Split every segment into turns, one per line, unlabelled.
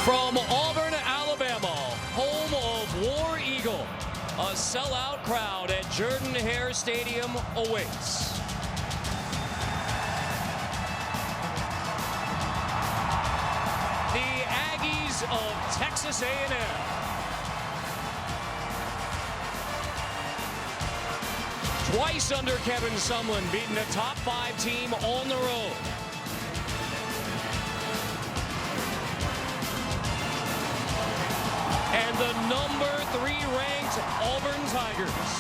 From Auburn, Alabama, home of War Eagle, a sellout crowd at Jordan-Hare Stadium awaits. The Aggies of Texas A&M. Twice under Kevin Sumlin, beating a top 5 team on the road. And the number 3 ranked Auburn Tigers.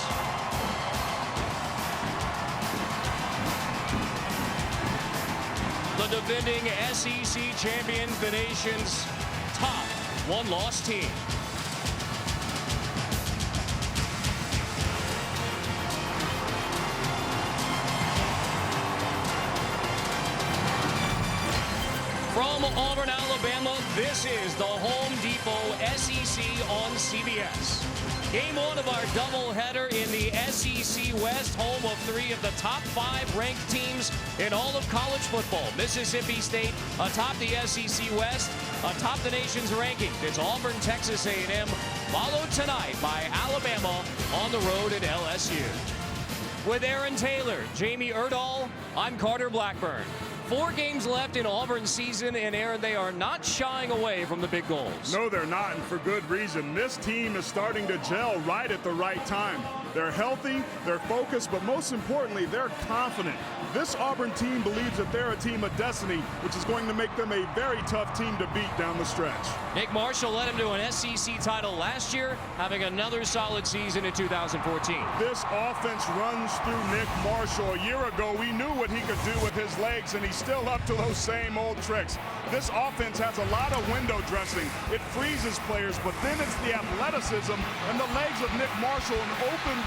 The defending SEC champions, the nation's top one-loss team. From Auburn, Alabama, this is the Home Depot SEC on CBS. Game 1 of our doubleheader in the SEC West, home of 3 of the top 5 ranked teams in all of college football. Mississippi State atop the SEC West, atop the nation's rankings. It's Auburn, Texas A&M, followed tonight by Alabama on the road at LSU. With Aaron Taylor, Jamie Erdahl, I'm Carter Blackburn. 4 games left in Auburn's season, and Aaron, they are not shying away from the big goals.
No, they're not, and for good reason. This team is starting to gel right at the right time. They're healthy, they're focused, but most importantly, they're confident. This Auburn team believes that they're a team of destiny, which is going to make them a very tough team to beat down the stretch.
Nick Marshall led him to an SEC title last year, having another solid season in 2014.
This offense runs through Nick Marshall. A year ago, we knew what he could do with his legs, and he's still up to those same old tricks. This offense has a lot of window dressing. It freezes players, but then it's the athleticism and the legs of Nick Marshall and open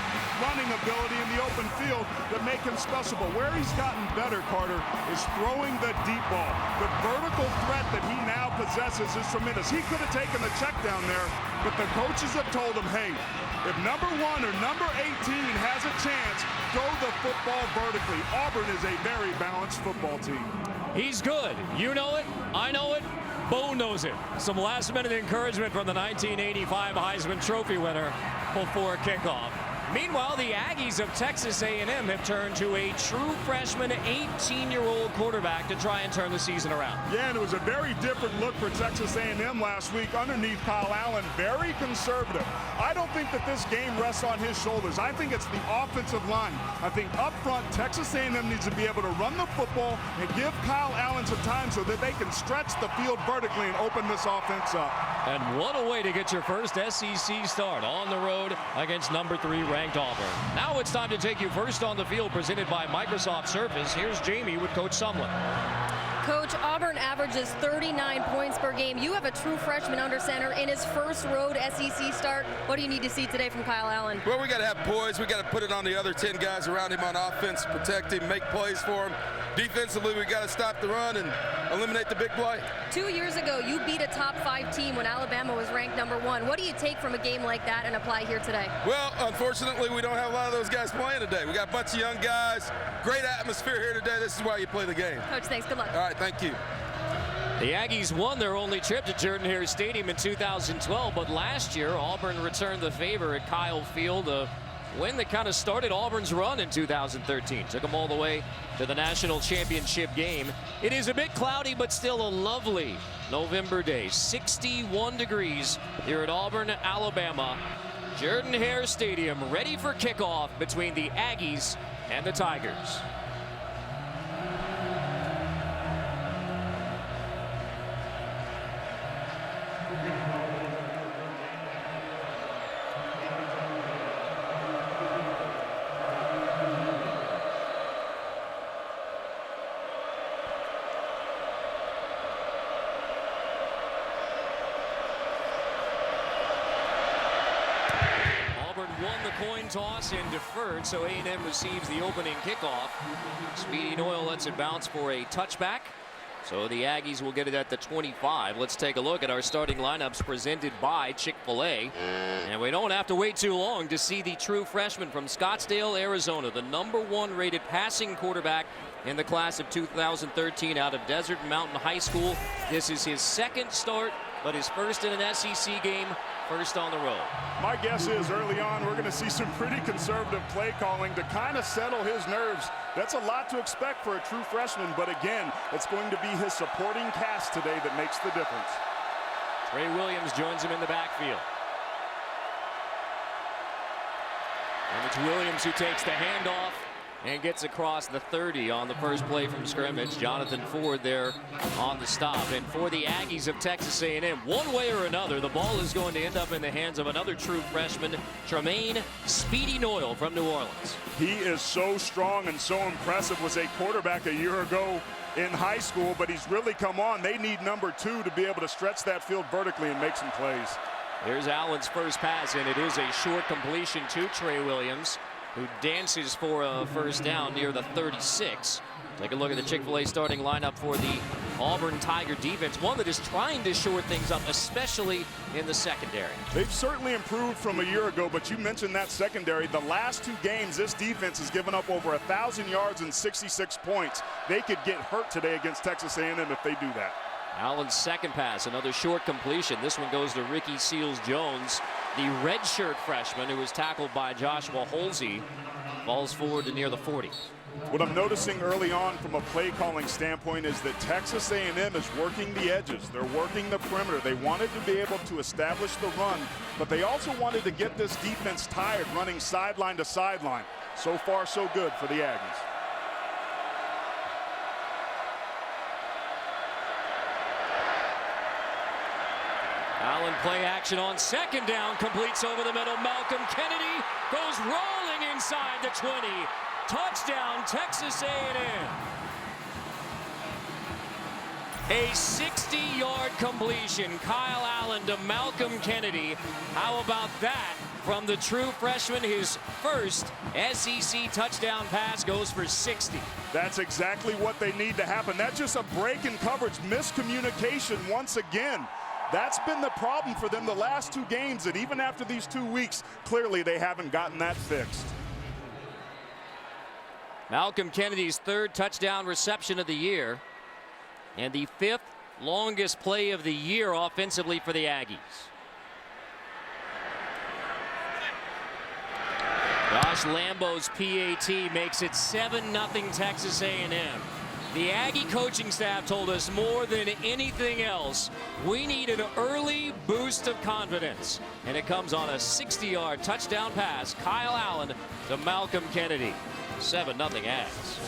running ability in the open field that make him special. But where he's gotten better, Carter, is throwing the deep ball. The vertical threat that he now possesses is tremendous. He could have taken the check down there, but the coaches have told him, hey, if number 1 or number 18 has a chance, throw the football vertically. Auburn is a very balanced football team.
He's good. You know it. I know it. Bo knows it. Some last-minute encouragement from the 1985 Heisman Trophy winner before kickoff. Meanwhile, the Aggies of Texas A&M have turned to a true freshman 18-year-old quarterback to try and turn the season around.
Yeah, and it was a very different look for Texas A&M last week underneath Kyle Allen. Very conservative. I don't think that this game rests on his shoulders. I think it's the offensive line. I think up front, Texas A&M needs to be able to run the football and give Kyle Allen some time so that they can stretch the field vertically and open this offense up.
And what a way to get your first SEC start on the road against number 3 ranked Auburn. Now it's time to take you first on the field, presented by Microsoft Surface. Here's Jamie with Coach Sumlin.
Coach, Auburn averages 39 points per game. You have a true freshman under center in his first road SEC start. What do you need to see today from Kyle Allen?
Well, we got to have poise. We got to put it on the other 10 guys around him on offense, protect him, make plays for him. Defensively, we got to stop the run and eliminate the big play. 2
years ago, you beat a top 5 team when Alabama was ranked number 1. What do you take from a game like that and apply here today?
Well, unfortunately, we don't have a lot of those guys playing today. We got a bunch of young guys. Great atmosphere here today. This is why you play the game.
Coach, thanks. Good luck.
All right, thank you.
The Aggies won their only trip to Jordan-Hare Stadium in 2012, but last year Auburn returned the favor at Kyle Field, a win that kind of started Auburn's run in 2013. Took them all the way to the national championship game. It is a bit cloudy, but still a lovely November day. 61 degrees here at Auburn, Alabama. Jordan-Hare Stadium ready for kickoff between the Aggies and the Tigers. Won the coin toss and deferred, so A&M receives the opening kickoff. Speedy Noyle lets it bounce for a touchback. So the Aggies will get it at the 25. Let's take a look at our starting lineups presented by Chick-fil-A. And we don't have to wait too long to see the true freshman from Scottsdale, Arizona, the #1 rated passing quarterback in the class of 2013 out of Desert Mountain High School. This is his second start but his first in an SEC game, first on the road.
My guess is early on we're going to see some pretty conservative play calling to kind of settle his nerves. That's a lot to expect for a true freshman, but again, it's going to be his supporting cast today that makes the difference.
Trey Williams joins him in the backfield. And it's Williams who takes the handoff and gets across the 30 on the first play from scrimmage. Jonathan Ford there on the stop. And for the Aggies of Texas A&M, one way or another, the ball is going to end up in the hands of another true freshman, Tremaine Speedy Noyle from New Orleans.
He is so strong and so impressive. Was a quarterback a year ago in high school, but he's really come on. They need number 2 to be able to stretch that field vertically and make some plays.
Here's Allen's first pass, and it is a short completion to Trey Williams, who dances for a first down near the 36. Take a look at the Chick-fil-A starting lineup for the Auburn Tiger defense, one that is trying to shore things up, especially in the secondary.
They've certainly improved from a year ago, but you mentioned that secondary. The last 2 games, this defense has given up over 1,000 yards and 66 points. They could get hurt today against Texas A&M if they do that.
Allen's second pass, another short completion. This one goes to Ricky Seals-Jones, the redshirt freshman who was tackled by Joshua Holsey. Falls forward to near the 40.
What I'm noticing early on from a play calling standpoint is that Texas A&M is working the edges. They're working the perimeter. They wanted to be able to establish the run, but they also wanted to get this defense tired running sideline to sideline. So far, so good for the Aggies.
Allen play action on second down, completes over the middle. Malcolm Kennedy goes rolling inside the 20. Touchdown, Texas A&M. A 60-yard completion, Kyle Allen to Malcolm Kennedy. How about that from the true freshman? His first SEC touchdown pass goes for 60.
That's exactly what they need to happen. That's just a break in coverage, miscommunication once again. That's been the problem for them the last 2 games, that even after these 2 weeks, clearly they haven't gotten that fixed.
Malcolm Kennedy's 3rd touchdown reception of the year, and the 5th longest play of the year offensively for the Aggies. Josh Lambo's PAT makes it 7-0 Texas A&M. The Aggie coaching staff told us more than anything else, we need an early boost of confidence. And it comes on a 60-yard touchdown pass, Kyle Allen to Malcolm Kennedy. 7-0 Aggies.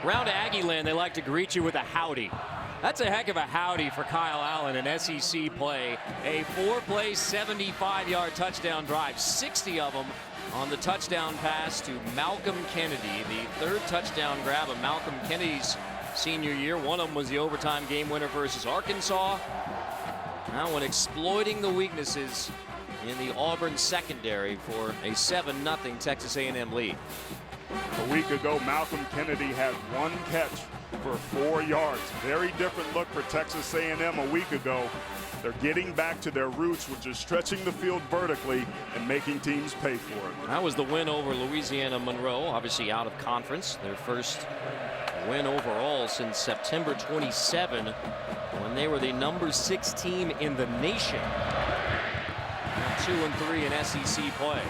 Round to Aggie land, they like to greet you with a howdy. That's a heck of a howdy for Kyle Allen, an SEC play. A 4-play, 75-yard touchdown drive, 60 of them on the touchdown pass to Malcolm Kennedy. The 3rd touchdown grab of Malcolm Kennedy's senior year. One of them was the overtime game winner versus Arkansas. That one exploiting the weaknesses in the Auburn secondary for a 7-0 Texas A&M lead.
A week ago, Malcolm Kennedy had 1 catch for 4 yards. Very different look for Texas A&M a week ago. They're getting back to their roots, which is stretching the field vertically and making teams pay for it.
That was the win over Louisiana Monroe, obviously out of conference. Their first win overall since September 27, when they were the number 6 team in the nation. Now 2-3 in SEC play.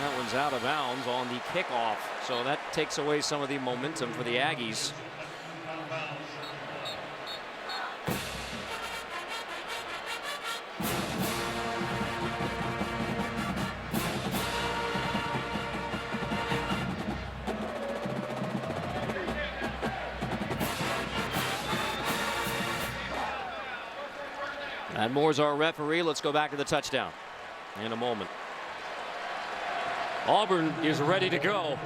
That one's out of bounds on the kickoff, so that takes away some of the momentum for the Aggies. And Moore's our referee. Let's go back to the touchdown in a moment. Auburn is ready to go.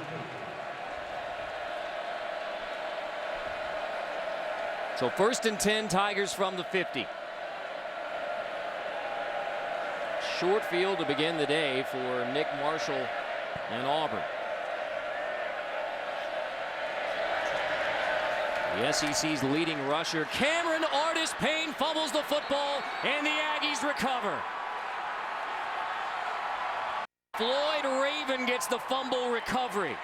So 1st and 10, Tigers from the 50. Short field to begin the day for Nick Marshall and Auburn. The SEC's leading rusher, Cameron Artis-Payne, fumbles the football, and the Aggies recover. Floyd Raven gets the fumble recovery.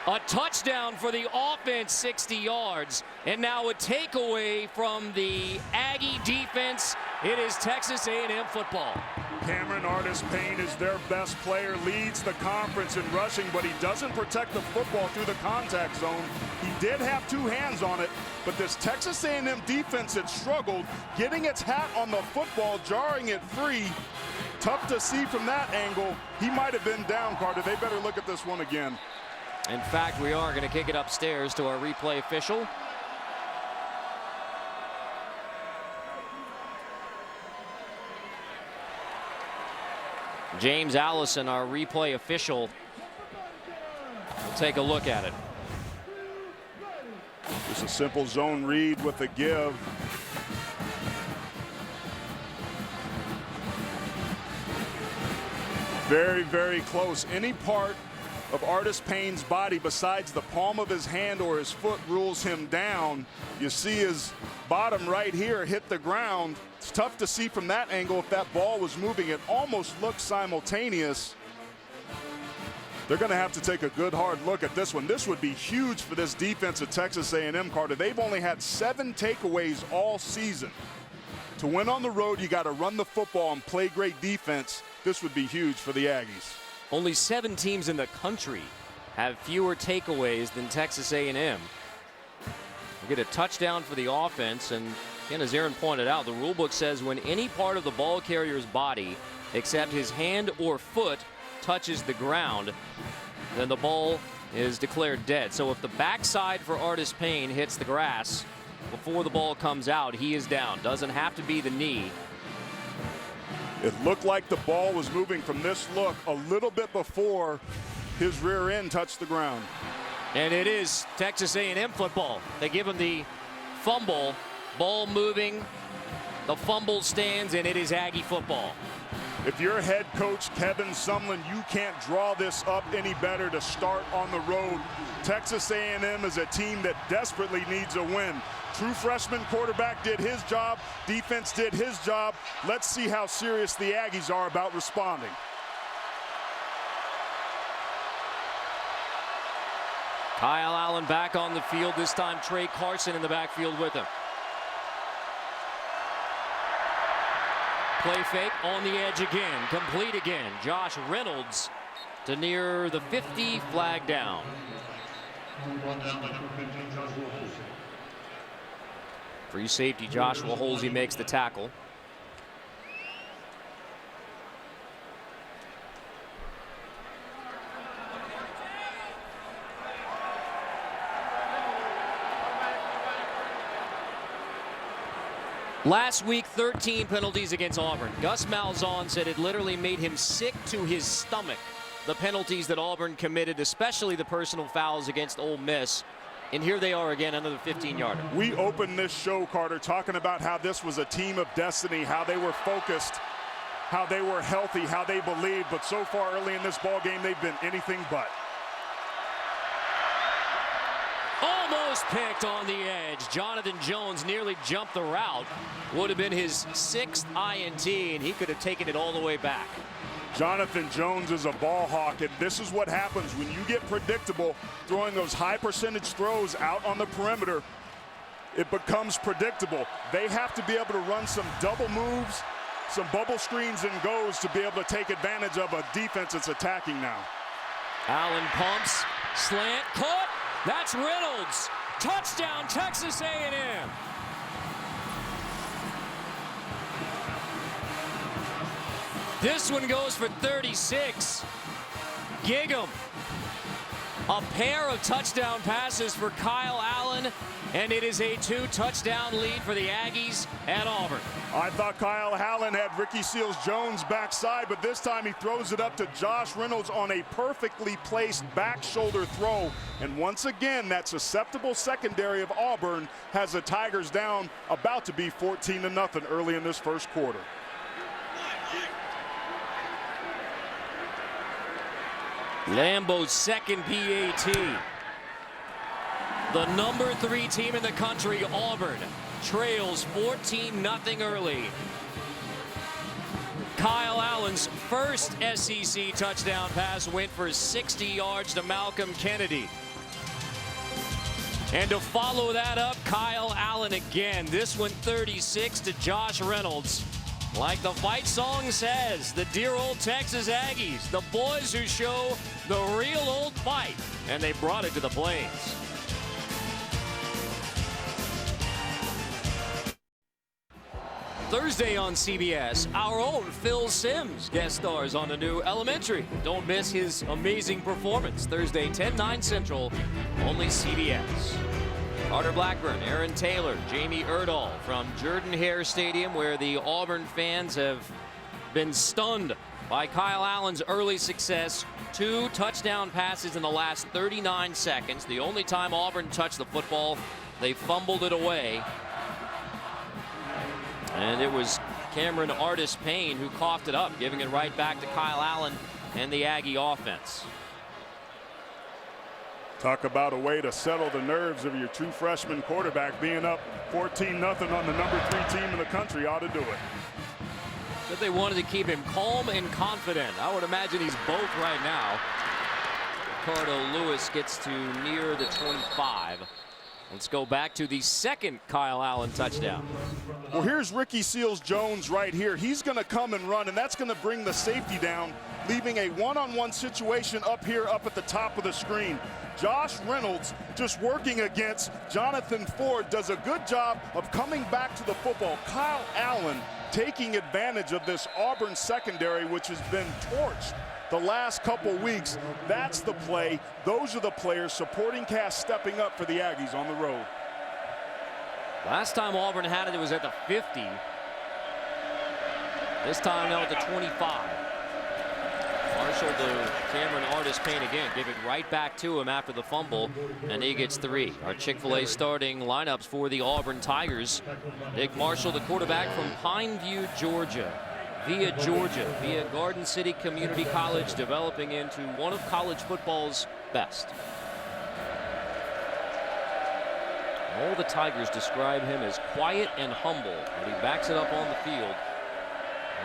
A touchdown for the offense, 60 yards. And now a takeaway from the Aggie defense. It is Texas A&M football.
Cameron Artis-Payne is their best player, leads the conference in rushing, but he doesn't protect the football through the contact zone. He did have 2 hands on it, but this Texas A&M defense had struggled getting its hat on the football, jarring it free. Tough to see from that angle. He might have been down, Carter. They better look at this one again.
In fact, we are going to kick it upstairs to our replay official. James Allison, our replay official, will take a look at it.
Just a simple zone read with a give. Very, very close. Any part of Artis-Payne's body besides the palm of his hand or his foot rules him down. You see his bottom right here hit the ground. It's tough to see from that angle if that ball was moving. It almost looked simultaneous. They're going to have to take a good hard look at this one. This would be huge for this defense at Texas A&M, Carter. They've only had 7 takeaways all season. To win on the road, you got to run the football and play great defense. This would be huge for the Aggies.
Only 7 teams in the country have fewer takeaways than Texas A&M. We get a touchdown for the offense, and again, as Aaron pointed out, the rule book says when any part of the ball carrier's body except his hand or foot touches the ground, then the ball is declared dead. So if the backside for Artis-Payne hits the grass before the ball comes out, he is down. Doesn't have to be the knee.
It looked like the ball was moving from this look a little bit before his rear end touched the ground.
And it is Texas A&M football. They give him the fumble, ball moving, the fumble stands, and it is Aggie football.
If you're head coach Kevin Sumlin, you can't draw this up any better to start on the road. Texas A&M is a team that desperately needs a win. True freshman quarterback did his job. Defense did his job. Let's see how serious the Aggies are about responding.
Kyle Allen back on the field. This time Trey Carson in the backfield with him. Play fake on the edge again. Complete again. Josh Reynolds to near the 50, flag down. Free safety Joshua Holsey makes the tackle. Last week, 13 penalties against Auburn. Gus Malzahn said it literally made him sick to his stomach, the penalties that Auburn committed, especially the personal fouls against Ole Miss. And here they are again, another 15-yarder.
We opened this show, Carter, talking about how this was a team of destiny, how they were focused, how they were healthy, how they believed. But so far early in this ball game, they've been anything but.
Almost picked on the edge. Jonathan Jones nearly jumped the route. Would have been his 6th INT, and he could have taken it all the way back.
Jonathan Jones is a ball hawk, and this is what happens when you get predictable throwing those high percentage throws out on the perimeter. It becomes predictable. They have to be able to run some double moves, some bubble screens and goes to be able to take advantage of a defense that's attacking now.
Allen pumps, slant, caught. That's Reynolds. Touchdown, Texas A&M. This one goes for 36. Gig'em. A pair of touchdown passes for Kyle Allen, and it is a 2-touchdown lead for the Aggies at Auburn.
I thought Kyle Allen had Ricky Seals-Jones backside, but this time he throws it up to Josh Reynolds on a perfectly placed back shoulder throw. And once again, that susceptible secondary of Auburn has the Tigers down, about to be 14-0 early in this first quarter.
Lambeau's second PAT. The number 3 team in the country, Auburn, trails 14-0 early. Kyle Allen's first SEC touchdown pass went for 60 yards to Malcolm Kennedy. And to follow that up, Kyle Allen again. This one 36 to Josh Reynolds. Like the fight song says, the dear old Texas Aggies, the boys who show the real old fight, and they brought it to the Plains. Thursday on CBS, our own Phil Simms guest stars on the new Elementary. Don't miss his amazing performance. Thursday, 10/9 Central, only CBS. Carter Blackburn, Aaron Taylor, Jamie Erdahl from Jordan-Hare Stadium, where the Auburn fans have been stunned by Kyle Allen's early success. 2 touchdown passes in the last 39 seconds. The only time Auburn touched the football, they fumbled it away. And it was Cameron Artis-Payne who coughed it up, giving it right back to Kyle Allen and the Aggie offense.
Talk about a way to settle the nerves of your true freshman quarterback. Being up 14-0 on the #3 team in the country ought to do it.
But they wanted to keep him calm and confident. I would imagine he's both right now. Ricardo Lewis gets to near the 25. Let's go back to the second Kyle Allen touchdown.
Well, here's Ricky Seals-Jones right here. He's going to come and run, and that's going to bring the safety down, leaving a one-on-one situation up here up at the top of the screen. Josh Reynolds, just working against Jonathan Ford, does a good job of coming back to the football. Kyle Allen taking advantage of this Auburn secondary, which has been torched the last couple weeks. That's the play. Those are the players. Supporting cast stepping up for the Aggies on the road.
Last time Auburn had it was at the 50. This time now at the 25. Marshall to Cameron Artis-Payne again. Give it right back to him after the fumble, and he gets 3. Our Chick-fil-A starting lineups for the Auburn Tigers. Nick Marshall, the quarterback from Pineview, Georgia. Via Garden City Community College, developing into one of college football's best. All the Tigers describe him as quiet and humble, but he backs it up on the field.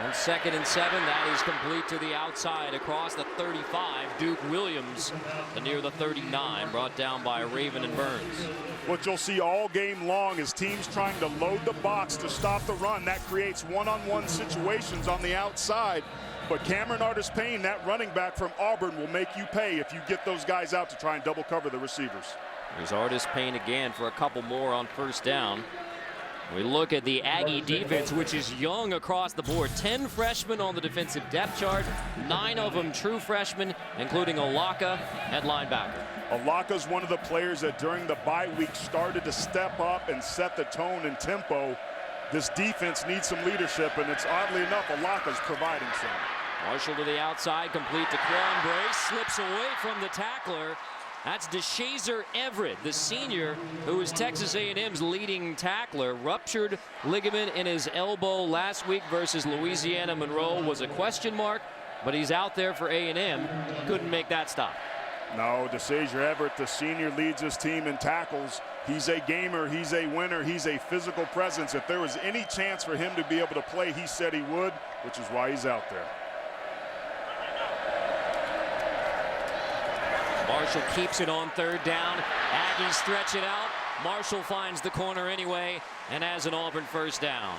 On 2nd and 7, that is complete to the outside across the 35. Duke Williams to near the 39, brought down by Raven and Burns.
What you'll see all game long is teams trying to load the box to stop the run. That creates one-on-one situations on the outside. But Cameron Artis-Payne, that running back from Auburn, will make you pay if you get those guys out to try and double cover the receivers.
There's Artis-Payne again for a couple more on 1st down. We look at the Aggie defense, which is young across the board. 10 freshmen on the defensive depth chart, 9 of them true freshmen, including Olaka at linebacker.
Olaka's one of the players that during the bye week started to step up and set the tone and tempo. This defense needs some leadership, and it's oddly enough, Olaka's providing some.
Marshall to the outside, complete to Quan Brace, slips away from the tackler. That's DeShazer Everett, the senior, who is Texas A&M's leading tackler. Ruptured ligament in his elbow last week versus Louisiana Monroe was a question mark, but he's out there for A&M. Couldn't make that stop.
No, DeShazer Everett, the senior, leads his team in tackles. He's a gamer, he's a winner, he's a physical presence. If there was any chance for him to be able to play, he said he would, which is why he's out there.
Marshall keeps it on 3rd down. Aggies stretch it out. Marshall finds the corner anyway and has an Auburn 1st down.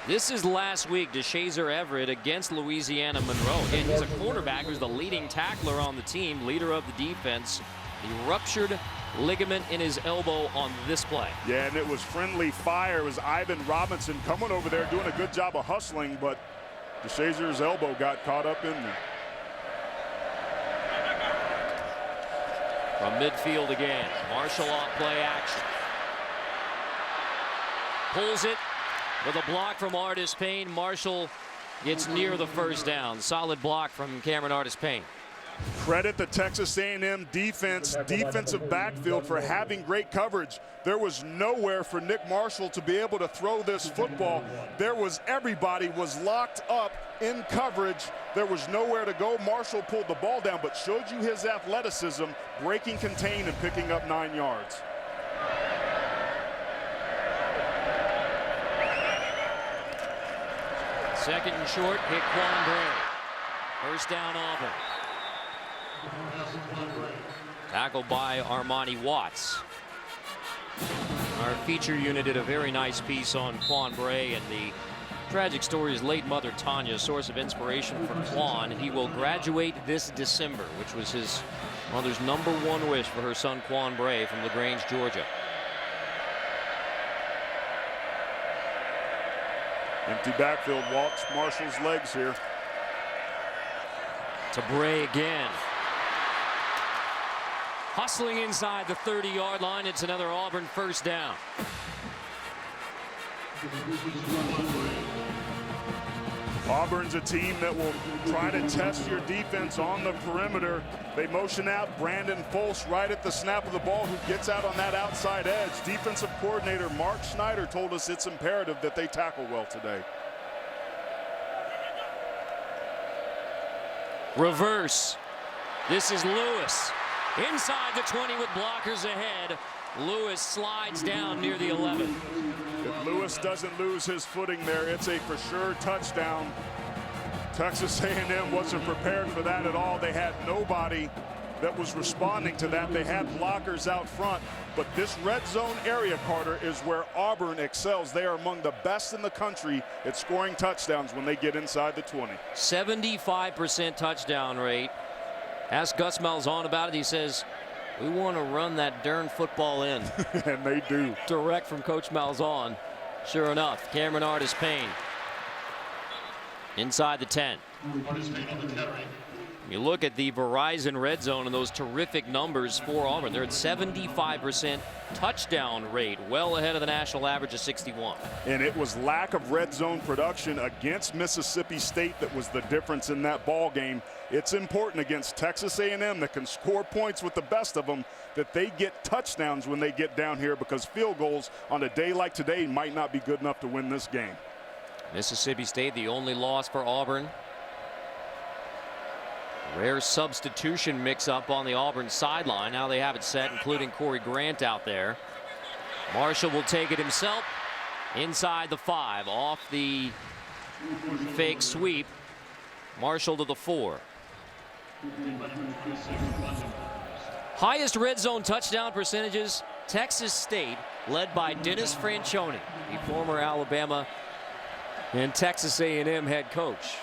This is last week, DeShazer Everett against Louisiana Monroe. Again, he's a quarterback who's the leading tackler on the team, leader of the defense. The ruptured ligament in his elbow on this play.
Yeah, and it was friendly fire. It was Ivan Robinson coming over there doing a good job of hustling, but DeShazer's elbow got caught up in there.
From midfield again, Marshall off play action. Pulls it with a block from Artis-Payne. Marshall gets near the 1st down. Solid block from Cameron Artis-Payne.
Credit the Texas A&M defensive backfield for having great coverage. There was nowhere for Nick Marshall to be able to throw this football. Everybody was locked up in coverage. There was nowhere to go. Marshall pulled the ball down, but showed you his athleticism, breaking contain and picking up 9 yards.
Second and short, hit Quan Bray. 1st down Auburn. Tackled by Armani Watts. Our feature unit did a very nice piece on Quan Bray and the tragic story. His late mother Tanya, a source of inspiration for Quan. He will graduate this December, which was his mother's #1 wish for her son Quan Bray from LaGrange, Georgia.
Empty backfield. Walks Marshall's legs here.
To Bray again. Hustling inside the 30-yard line. It's another Auburn first down.
Auburn's a team that will try to test your defense on the perimeter. They motion out Brandon Folse right at the snap of the ball, who gets out on that outside edge. Defensive coordinator Mark Schneider told us it's imperative that they tackle well today.
Reverse. This is Lewis. Inside the 20 with blockers ahead. Lewis slides down near the 11.
If Lewis doesn't lose his footing there, it's a for sure touchdown. Texas A&M wasn't prepared for that at all. They had nobody that was responding to that. They had blockers out front. But this red zone area, Carter, is where Auburn excels. They are among the best in the country at scoring touchdowns when they get inside the 20.
75% touchdown rate. Ask Gus Malzahn about it. He says, we want to run that darn football in.
And they do.
Direct from Coach Malzahn. Sure enough, Cameron Artis-Payne. Inside the 10. You look at the Verizon red zone and those terrific numbers for Auburn. They're at 75% touchdown rate, well ahead of the national average of 61.
And it was lack of red zone production against Mississippi State that was the difference in that ball game. It's important against Texas A&M that can score points with the best of them that they get touchdowns when they get down here, because field goals on a day like today might not be good enough to win this game.
Mississippi State, the only loss for Auburn. Rare substitution mix-up on the Auburn sideline. Now they have it set, including Corey Grant out there. Marshall will take it himself inside the 5, off the fake sweep. Marshall to the 4. Highest red zone touchdown percentages, Texas State, led by Dennis Franchione, the former Alabama and Texas A&M head coach.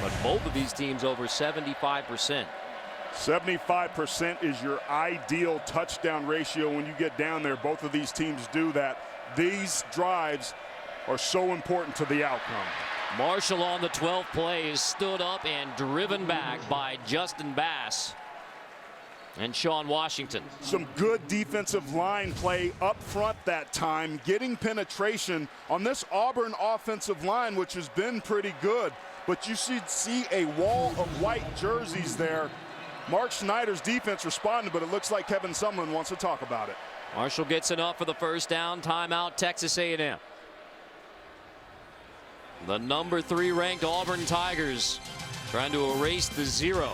But both of these teams over 75%.
75% is your ideal touchdown ratio when you get down there. Both of these teams do that. These drives are so important to the outcome.
Marshall on the 12th play is stood up and driven back by Justin Bass and Sean Washington.
Some good defensive line play up front that time, getting penetration on this Auburn offensive line, which has been pretty good. But you should see a wall of white jerseys there. Mark Schneider's defense responded, but it looks like Kevin Sumlin wants to talk about it.
Marshall gets enough for the first down. Timeout, Texas A&M. The number 3 ranked Auburn Tigers trying to erase the 0.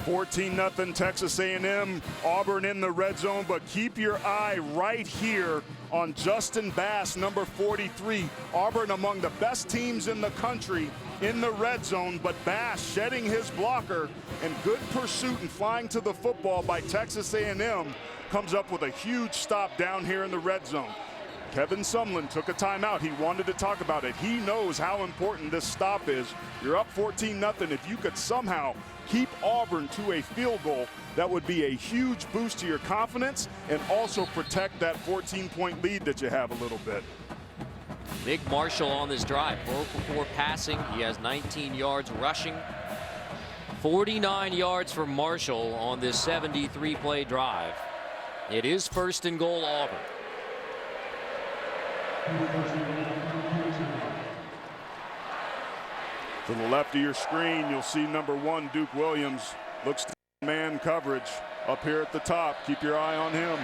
$14-0 Texas A&M. Auburn in the red zone, but keep your eye right here on Justin Bass, number 43. Auburn among the best teams in the country in the red zone, but Bass shedding his blocker, and good pursuit and flying to the football by Texas A&M comes up with a huge stop down here in the red zone. Kevin Sumlin took a timeout. He wanted to talk about it. He knows how important this stop is. You're up 14-0. If you could somehow keep Auburn to a field goal, that would be a huge boost to your confidence and also protect that 14-point lead that you have a little bit.
Big Marshall on this drive, 4 for 4 passing. He has 19 yards rushing. 49 yards for Marshall on this 73-play drive. It is 1st and goal, Auburn.
To the left of your screen, you'll see number 1, Duke Williams. Looks to man coverage up here at the top. Keep your eye on him.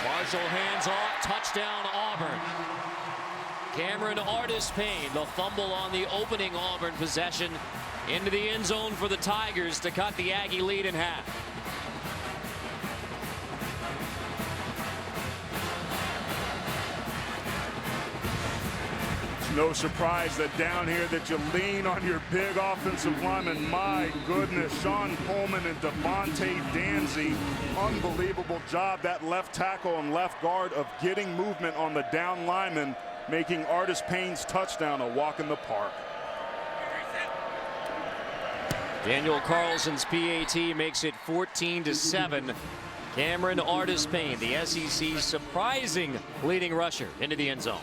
Marshall hands off, touchdown Auburn. Cameron Artis-Payne, the fumble on the opening Auburn possession, into the end zone for the Tigers to cut the Aggie lead in half.
No surprise that down here that you lean on your big offensive lineman. My goodness, Sean Pullman and Devontae Danzy. Unbelievable job, that left tackle and left guard, of getting movement on the down lineman, making Artis Payne's touchdown a walk in the park.
Daniel Carlson's PAT makes it 14-7. Cameron Artis Payne, the SEC's surprising leading rusher, into the end zone.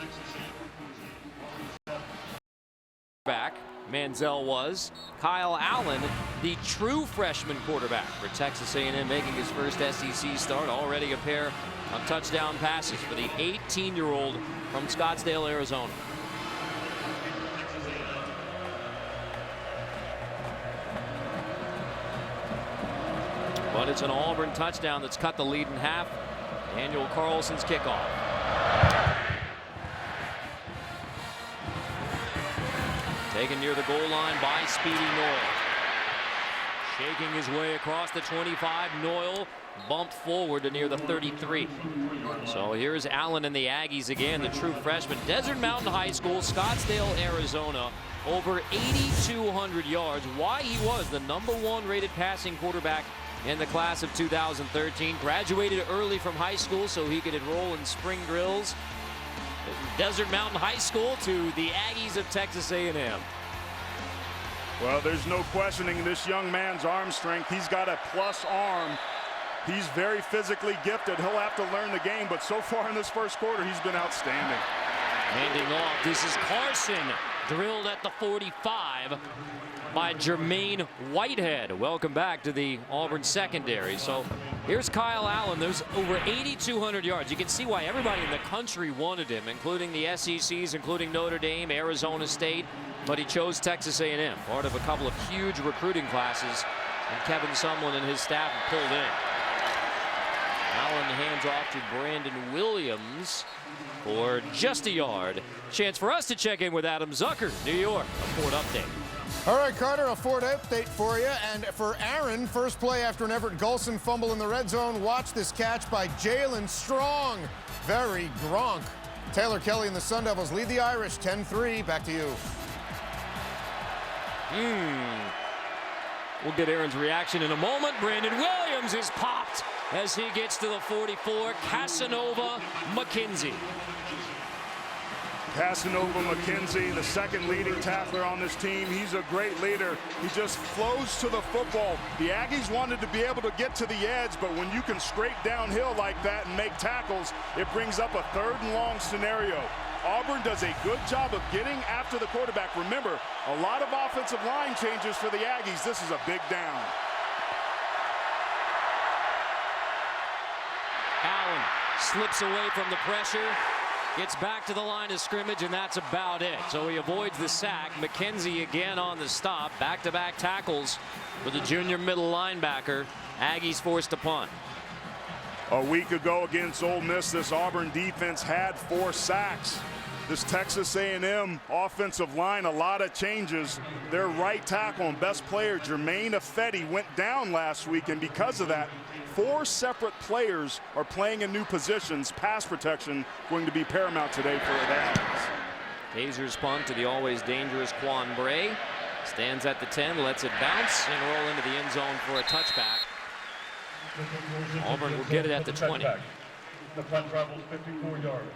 Back, Manziel was. Kyle Allen, the true freshman quarterback for Texas A&M, making his first SEC start. Already a pair of touchdown passes for the 18-year-old from Scottsdale, Arizona. But it's an Auburn touchdown that's cut the lead in half. Daniel Carlson's kickoff. Taken near the goal line by Speedy Noyle. Shaking his way across the 25. Noyle bumped forward to near the 33. So here's Allen and the Aggies again, the true freshman. Desert Mountain High School, Scottsdale, Arizona. Over 8,200 yards. Why he was the #1 rated passing quarterback in the class of 2013. Graduated early from high school so he could enroll in spring drills. Desert Mountain High School to the Aggies of Texas A&M.
Well, there's no questioning this young man's arm strength. He's got a plus arm. He's very physically gifted. He'll have to learn the game, but so far in this first quarter, he's been outstanding.
Handing off. This is Carson, drilled at the 45 by Jermaine Whitehead. Welcome back to the Auburn secondary. So here's Kyle Allen. There's over 8,200 yards. You can see why everybody in the country wanted him, including the SECs, including Notre Dame, Arizona State. But he chose Texas A&M, part of a couple of huge recruiting classes, and Kevin Sumlin and his staff have pulled in. Allen hands off to Brandon Williams for just a yard. Chance for us to check in with Adam Zucker, New York. A Ford update.
All right, Carter, a Ford update for you. And for Aaron, first play after an Everett Golson fumble in the red zone. Watch this catch by Jalen Strong. Very Gronk. Taylor Kelly and the Sun Devils lead the Irish 10-3. Back to you.
We'll get Aaron's reaction in a moment. Brandon Williams is popped as he gets to the 44. Casanova McKenzie.
Casanova McKenzie, the second leading tackler on this team. He's a great leader. He just flows to the football. The Aggies wanted to be able to get to the edge, but when you can scrape downhill like that and make tackles, it brings up a 3rd and long scenario. Auburn does a good job of getting after the quarterback. Remember, a lot of offensive line changes for the Aggies. This is a big down.
Allen slips away from the pressure, gets back to the line of scrimmage, and that's about it. So he avoids the sack. McKenzie again on the stop. Back-to-back tackles for the junior middle linebacker. Aggies forced to punt.
A week ago against Ole Miss, this Auburn defense had 4 sacks. This Texas A&M offensive line, a lot of changes. Their right tackle and best player, Jermaine Ifedi, went down last week, and because of that, 4 separate players are playing in new positions. Pass protection going to be paramount today for the Aggies.
Hazer's punt to the always dangerous Quan Bray. Stands at the 10, lets it bounce and roll into the end zone for a touchback. Auburn will get it at the 20.
The punt travels 54 yards.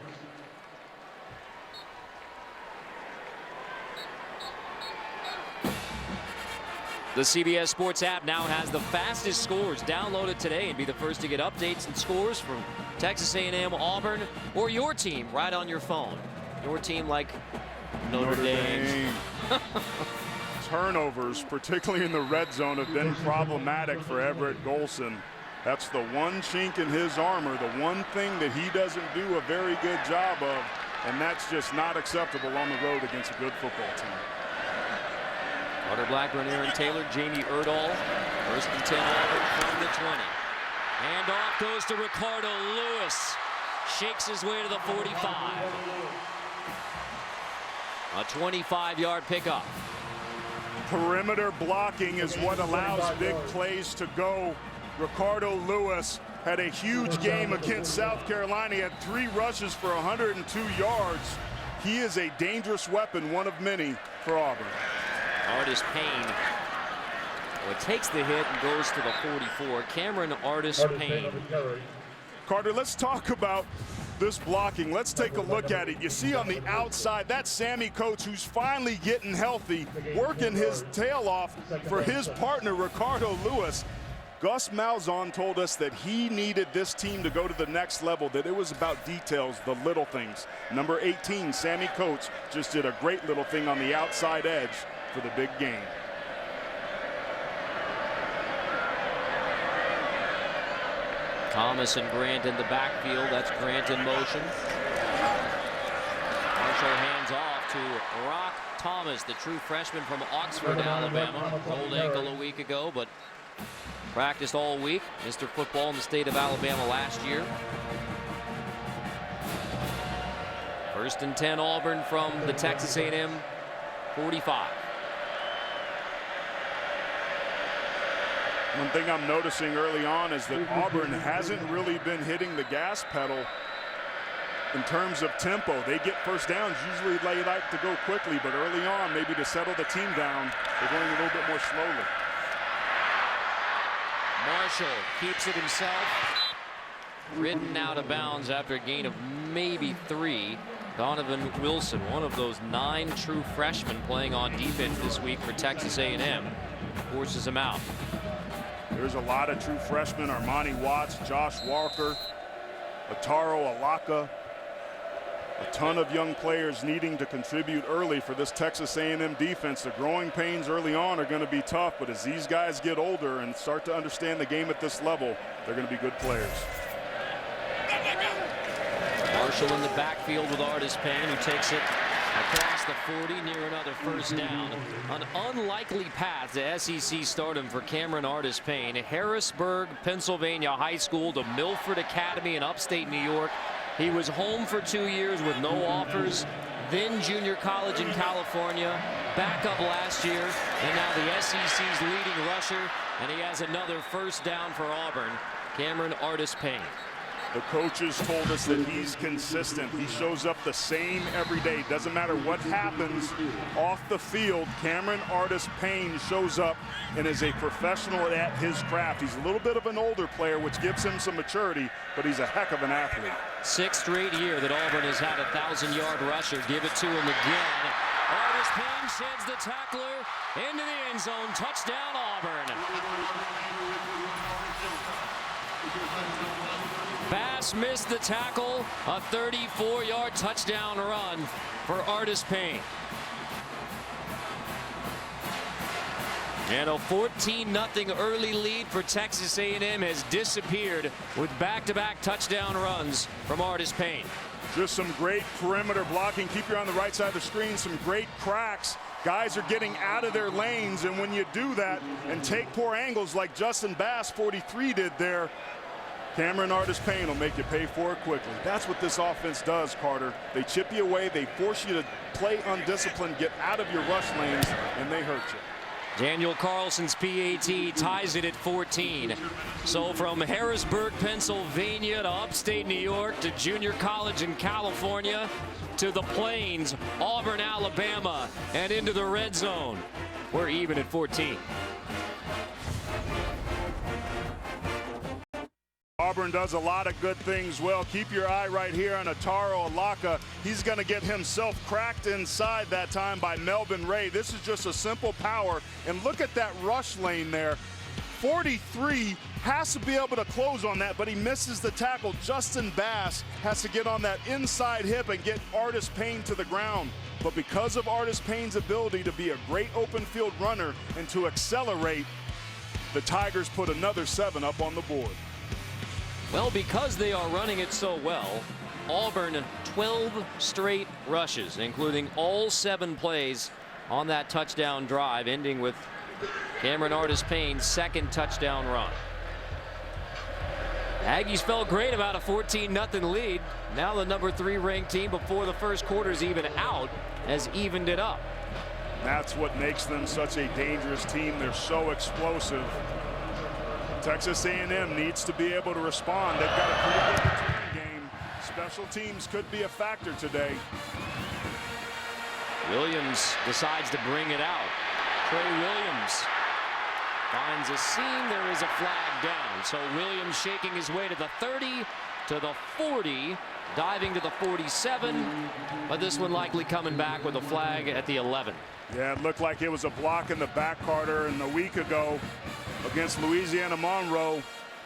The CBS Sports app now has the fastest scores. Download it today and be the first to get updates and scores from Texas A&M, Auburn, or your team right on your phone. Your team like Notre Dame.
Turnovers, particularly in the red zone, have been problematic for Everett Golson. That's the one chink in his armor, the one thing that he doesn't do a very good job of, and that's just not acceptable on the road against a good football team.
Carter Blackburn, Aaron Taylor, Jamie Erdahl. 1st and 10 Auburn from the 20. And off goes to Ricardo Lewis. Shakes his way to the 45. A 25-yard pickup.
Perimeter blocking is what allows big plays to go. Ricardo Lewis had a huge game against South Carolina. He had 3 rushes for 102 yards. He is a dangerous weapon, one of many for Auburn.
Artis Payne takes the hit and goes to the 44. Cameron Artis Payne.
Carter, let's talk about this blocking. Let's take a look at it. You see on the outside, that's Sammy Coates, who's finally getting healthy, working his tail off for his partner, Ricardo Lewis. Gus Malzahn told us that he needed this team to go to the next level, that it was about details, the little things. Number 18, Sammy Coates, just did a great little thing on the outside edge for the big game.
Thomas and Grant in the backfield. That's Grant in motion. Marshall hands off to Rock Thomas, the true freshman from Oxford, Alabama. Rolled ankle a week ago, but practiced all week. Mr. Football in the state of Alabama last year. 1st and 10 Auburn from the Texas A&M 45.
One thing I'm noticing early on is that Auburn hasn't really been hitting the gas pedal in terms of tempo. They get first downs. Usually they like to go quickly, but early on, maybe to settle the team down, they're going a little bit more slowly.
Marshall keeps it himself. Ridden out of bounds after a gain of maybe 3. Donovan Wilson, one of those 9 true freshmen playing on defense this week for Texas A&M, forces him out.
There's a lot of true freshmen: Armani Watts, Josh Walker, Ataro Alaka. A ton of young players needing to contribute early for this Texas A&M defense. The growing pains early on are going to be tough, but as these guys get older and start to understand the game at this level, they're going to be good players.
Marshall in the backfield with Artis Payne, who takes it across the 40 near another first down. An unlikely path to SEC stardom for Cameron Artis Payne. Harrisburg, Pennsylvania High School to Milford Academy in upstate New York. He was home for 2 years with no offers, then junior college in California, backup last year, and now the SEC's leading rusher, and he has another first down for Auburn. Cameron Artis Payne.
The coaches told us that he's consistent. He shows up the same every day. Doesn't matter what happens off the field. Cameron Artis Payne shows up and is a professional at his craft. He's a little bit of an older player, which gives him some maturity, but he's a heck of an athlete.
6th straight year that Auburn has had a 1,000-yard rusher. Give it to him again. Artis Payne sheds the tackler into the end zone. Touchdown, Auburn. Bass missed the tackle. A 34-yard touchdown run for Artis Payne. And a 14-0 early lead for Texas A&M has disappeared with back-to-back touchdown runs from Artis Payne.
Just some great perimeter blocking. Keep you on the right side of the screen. Some great cracks. Guys are getting out of their lanes, and when you do that and take poor angles like Justin Bass, 43, did there, Cameron Artis Payne will make you pay for it quickly. That's what this offense does, Carter. They chip you away. They force you to play undisciplined, get out of your rush lanes, and they hurt you.
Daniel Carlson's PAT ties it at 14. So from Harrisburg, Pennsylvania to upstate New York to junior college in California to the Plains, Auburn, Alabama, and into the red zone. We're even at 14.
Auburn does a lot of good things well. Keep your eye right here on Ataro Alaka. He's going to get himself cracked inside that time by Melvin Ray. This is just a simple power. And look at that rush lane there. 43 has to be able to close on that, but he misses the tackle. Justin Bass has to get on that inside hip and get Artis Payne to the ground. But because of Artis Payne's ability to be a great open field runner and to accelerate, the Tigers put another 7 up on the board.
Well, because they are running it so well, Auburn 12 straight rushes, including all 7 plays on that touchdown drive, ending with Cameron Artis Payne's 2nd touchdown run. Aggies felt great about a 14-0 lead. Now the number 3 ranked team, before the first quarter's even out, has evened it up.
That's what makes them such a dangerous team. They're so explosive. Texas A&M needs to be able to respond. They've got a pretty good return game. Special teams could be a factor today.
Williams decides to bring it out. Trey Williams finds a seam. There is a flag down. So Williams shaking his way to the 30, to the 40, diving to the 47, but this one likely coming back with a flag at the 11.
Yeah, it looked like it was a block in the back, Carter, and a week ago against Louisiana Monroe,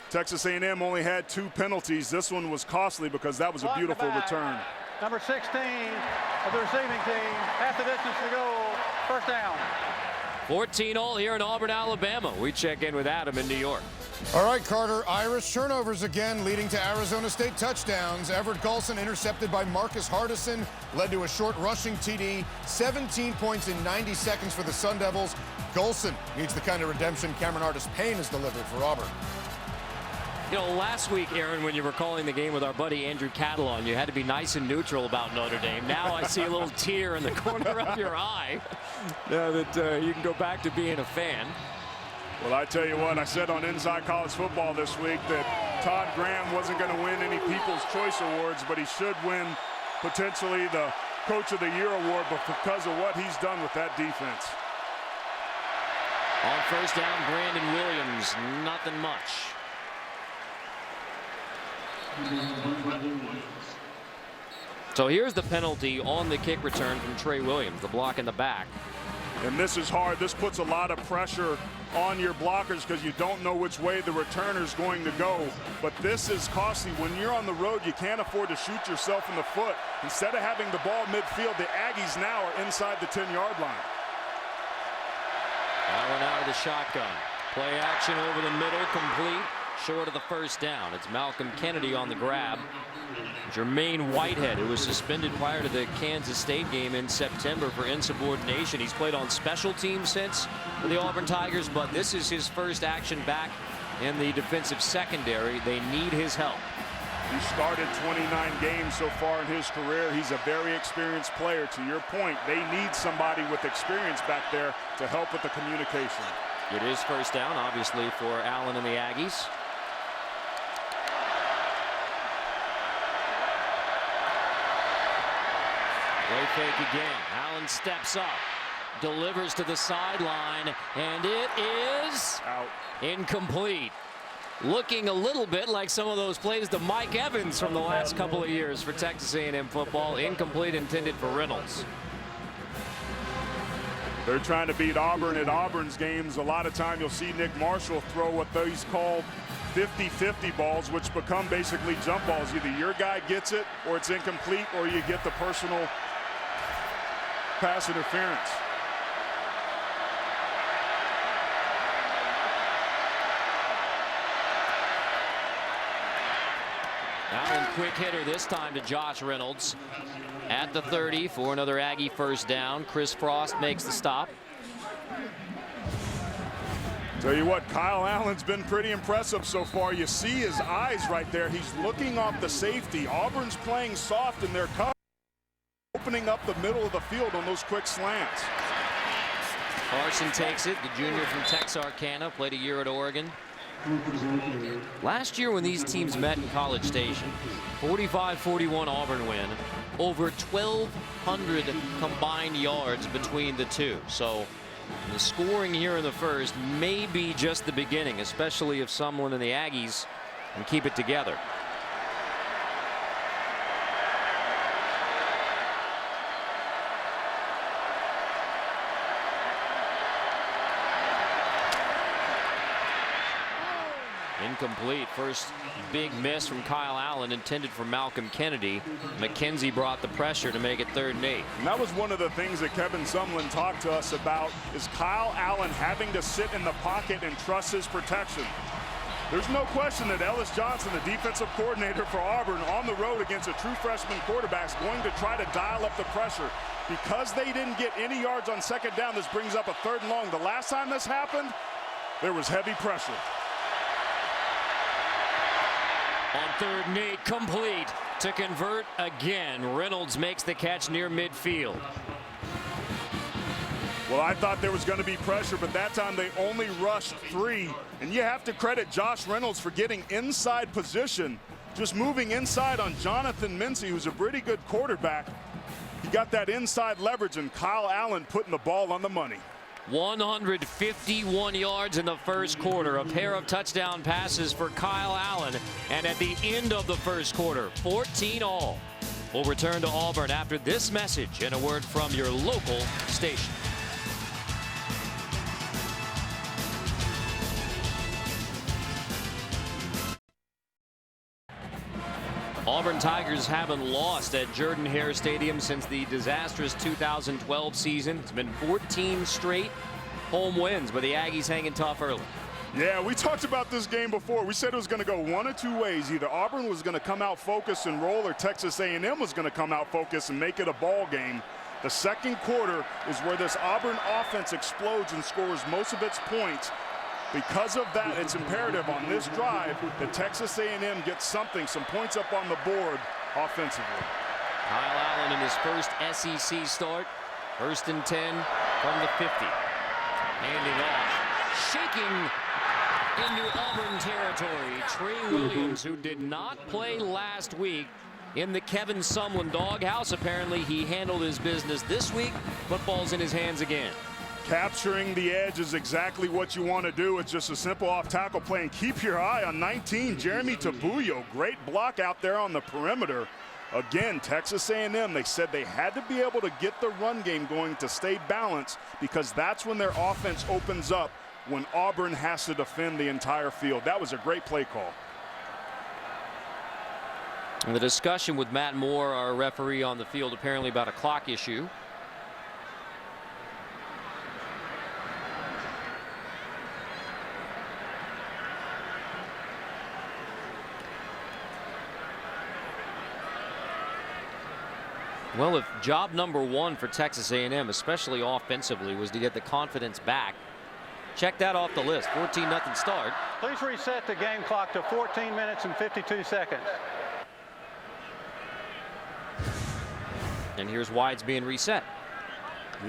Texas A&M only had 2 penalties. This one was costly because that was a beautiful return.
Number 16 of the receiving team, half the distance to go, first down.
14-all here in Auburn, Alabama. We check in with Adam in New York.
All right, Carter, Irish turnovers again, leading to Arizona State touchdowns. Everett Golson intercepted by Marcus Hardison, led to a short rushing TD. 17 points in 90 seconds for the Sun Devils. Golson needs the kind of redemption Cameron Artis-Payne has delivered for Auburn.
You know, last week, Aaron, when you were calling the game with our buddy Andrew Catalon, you had to be nice and neutral about Notre Dame. Now I see a little tear in the corner of your eye. Now that you can go back to being a fan.
Well, I tell you what, I said on Inside College Football this week that Todd Graham wasn't going to win any People's Choice Awards, but he should win potentially the Coach of the Year award because of what he's done with that defense.
On first down, Brandon Williams, nothing much. So here's the penalty on the kick return from Trey Williams, the block in the back.
And this is hard. This puts a lot of pressure on your blockers because you don't know which way the returner's going to go. But this is costly. When you're on the road, you can't afford to shoot yourself in the foot. Instead of having the ball midfield, the Aggies now are inside the 10-yard line.
Allen out of the shotgun. Play action over the middle, complete. Short of the first down. It's Malcolm Kennedy on the grab. Jermaine Whitehead, who was suspended prior to the Kansas State game in September for insubordination. He's played on special teams since for the Auburn Tigers, but this is his first action back in the defensive secondary. They need his help.
He started 29 games so far in his career. He's a very experienced player. To your point, they need somebody with experience back there to help with the communication.
It is first down, obviously, for Allen and the Aggies. Play fake again. Allen steps up, delivers to the sideline, and it is
out.
Incomplete. Looking a little bit like some of those plays to Mike Evans from the last couple of years for Texas A&M football. Incomplete, intended for Reynolds.
They're trying to beat Auburn at Auburn's games. A lot of time you'll see Nick Marshall throw what he's called 50-50 balls, which become basically jump balls. Either your guy gets it or it's incomplete, or you get the personal pass interference.
Allen, quick hitter this time to Josh Reynolds at the 30 for another Aggie first down. Chris Frost makes the stop.
Tell you what, Kyle Allen's been pretty impressive so far. You see his eyes right there. He's looking off the safety. Auburn's playing soft in their cover, opening up the middle of the field on those quick slants.
Carson takes it, the junior from Texarkana, played a year at Oregon. Last year when these teams met in College Station, 45-41 Auburn win, over 1,200 combined yards between the two. So the scoring here in the first may be just the beginning, especially if someone in the Aggies can keep it together. Incomplete. First big miss from Kyle Allen, intended for Malcolm Kennedy. McKenzie brought the pressure to make it 3rd and 8.
And that was one of the things that Kevin Sumlin talked to us about, is Kyle Allen having to sit in the pocket and trust his protection. There's no question that Ellis Johnson, the defensive coordinator for Auburn, on the road against a true freshman quarterback, is going to try to dial up the pressure. Because they didn't get any yards on second down, this brings up a 3rd and long. The last time this happened, there was heavy pressure.
On 3rd and 8, complete to convert again. Reynolds makes the catch near midfield.
Well, I thought there was going to be pressure, but that time they only rushed 3. And you have to credit Josh Reynolds for getting inside position, just moving inside on Jonathan Mincy, who's a pretty good quarterback. He got that inside leverage, and Kyle Allen putting the ball on the money.
151 yards in the first quarter. A pair of touchdown passes for Kyle Allen. And at the end of the first quarter, 14 all. We'll return to Auburn after this message and a word from your local station. Auburn Tigers haven't lost at Jordan-Hare Stadium since the disastrous 2012 season. It's been 14 straight home wins, but the Aggies hanging tough early.
Yeah, we talked about this game before. We said it was going to go one of two ways. Either Auburn was going to come out focused and roll, or Texas A&M was going to come out focused and make it a ball game. The second quarter is where this Auburn offense explodes and scores most of its points. Because of that, it's imperative on this drive that Texas A&M gets something, some points up on the board offensively.
Kyle Allen in his first SEC start. 1st and 10 from the 50. Handing off. Shaking into Auburn territory. Trey Williams, who did not play last week in the Kevin Sumlin doghouse. Apparently he handled his business this week. Football's in his hands again.
Capturing the edge is exactly what you want to do. It's just a simple off-tackle play. And keep your eye on 19, Jeremy Tabuyo. Great block out there on the perimeter. Again, Texas A&M, they said they had to be able to get the run game going to stay balanced, because that's when their offense opens up, when Auburn has to defend the entire field. That was a great play call.
And the discussion with Matt Moore, our referee on the field, apparently about a clock issue. Well, if job number one for Texas A&M, especially offensively, was to get the confidence back, check that off the list. 14-0 start.
Please reset the game clock to 14 minutes and 52 seconds.
And here's why it's being reset.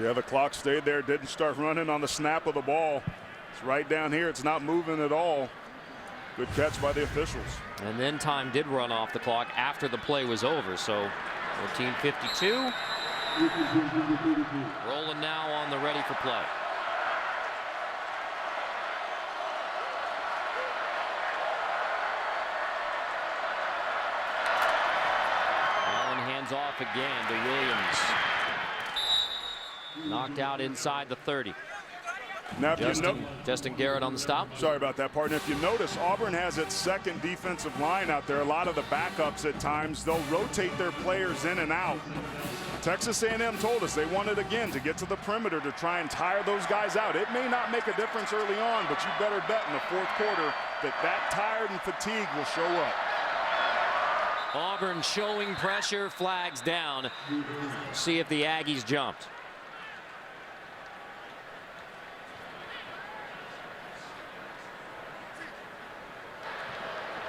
Yeah, the clock stayed there, didn't start running on the snap of the ball. It's right down here. It's not moving at all. Good catch by the officials.
And then time did run off the clock after the play was over. So 14:52. Rolling now on the ready for play. Allen hands off again to Williams. Knocked out inside the 30.
Now,
Justin Garrett on the stop.
Sorry about that, partner. If you notice, Auburn has its second defensive line out there. A lot of the backups at times, they'll rotate their players in and out. Texas A&M told us they wanted, again, to get to the perimeter to try and tire those guys out. It may not make a difference early on, but you better bet in the fourth quarter that tired and fatigue will show up.
Auburn showing pressure, flags down. See if the Aggies jumped.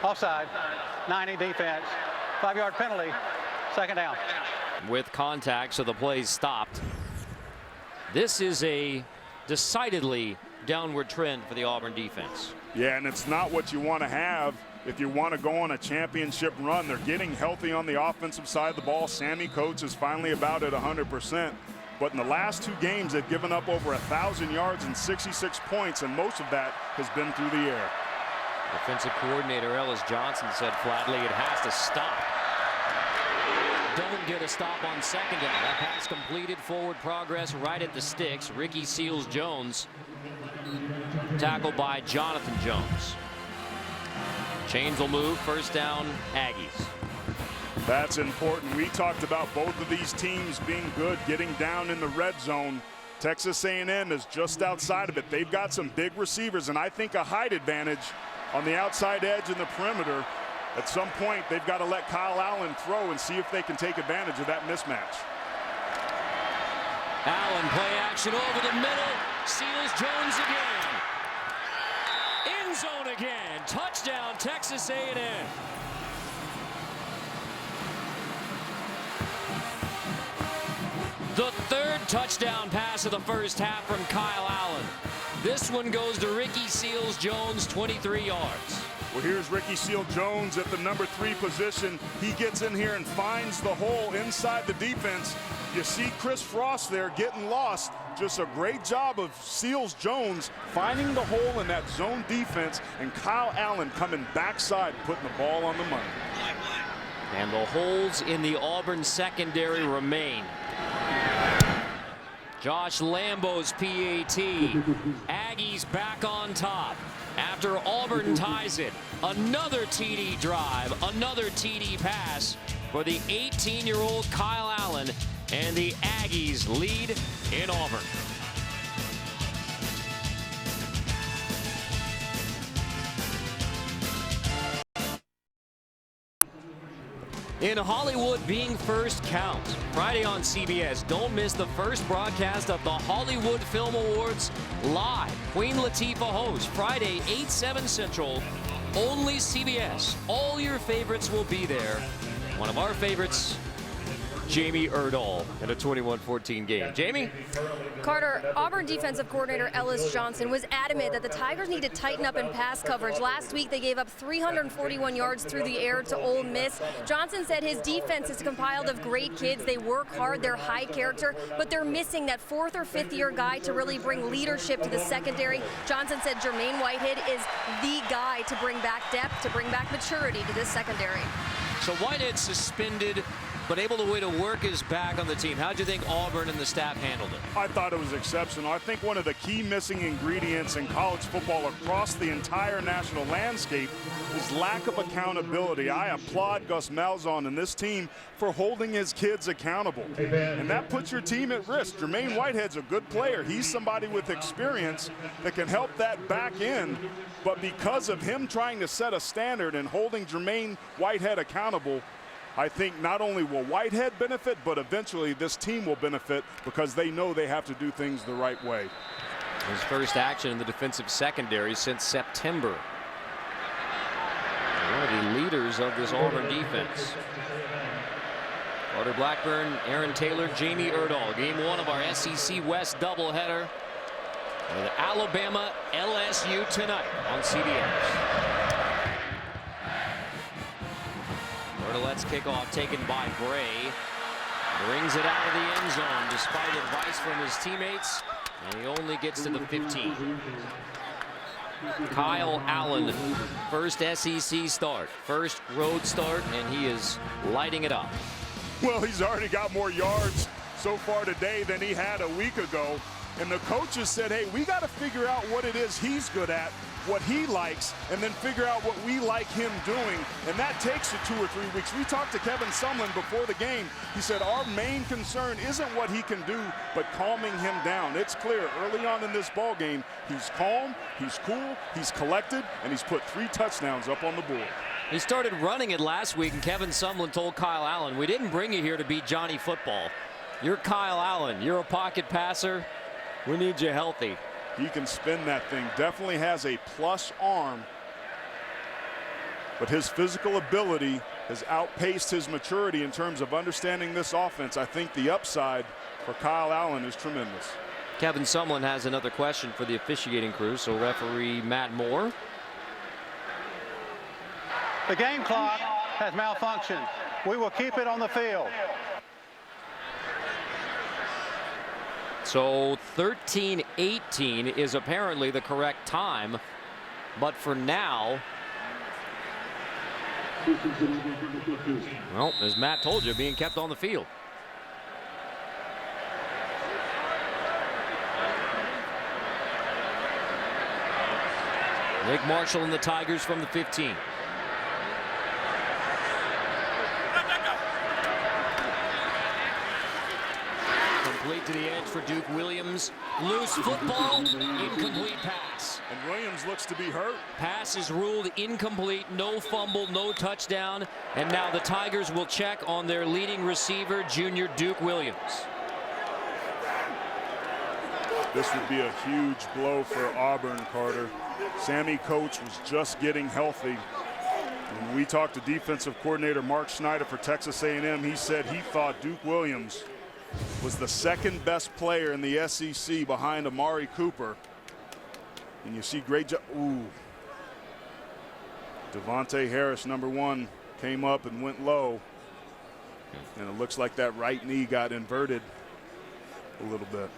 Offside, 90 defense, 5-yard penalty, 2nd down.
With contact, so the play's stopped. This is a decidedly downward trend for the Auburn defense.
Yeah, and it's not what you want to have if you want to go on a championship run. They're getting healthy on the offensive side of the ball. Sammy Coates is finally about at 100%. But in the last 2 games, they've given up over 1,000 yards and 66 points, and most of that has been through the air.
Defensive coordinator Ellis Johnson said flatly it has to stop. Don't get a stop on 2nd down. That pass completed, forward progress right at the sticks. Ricky Seals-Jones tackled by Jonathan Jones. Chains will move. 1st down, Aggies.
That's important. We talked about both of these teams being good, getting down in the red zone. Texas A&M is just outside of it. They've got some big receivers, and I think a height advantage on the outside edge and the perimeter. At some point, they've got to let Kyle Allen throw and see if they can take advantage of that mismatch.
Allen, play action over the middle. Seals-Jones again. End zone again. Touchdown, Texas A&M. The 3rd touchdown pass of the first half from Kyle Allen. This one goes to Ricky Seals-Jones, 23 yards.
Well, here's Ricky Seals-Jones at the number 3 position. He gets in here and finds the hole inside the defense. You see Chris Frost there getting lost. Just a great job of Seals-Jones finding the hole in that zone defense, and Kyle Allen coming backside, putting the ball on the money.
And the holes in the Auburn secondary remain. Josh Lambo's PAT. Aggies back on top after Auburn ties it. Another TD drive, another TD pass for the 18-year-old Kyle Allen, and the Aggies lead in Auburn. In Hollywood, being first counts. Friday on CBS. Don't miss the first broadcast of the Hollywood Film Awards live. Queen Latifah hosts Friday, 8/7 Central. Only CBS. All your favorites will be there. One of our favorites, Jamie Erdahl, in a 21-14 game. Jamie?
Carter, Auburn defensive coordinator Ellis Johnson was adamant that the Tigers need to tighten up in pass coverage. Last week, they gave up 341 yards through the air to Ole Miss. Johnson said his defense is compiled of great kids. They work hard, they're high character, but they're missing that 4th or 5th year guy to really bring leadership to the secondary. Johnson said Jermaine Whitehead is the guy to bring back depth, to bring back maturity to this secondary.
So Whitehead suspended, but able to work his back on the team. How do you think Auburn and the staff handled it?
I thought it was exceptional. I think one of the key missing ingredients in college football across the entire national landscape is lack of accountability. I applaud Gus Malzahn and this team for holding his kids accountable. And that puts your team at risk. Jermaine Whitehead's a good player. He's somebody with experience that can help that back end. But because of him trying to set a standard and holding Jermaine Whitehead accountable, I think not only will Whitehead benefit, but eventually this team will benefit because they know they have to do things the right way.
His first action in the defensive secondary since September. One of the leaders of this Auburn defense. Carter Blackburn, Aaron Taylor, Jamie Erdahl. Game 1 of our SEC West doubleheader with Alabama LSU tonight on CBS. Erdahl's kickoff taken by Bray. Brings it out of the end zone despite advice from his teammates, and he only gets to the 15. Kyle Allen, first SEC start, first road start, and he is lighting it up.
Well, he's already got more yards so far today than he had a week ago. And the coaches said, hey, we got to figure out what it is he's good at, what he likes, and then figure out what we like him doing. And that takes 2 or 3 weeks. We talked to Kevin Sumlin before the game. He said our main concern isn't what he can do, but calming him down. It's clear early on in this ball game, he's calm, he's cool, he's collected, and he's put 3 touchdowns up on the board.
He started running it last week, and Kevin Sumlin told Kyle Allen, we didn't bring you here to be Johnny Football. You're Kyle Allen. You're a pocket passer. We need you healthy.
He can spin that thing. Definitely has a plush arm. But his physical ability has outpaced his maturity in terms of understanding this offense. I think the upside for Kyle Allen is tremendous.
Kevin Sumlin has another question for the officiating crew, so referee Matt Moore.
The game clock has malfunctioned. We will keep it on the field.
So 13:18 is apparently the correct time, but for now, well, as Matt told you, being kept on the field. Nick Marshall and the Tigers from the 15. Complete to the edge for Duke Williams. Loose football, incomplete pass.
And Williams looks to be hurt.
Pass is ruled incomplete, no fumble, no touchdown. And now the Tigers will check on their leading receiver, junior Duke Williams.
This would be a huge blow for Auburn, Carter. Sammy Coach was just getting healthy. When we talked to defensive coordinator Mark Schneider for Texas A&M, he said he thought Duke Williams was the second best player in the SEC behind Amari Cooper. And you see great job. Ooh. Devontae Harris, number 1, came up and went low. And it looks like that right knee got inverted a little bit.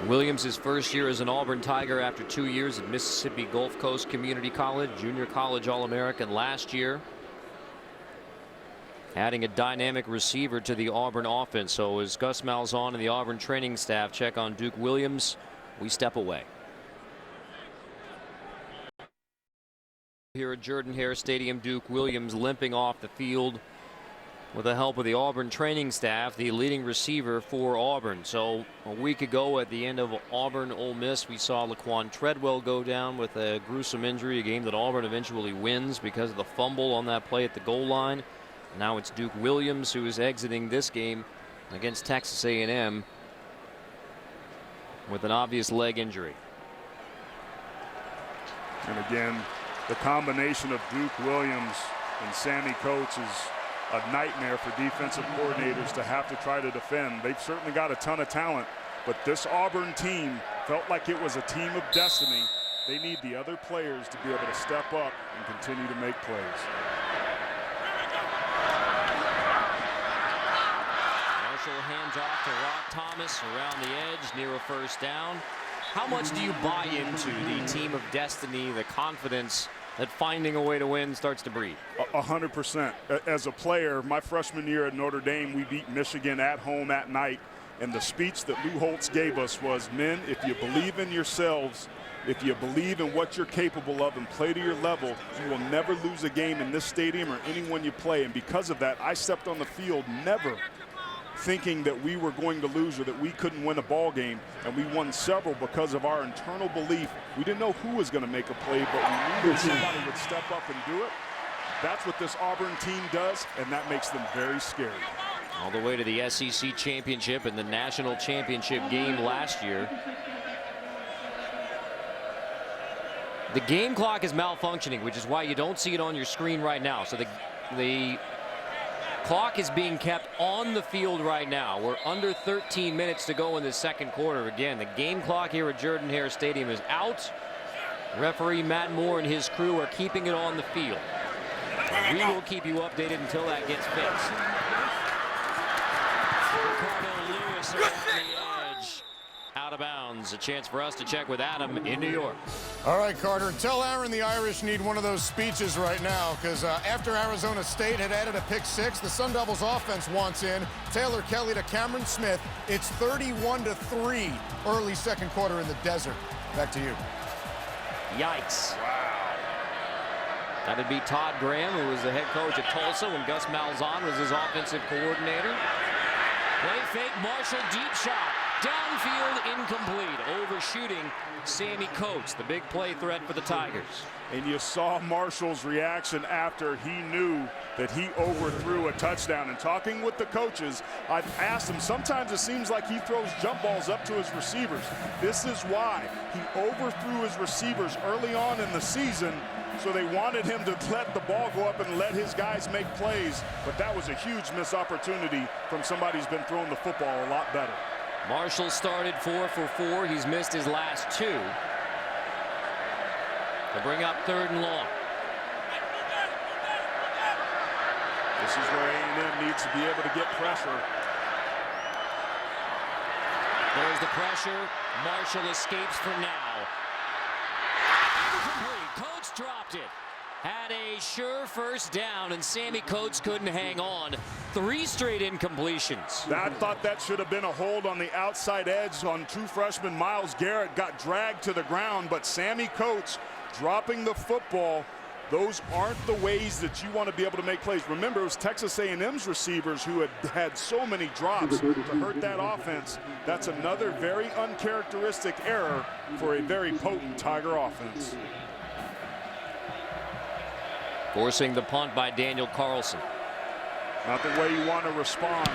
Williams' first year as an Auburn Tiger after 2 years at Mississippi Gulf Coast Community College, junior college All-American last year. Adding a dynamic receiver to the Auburn offense. So as Gus Malzahn and the Auburn training staff check on Duke Williams, we step away. Here at Jordan-Hare Stadium, Duke Williams limping off the field with the help of the Auburn training staff, the leading receiver for Auburn. So a week ago at the end of Auburn-Ole Miss, we saw Laquan Treadwell go down with a gruesome injury, a game that Auburn eventually wins because of the fumble on that play at the goal line. Now it's Duke Williams who is exiting this game against Texas A&M with an obvious leg injury.
And again, the combination of Duke Williams and Sammy Coates is a nightmare for defensive coordinators to have to try to defend. They've certainly got a ton of talent, but this Auburn team felt like it was a team of destiny. They need the other players to be able to step up and continue to make plays.
Marshall hands off to Rock Thomas around the edge near a first down. How much do you buy into the team of destiny, the confidence that finding a way to win starts to breed?
100%. As a player, my freshman year at Notre Dame, we beat Michigan at home at night. And the speech that Lou Holtz gave us was, men, if you believe in yourselves, if you believe in what you're capable of and play to your level, you will never lose a game in this stadium or anyone you play. And because of that, I stepped on the field never thinking that we were going to lose or that we couldn't win a ball game, and we won several because of our internal belief. We didn't know who was going to make a play, but we knew that somebody would step up and do it. That's what this Auburn team does, and that makes them very scary.
All the way to the SEC championship and the national championship game last year. The game clock is malfunctioning, which is why you don't see it on your screen right now. So the clock is being kept on the field right now. We're under 13 minutes to go in the second quarter. Again, the game clock here at Jordan-Hare Stadium is out. Referee Matt Moore and his crew are keeping it on the field. We will keep you updated until that gets fixed. Ricardo Lewis around the edge, out of bounds. A chance for us to check with Adam in New York.
All right, Carter, tell Aaron the Irish need one of those speeches right now, because after Arizona State had added a pick 6, the Sun Devils offense wants in. Taylor Kelly to Cameron Smith. It's 31-3 early second quarter in the desert. Back to you.
Yikes. Wow. That'd be Todd Graham, who was the head coach at Tulsa when Gus Malzahn was his offensive coordinator. Play fake, Marshall, deep shot. Downfield, incomplete. Overshooting Sammy Coates, the big play threat for the Tigers.
And you saw Marshall's reaction after he knew that he overthrew a touchdown. And talking with the coaches, I've asked him, sometimes it seems like he throws jump balls up to his receivers. This is why he overthrew his receivers early on in the season, so they wanted him to let the ball go up and let his guys make plays. But that was a huge missed opportunity from somebody who's been throwing the football a lot better.
Marshall started 4 for 4. He's missed his last 2. To bring up 3rd and long.
This is where A&M needs to be able to get pressure.
There's the pressure. Marshall escapes for now. Incomplete. Coates dropped it. Had a sure first down, and Sammy Coates couldn't hang on. 3 straight incompletions.
I thought that should have been a hold on the outside edge on true freshman Myles Garrett. Got dragged to the ground, but Sammy Coates dropping the football. Those aren't the ways that you want to be able to make plays. Remember, it was Texas A&M's receivers who had so many drops to hurt that offense. That's another very uncharacteristic error for a very potent Tiger offense.
Forcing the punt by Daniel Carlson.
Not the way you want to respond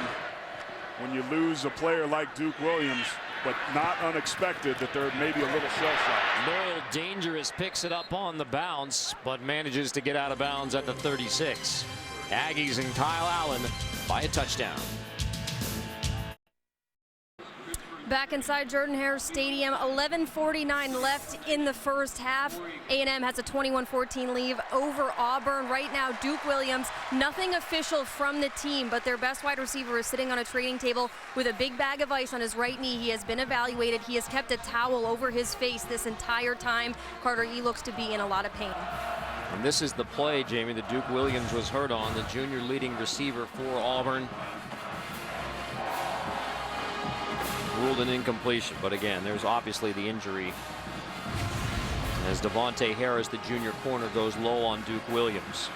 when you lose a player like Duke Williams. but not unexpected that there may be a little shell shock.
Noel Dangerous picks it up on the bounce, but manages to get out of bounds at the 36. Aggies and Kyle Allen by a touchdown.
Back inside Jordan-Hare Stadium, 11:49 left in the first half. A&M has a 21-14 lead over Auburn. Right now, Duke Williams, nothing official from the team, but their best wide receiver is sitting on a training table with a big bag of ice on his right knee. He has been evaluated. He has kept a towel over his face this entire time. Carter, he looks to be in a lot of pain.
And this is the play, Jamie, that Duke Williams was hurt on, the junior leading receiver for Auburn. Ruled an incompletion, but again, there's obviously the injury as Devontae Harris, the junior corner, goes low on Duke Williams.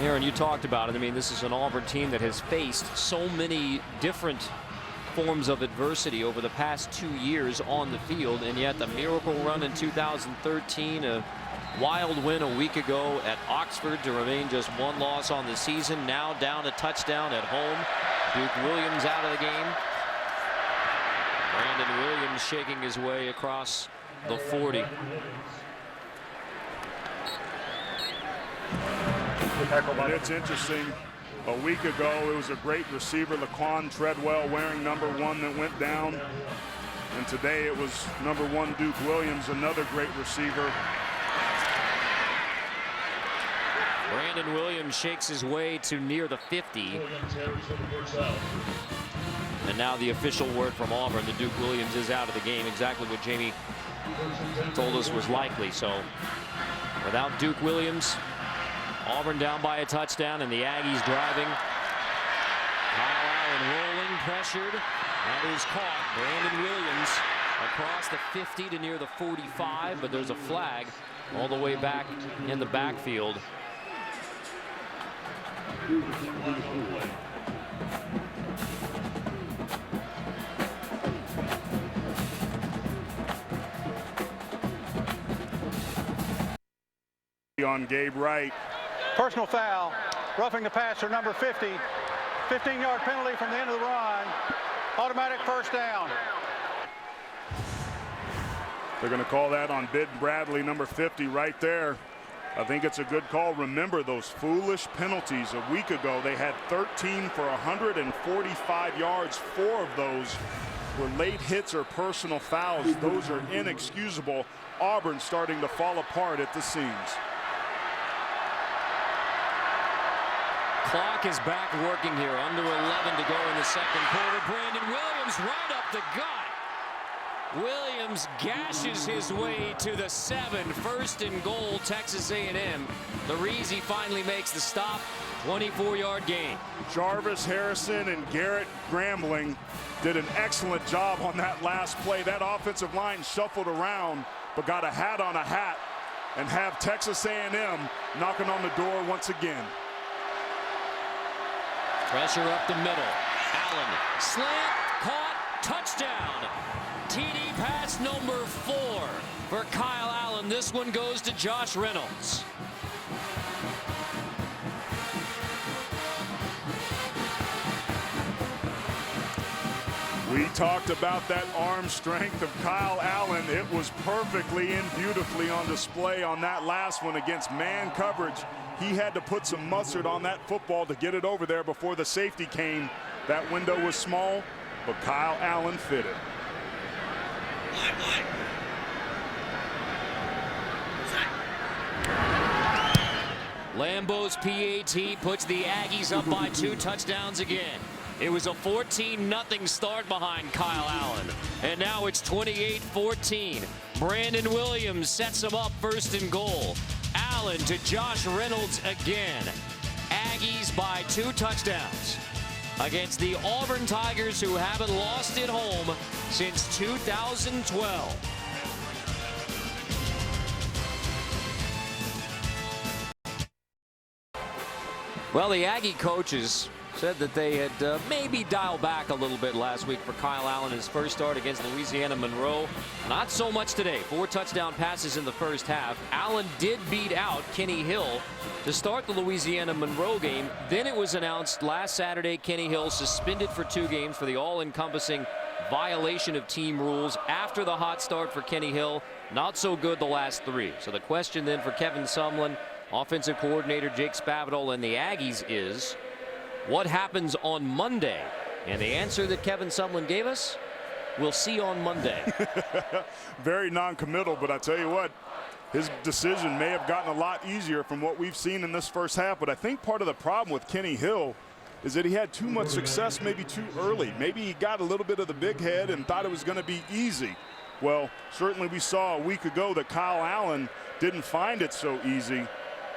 Aaron, you talked about it. I mean, this is an Auburn team that has faced so many different forms of adversity over the past 2 years on the field, and yet the miracle run in 2013, a wild win a week ago at Oxford to remain just one loss on the season, now down a touchdown at home. Duke Williams out of the game. Brandon Williams shaking his way across the 40.
And it's interesting. A week ago, it was a great receiver, Laquan Treadwell, wearing #1, that went down. And today it was #1 Duke Williams, another great receiver.
Brandon Williams shakes his way to near the 50. And now the official word from Auburn that Duke Williams is out of the game, exactly what Jamie told us was likely. So without Duke Williams, Auburn down by a touchdown and the Aggies driving. Kyle Allen rolling, pressured. That is caught. Brandon Williams across the 50 to near the 45, but there's a flag all the way back in the backfield.
On Gabe Wright.
Personal foul, roughing the passer, number 50. 15-yard penalty from the end of the run. Automatic first down.
They're going to call that on Bid Bradley, number 50, right there. I think it's a good call. Remember those foolish penalties a week ago. They had 13 for 145 yards. 4 of those were late hits or personal fouls. Those are inexcusable. Auburn starting to fall apart at the seams.
Clock is back working here. Under 11 to go in the second quarter. Brandon Williams right up the gut. Williams gashes his way to the 7. First and goal, Texas A&M. The Reezy finally makes the stop. 24-yard gain.
Jarvis Harrison and Garrett Grambling did an excellent job on that last play. That offensive line shuffled around, but got a hat on a hat and have Texas A&M knocking on the door once again.
Pressure up the middle. Allen, slant, caught, touchdown. TD pass number 4 for Kyle Allen. This one goes to Josh Reynolds.
We talked about that arm strength of Kyle Allen. It was perfectly and beautifully on display on that last one against man coverage. He had to put some mustard on that football to get it over there before the safety came. That window was small, but Kyle Allen fit it.
Lambeau's PAT puts the Aggies up by 2 touchdowns again. It was a 14-0 start behind Kyle Allen. And now it's 28-14. Brandon Williams sets him up first and goal. Allen to Josh Reynolds again. Aggies by 2 touchdowns against the Auburn Tigers, who haven't lost at home since 2012. Well, the Aggie coaches said that they had maybe dialed back a little bit last week for Kyle Allen, his first start against Louisiana Monroe. Not so much today. 4 touchdown passes in the first half. Allen did beat out Kenny Hill to start the Louisiana Monroe game. Then it was announced last Saturday Kenny Hill suspended for 2 games for the all-encompassing violation of team rules after the hot start for Kenny Hill. Not so good the last 3. So the question then for Kevin Sumlin, offensive coordinator Jake Spavital, and the Aggies is, what happens on Monday? And the answer that Kevin Sumlin gave us, we'll see on Monday.
Very non-committal, but I tell you what, his decision may have gotten a lot easier from what we've seen in this first half. But I think part of the problem with Kenny Hill is that he had too much success maybe too early. Maybe he got a little bit of the big head and thought it was going to be easy. Well, certainly we saw a week ago that Kyle Allen didn't find it so easy.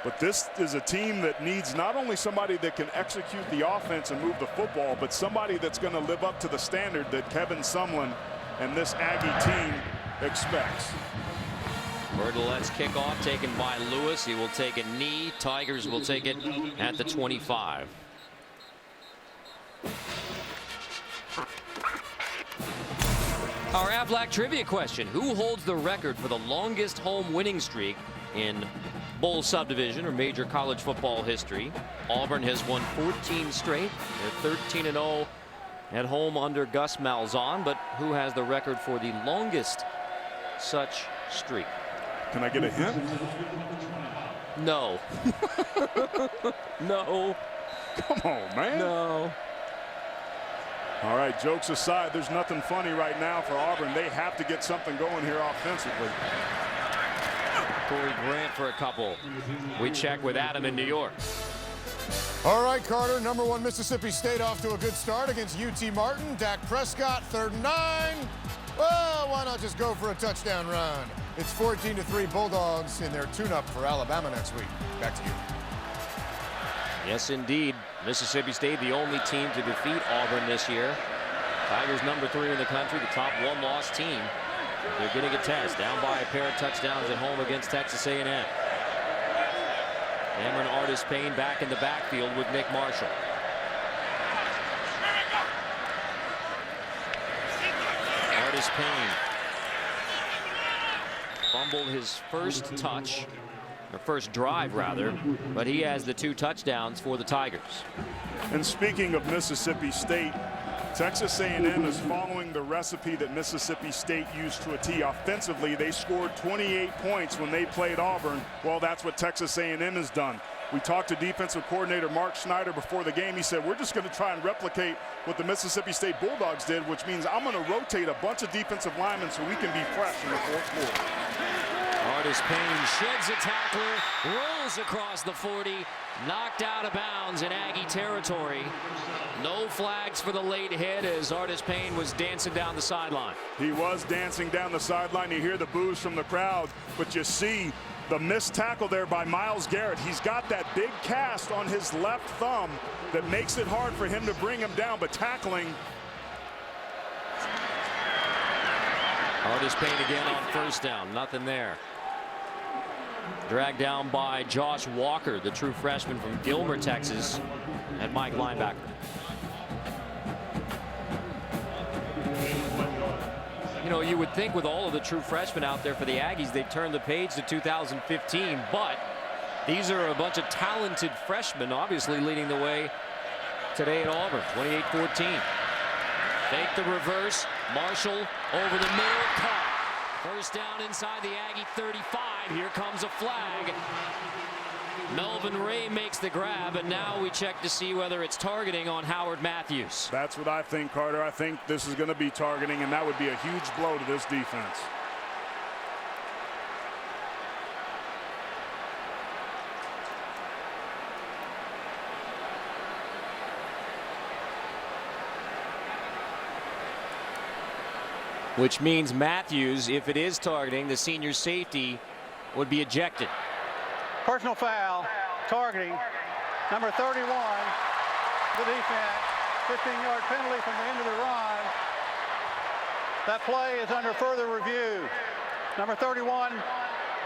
But this is a team that needs not only somebody that can execute the offense and move the football, but somebody that's going to live up to the standard that Kevin Sumlin and this Aggie team expects.
Bertolet's kickoff taken by Lewis. He will take a knee. Tigers will take it at the 25. Our Aflac trivia question: who holds the record for the longest home winning streak in bowl subdivision or major college football history? Auburn has won 14 straight. They're 13-0 at home under Gus Malzahn, but who has the record for the longest such streak?
Can I get a hint?
No. No.
Come on, man.
No.
All right, jokes aside, there's nothing funny right now for Auburn. They have to get something going here offensively.
Corey Grant for a couple. We check with Adam in New York.
All right, Carter, #1 Mississippi State off to a good start against UT Martin. Dak Prescott, 3rd and 9. Well, why not just go for a touchdown run? It's 14-3 Bulldogs in their tune-up for Alabama next week. Back to you.
Yes, indeed. Mississippi State, the only team to defeat Auburn this year. Tigers #3 in the country, the top 1-loss team. They're getting a test, down by a pair of touchdowns at home against Texas A&M. Cameron Artis-Payne back in the backfield with Nick Marshall. Artis-Payne fumbled his first touch, or first drive rather, but he has the 2 touchdowns for the Tigers.
And speaking of Mississippi State, Texas A&M is following the recipe that Mississippi State used to a T. Offensively, they scored 28 points when they played Auburn. Well, that's what Texas A&M has done. We talked to defensive coordinator Mark Schneider before the game. He said, we're just going to try and replicate what the Mississippi State Bulldogs did, which means I'm going to rotate a bunch of defensive linemen so we can be fresh in the 4th quarter.
Artis-Payne sheds a tackler, rolls across the 40, knocked out of bounds in Aggie territory. No flags for the late hit as Artis-Payne was dancing down the sideline.
He was dancing down the sideline. You hear the boos from the crowd, but you see the missed tackle there by Myles Garrett. He's got that big cast on his left thumb that makes it hard for him to bring him down, but tackling.
Artis-Payne again on 1st down, nothing there. Dragged down by Josh Walker, the true freshman from Gilmer, Texas, at Mike linebacker. You know, you would think with all of the true freshmen out there for the Aggies, they'd turn the page to 2015, but these are a bunch of talented freshmen, obviously leading the way today at Auburn, 28-14. Fake the reverse, Marshall over the middle, caught. 1st down inside the Aggie 35. Here comes a flag. Melvin Ray makes the grab, and now we check to see whether it's targeting on Howard Matthews.
That's what I think, Carter. I think this is going to be targeting, and that would be a huge blow to this defense.
Which means Matthews, if it is targeting, the senior safety would be ejected.
Personal foul, targeting, number 31, the defense, 15-yard penalty from the end of the run. That play is under further review. Number 31,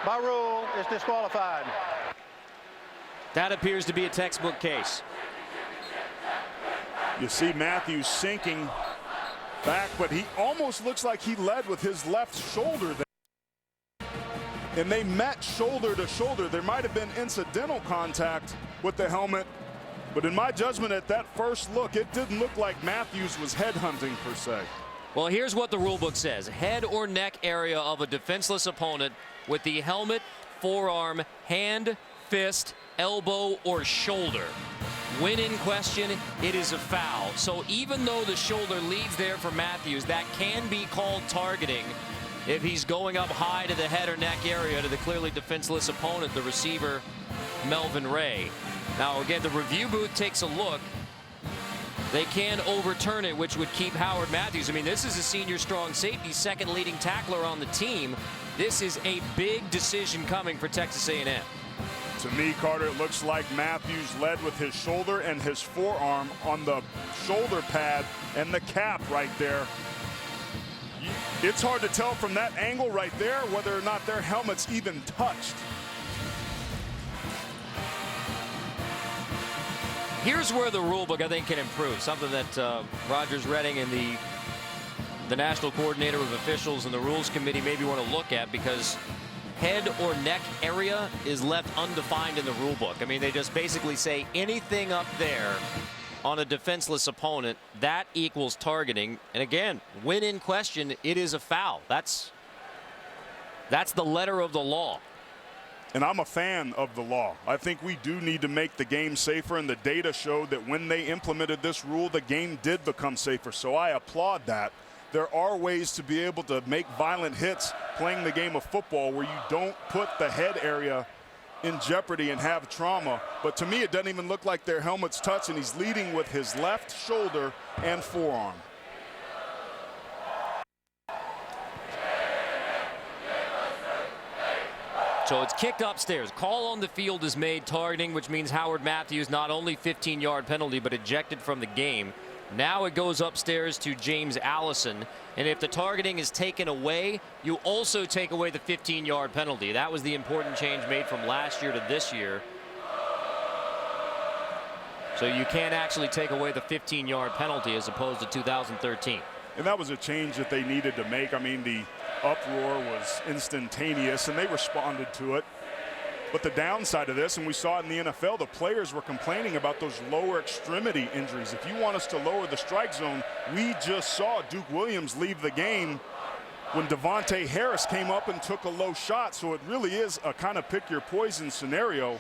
by rule, is disqualified.
That appears to be a textbook case.
You see Matthews sinking back, but he almost looks like he led with his left shoulder there. And they met shoulder to shoulder. There might have been incidental contact with the helmet, but in my judgment at that first look, it didn't look like Matthews was headhunting per se.
Well, here's what the rule book says. Head or neck area of a defenseless opponent with the helmet, forearm, hand, fist, elbow, or shoulder. When in question, it is a foul. So even though the shoulder leads there for Matthews, that can be called targeting if he's going up high to the head or neck area to the clearly defenseless opponent, the receiver, Melvin Ray. Now, again, the review booth takes a look. They can overturn it, which would keep Howard Matthews. I mean, this is a senior strong safety, second leading tackler on the team. This is a big decision coming for Texas A&M.
To me, Carter, it looks like Matthews led with his shoulder and his forearm on the shoulder pad and the cap right there. It's hard to tell from that angle right there whether or not their helmets even touched.
Here's where the rule book, I think, can improve. Something that Rogers Redding and the national coordinator of officials and the rules committee maybe want to look at, because head or neck area is left undefined in the rule book. I mean, they just basically say anything up there on a defenseless opponent, that equals targeting. And again, when in question, it is a foul. That's the letter of the law.
And I'm a fan of the law. I think we do need to make the game safer, and the data showed that when they implemented this rule, the game did become safer. So I applaud that. There are ways to be able to make violent hits playing the game of football where you don't put the head area in jeopardy and have trauma. But to me, it doesn't even look like their helmets touch, and he's leading with his left shoulder and forearm.
So it's kicked upstairs. Call on the field is made, targeting, which means Howard Matthews not only 15-yard penalty but ejected from the game. Now it goes upstairs to James Allison, and if the targeting is taken away, you also take away the 15-yard penalty. That was the important change made from last year to this year. So you can't actually take away the 15-yard penalty as opposed to 2013.
And that was a change that they needed to make. I mean, the uproar was instantaneous, and they responded to it. But the downside of this, and we saw it in the NFL, the players were complaining about those lower extremity injuries. If you want us to lower the strike zone, we just saw Duke Williams leave the game when Devontae Harris came up and took a low shot. So it really is a kind of pick your poison scenario.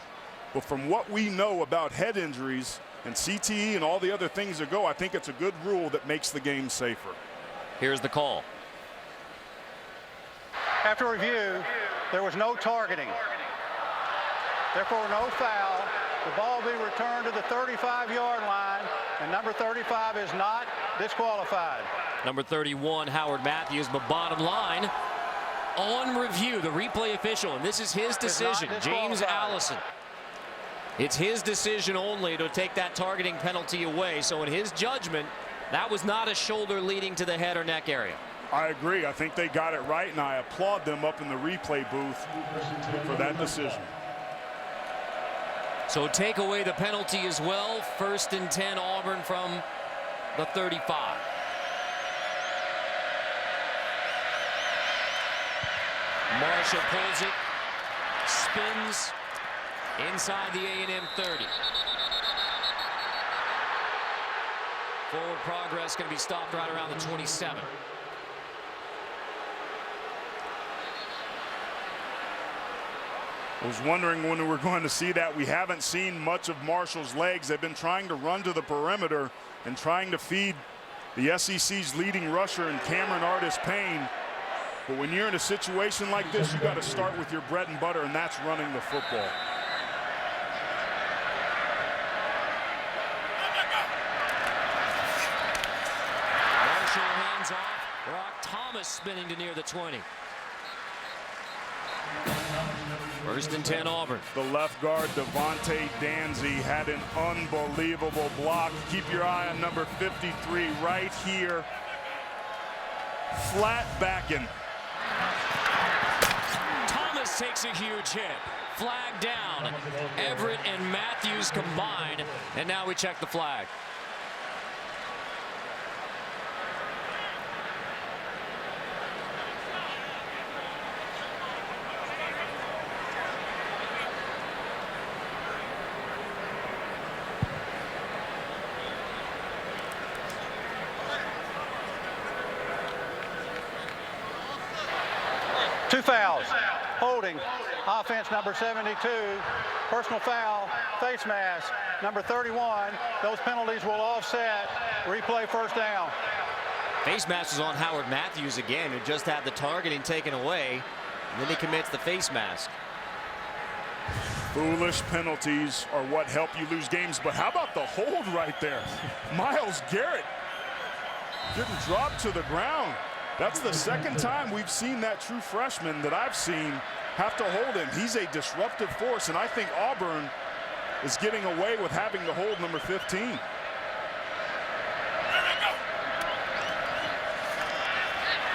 But from what we know about head injuries and CTE and all the other things that go, I think it's a good rule that makes the game safer.
Here's the call.
After review, there was no targeting. Therefore, no foul. The ball will be returned to the 35-yard line, and number 35 is not disqualified.
Number 31, Howard Matthews, but bottom line, on review, the replay official, and this is his decision, James Allison. It's his decision only to take that targeting penalty away. So in his judgment, that was not a shoulder leading to the head or neck area.
I agree. I think they got it right, and I applaud them up in the replay booth for that decision.
So take away the penalty as well. 1st and 10 Auburn from the 35. Marshall pulls it, spins inside the A&M 30. Forward progress going to be stopped right around the 27.
I was wondering when we were going to see that. We haven't seen much of Marshall's legs. They've been trying to run to the perimeter and trying to feed the SEC's leading rusher in Cameron Artis-Payne. But when you're in a situation like this, you got to start with your bread and butter, and that's running the football.
Marshall hands off. Brock Thomas spinning to near the 20. 1st and 10 Auburn.
The left guard, Devontae Danzy, had an unbelievable block. Keep your eye on number 53 right here. Flat backing.
Thomas takes a huge hit. Flag down. Everett and Matthews combined. And now we check the flag.
2 fouls. Holding, offense number 72. Personal foul, face mask, number 31. Those penalties will offset. Replay first down.
Face mask was on Howard Matthews again, who just had the targeting taken away. And then he commits the face mask.
Foolish penalties are what help you lose games, but how about the hold right there? Myles Garrett getting dropped to the ground. That's the second time we've seen that true freshman that I've seen have to hold him. He's a disruptive force, and I think Auburn is getting away with having to hold number 15.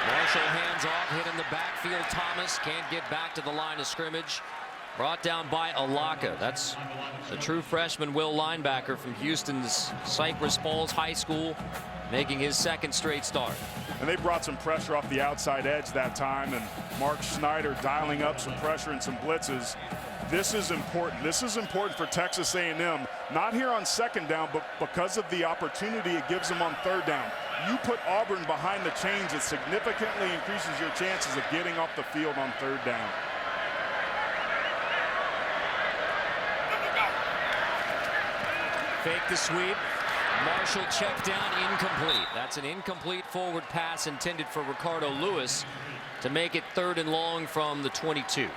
Marshall hands off, hit in the backfield. Thomas can't get back to the line of scrimmage. Brought down by Alaka. That's the true freshman Will linebacker from Houston's Cypress Falls High School, making his second straight start.
And they brought some pressure off the outside edge that time, and Mark Schneider dialing up some pressure and some blitzes. This is important. This is important for Texas A&M, not here on second down, but because of the opportunity it gives them on third down. You put Auburn behind the chains, it significantly increases your chances of getting off the field on third down.
Fake the sweep. Marshall checked down, incomplete. That's an incomplete forward pass intended for Ricardo Lewis to make it 3rd and long from the 22.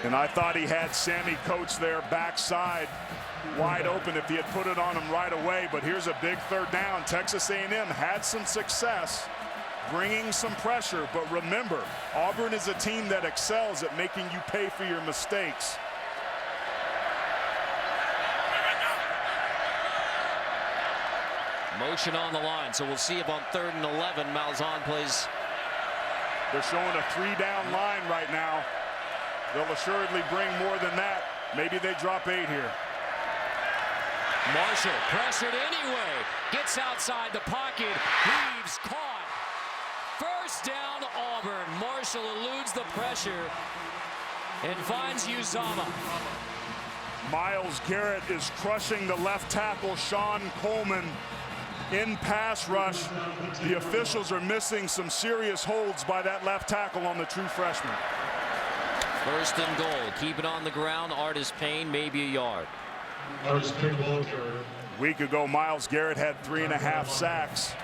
And I thought he had Sammy Coates there backside wide open if he had put it on him right away. But here's a big third down. Texas A&M had some success bringing some pressure. But remember, Auburn is a team that excels at making you pay for your mistakes.
Motion on the line, so we'll see if on 3rd and 11 Malzahn plays.
They're showing a 3-down line right now. They'll assuredly bring more than that. Maybe they drop 8 here.
Marshall pressured anyway. Gets outside the pocket. Heaves, caught. First down Auburn. Marshall eludes the pressure and finds Uzama.
Myles Garrett is crushing the left tackle, Sean Coleman, in pass rush. The officials are missing some serious holds by that left tackle on the true freshman.
1st and goal. Keep it on the ground. Artis Payne, maybe a yard.
A week ago, Myles Garrett had 3.5 sacks,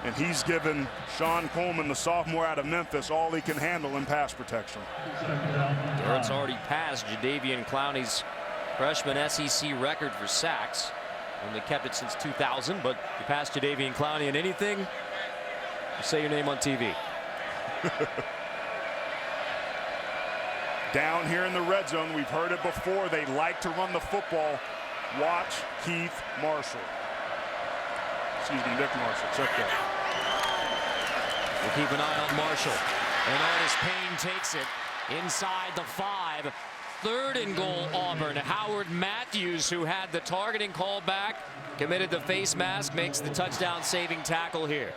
and he's given Sean Coleman, the sophomore out of Memphis, all he can handle in pass protection.
Garrett's already passed Jadeveon Clowney's freshman SEC record for sacks. Only kept it since 2000, but you pass Jadeveon Clowney in anything, you say your name on TV.
Down here in the red zone, we've heard it before, they like to run the football. Watch Keith Marshall. Excuse me, Nick Marshall. Check that.
We'll keep an eye on Marshall. And Artis Payne takes it inside the 5. 3rd and goal Auburn. Howard Matthews, who had the targeting call back, committed the face mask, makes the touchdown saving tackle here.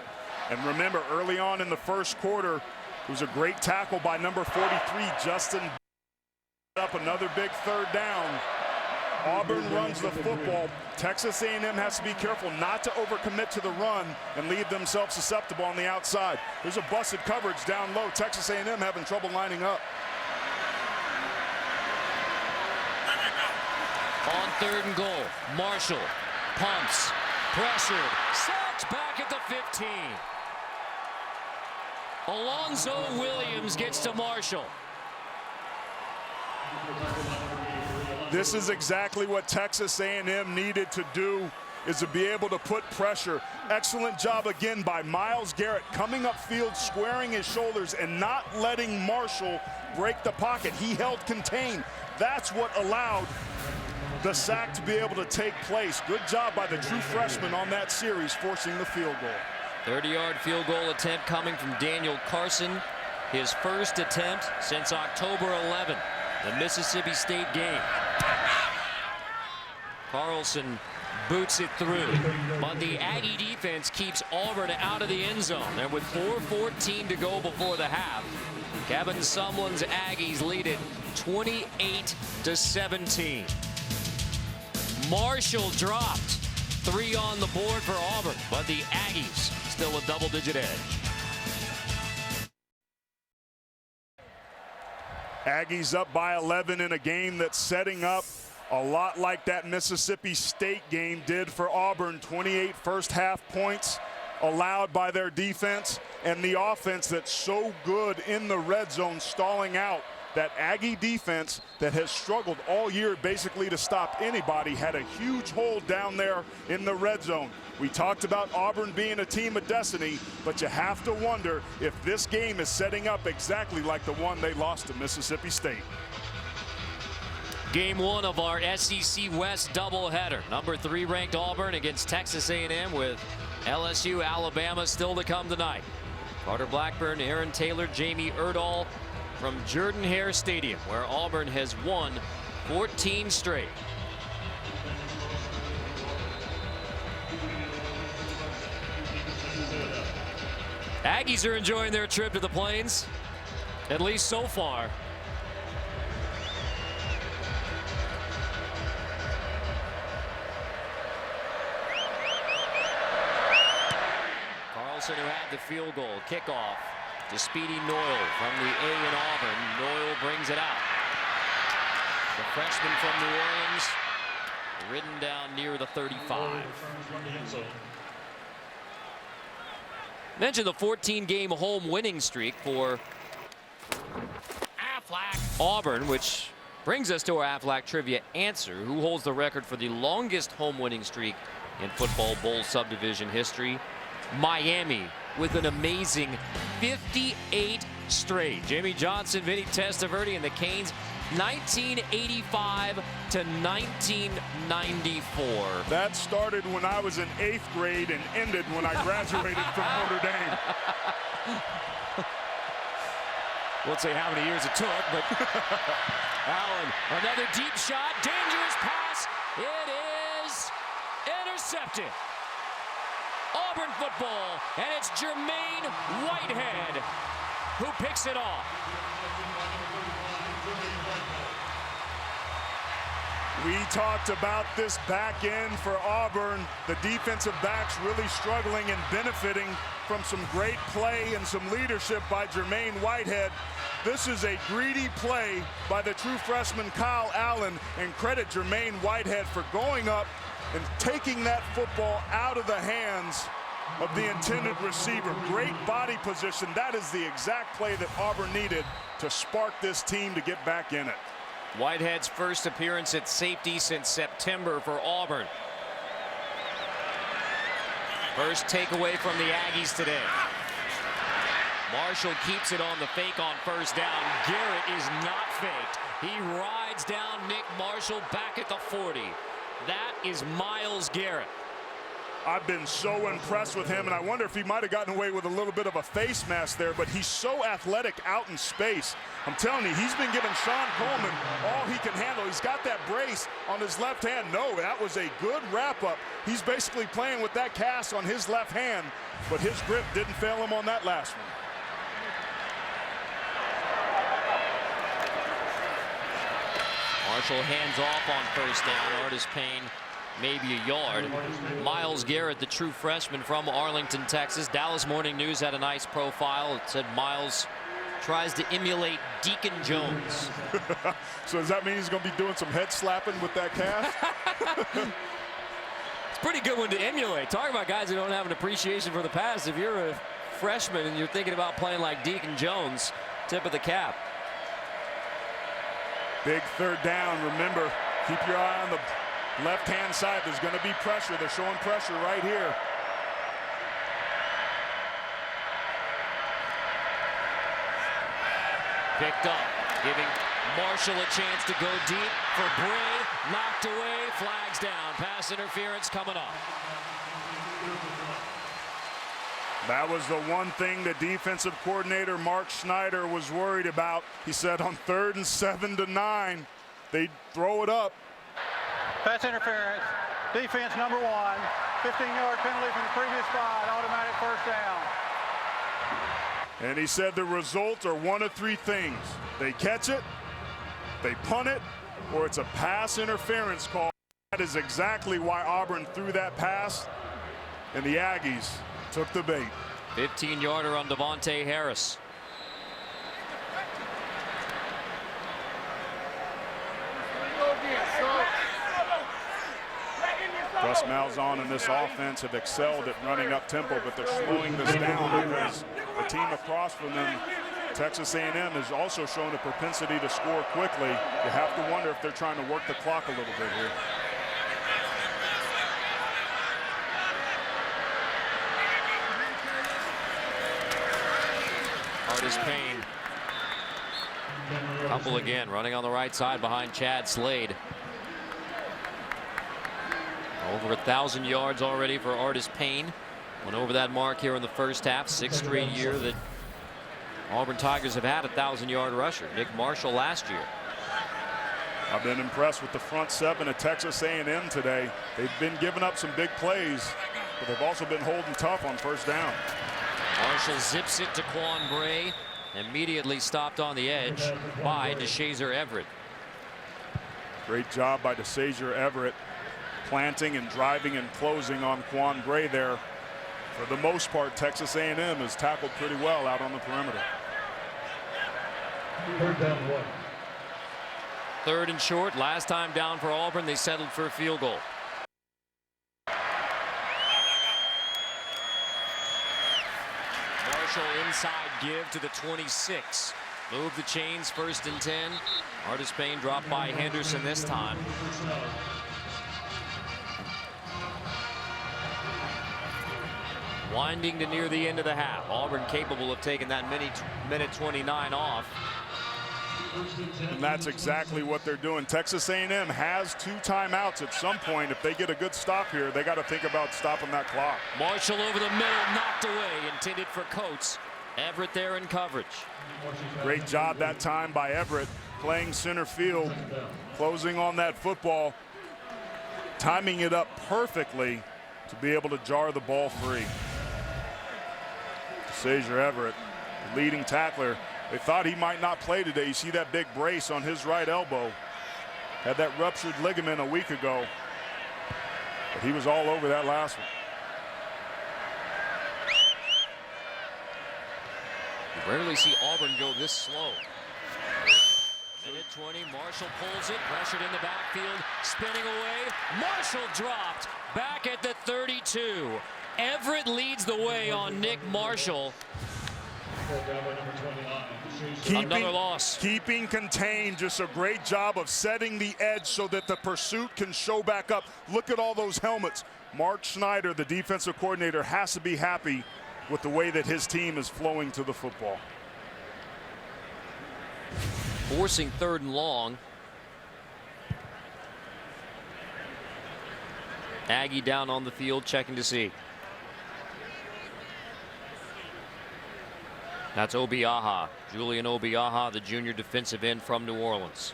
And remember, early on in the first quarter, it was a great tackle by number 43, Justin. Up another big 3rd down. Auburn runs the football. Texas A&M has to be careful not to overcommit to the run and leave themselves susceptible on the outside. There's a busted coverage down low. Texas A&M having trouble lining up.
On 3rd and goal, Marshall pumps, pressured, sacks back at the 15. Alonzo Williams gets to Marshall.
This is exactly what Texas A&M needed to do, is to be able to put pressure. Excellent job again by Myles Garrett, coming upfield, squaring his shoulders, and not letting Marshall break the pocket. He held contained. That's what allowed the sack to be able to take place. Good job by the true freshman on that series, forcing the field goal.
30-yard field goal attempt coming from Daniel Carson. His first attempt since October 11, the Mississippi State game. Carlson boots it through, but the Aggie defense keeps Auburn out of the end zone. And with 4:14 to go before the half, Kevin Sumlin's Aggies lead it 28-17. Marshall dropped. 3 on the board for Auburn, but the Aggies still a double-digit edge.
Aggies up by 11 in a game that's setting up a lot like that Mississippi State game did for Auburn. 28 first half points allowed by their defense, and the offense that's so good in the red zone stalling out. That Aggie defense that has struggled all year basically to stop anybody had a huge hole down there in the red zone. We talked about Auburn being a team of destiny, but you have to wonder if this game is setting up exactly like the one they lost to Mississippi State.
Game one of our SEC West doubleheader. Number 3 ranked Auburn against Texas A&M, with LSU, Alabama still to come tonight. Carter Blackburn, Aaron Taylor, Jamie Erdahl from Jordan-Hare Stadium, where Auburn has won 14 straight. Aggies are enjoying their trip to the Plains, at least so far. Carlson, who had the field goal, kickoff to Speedy Noyle from the A in Auburn. Noyle brings it out. The freshman from New Orleans, ridden down near the 35. Mentioned the 14-game home winning streak for Auburn, which brings us to our Aflac trivia answer. Who holds the record for the longest home winning streak in football bowl subdivision history? Miami, with an amazing 58 straight. Jimmy Johnson, Vinny Testaverde, and the Canes, 1985 to 1994.
That started when I was in 8th grade and ended when I graduated from Notre Dame.
Won't say how many years it took, but Allen, another deep shot, dangerous pass. It is intercepted. Auburn football, and it's Jermaine Whitehead who picks it off.
We talked about this back end for Auburn. The defensive backs really struggling and benefiting from some great play and some leadership by Jermaine Whitehead. This is a greedy play by the true freshman Kyle Allen, and credit Jermaine Whitehead for going up and taking that football out of the hands of the intended receiver. Great body position. That is the exact play that Auburn needed to spark this team to get back in it.
Whitehead's first appearance at safety since September for Auburn. First takeaway from the Aggies today. Marshall keeps it on the fake on first down. Garrett is not faked. He rides down Nick Marshall back at the 40. That is Myles Garrett.
I've been so impressed with him, and I wonder if he might have gotten away with a little bit of a face mask there, but he's so athletic out in space. I'm telling you, he's been giving Sean Coleman all he can handle. He's got that brace on his left hand. No, that was a good wrap-up. He's basically playing with that cast on his left hand, but his grip didn't fail him on that last one.
Marshall hands off on first down. Artis Payne maybe a yard. Myles Garrett, the true freshman from Arlington, Texas. Dallas Morning News had a nice profile. It said Myles tries to emulate Deacon Jones.
So does that mean he's going to be doing some head slapping with that cast?
It's a pretty good one to emulate. Talking about guys who don't have an appreciation for the pass. If you're a freshman and you're thinking about playing like Deacon Jones, tip of the cap.
Big third down. Remember, keep your eye on the left-hand side. There's going to be pressure. They're showing pressure right here.
Picked up, giving Marshall a chance to go deep for Bray. Knocked away, flags down. Pass interference coming up.
That was the one thing the defensive coordinator Mark Schneider was worried about. He said on 3rd and 7 to 9, they'd throw it up.
Pass interference, defense number 1, 15-yard penalty from the previous spot, automatic first down.
And he said the results are one of 3 things. They catch it, they punt it, or it's a pass interference call. That is exactly why Auburn threw that pass, and the Aggies took the bait.
15-yarder on Devontae Harris.
Yes, Malzahn and this offense have excelled at running up tempo, but they're slowing this down because the team across from them, Texas A&M, has also shown a propensity to score quickly. You have to wonder if they're trying to work the clock a little bit here.
Artis Payne. Couple again, running on the right side behind Chad Slade. Over 1,000 yards already for Artis Payne. Went over that mark here in the first half. 6th straight year that Auburn Tigers have had a 1,000-yard rusher. Nick Marshall last year.
I've been impressed with the front seven at Texas A&M today. They've been giving up some big plays, but they've also been holding tough on first down.
Marshall zips it to Quan Bray. Immediately stopped on the edge by DeShazer Everett.
Great job by DeShazer Everett, planting and driving and closing on Quan Bray there. For the most part, Texas A&M has tackled pretty well out on the perimeter.
3rd down 1.
3rd and short. Last time down for Auburn, they settled for a field goal. Marshall inside give to the 26. Move the chains, 1st and 10. Artis Payne dropped by Henderson this time. Winding to near the end of the half. Auburn capable of taking that minute 29 off.
And that's exactly what they're doing. Texas A&M has 2 timeouts at some point. If they get a good stop here, they got to think about stopping that clock.
Marshall over the middle, knocked away, intended for Coates. Everett there in coverage.
Great job that time by Everett, playing center field, closing on that football, timing it up perfectly to be able to jar the ball free. DeShazer Everett, the leading tackler. They thought he might not play today. You see that big brace on his right elbow. Had that ruptured ligament a week ago, but he was all over that last one.
You rarely see Auburn go this slow. Minute 20, Marshall pulls it, pressured in the backfield, spinning away. Marshall dropped back at the 32. Everett leads the way on Nick Marshall. Another loss.
Keeping contained, just a great job of setting the edge so that the pursuit can show back up. Look at all those helmets. Mark Schneider, the defensive coordinator, has to be happy with the way that his team is flowing to the football.
Forcing 3rd and long. Aggie down on the field, checking to see. That's Obiaha, Julian Obiaha, the junior defensive end from New Orleans.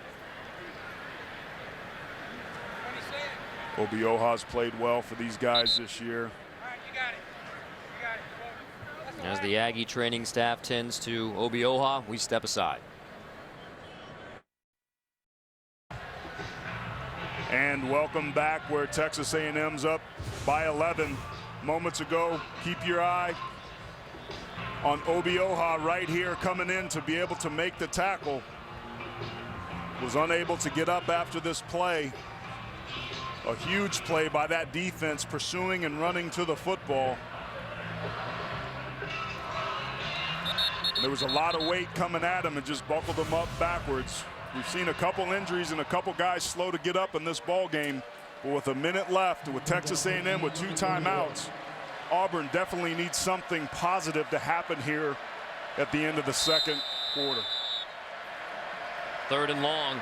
Obiaha's played well for these guys this year.
As the Aggie training staff tends to Obiaha, we step aside.
And welcome back where Texas A&M's up by 11 moments ago. Keep your eye on Obiaha right here coming in to be able to make the tackle. Was unable to get up after this play. A huge play by that defense, pursuing and running to the football. There was a lot of weight coming at him and just buckled him up backwards. We've seen a couple injuries and a couple guys slow to get up in this ball game. But with a minute left, with Texas A&M with 2 timeouts, Auburn definitely needs something positive to happen here at the end of the 2nd quarter.
3rd and long.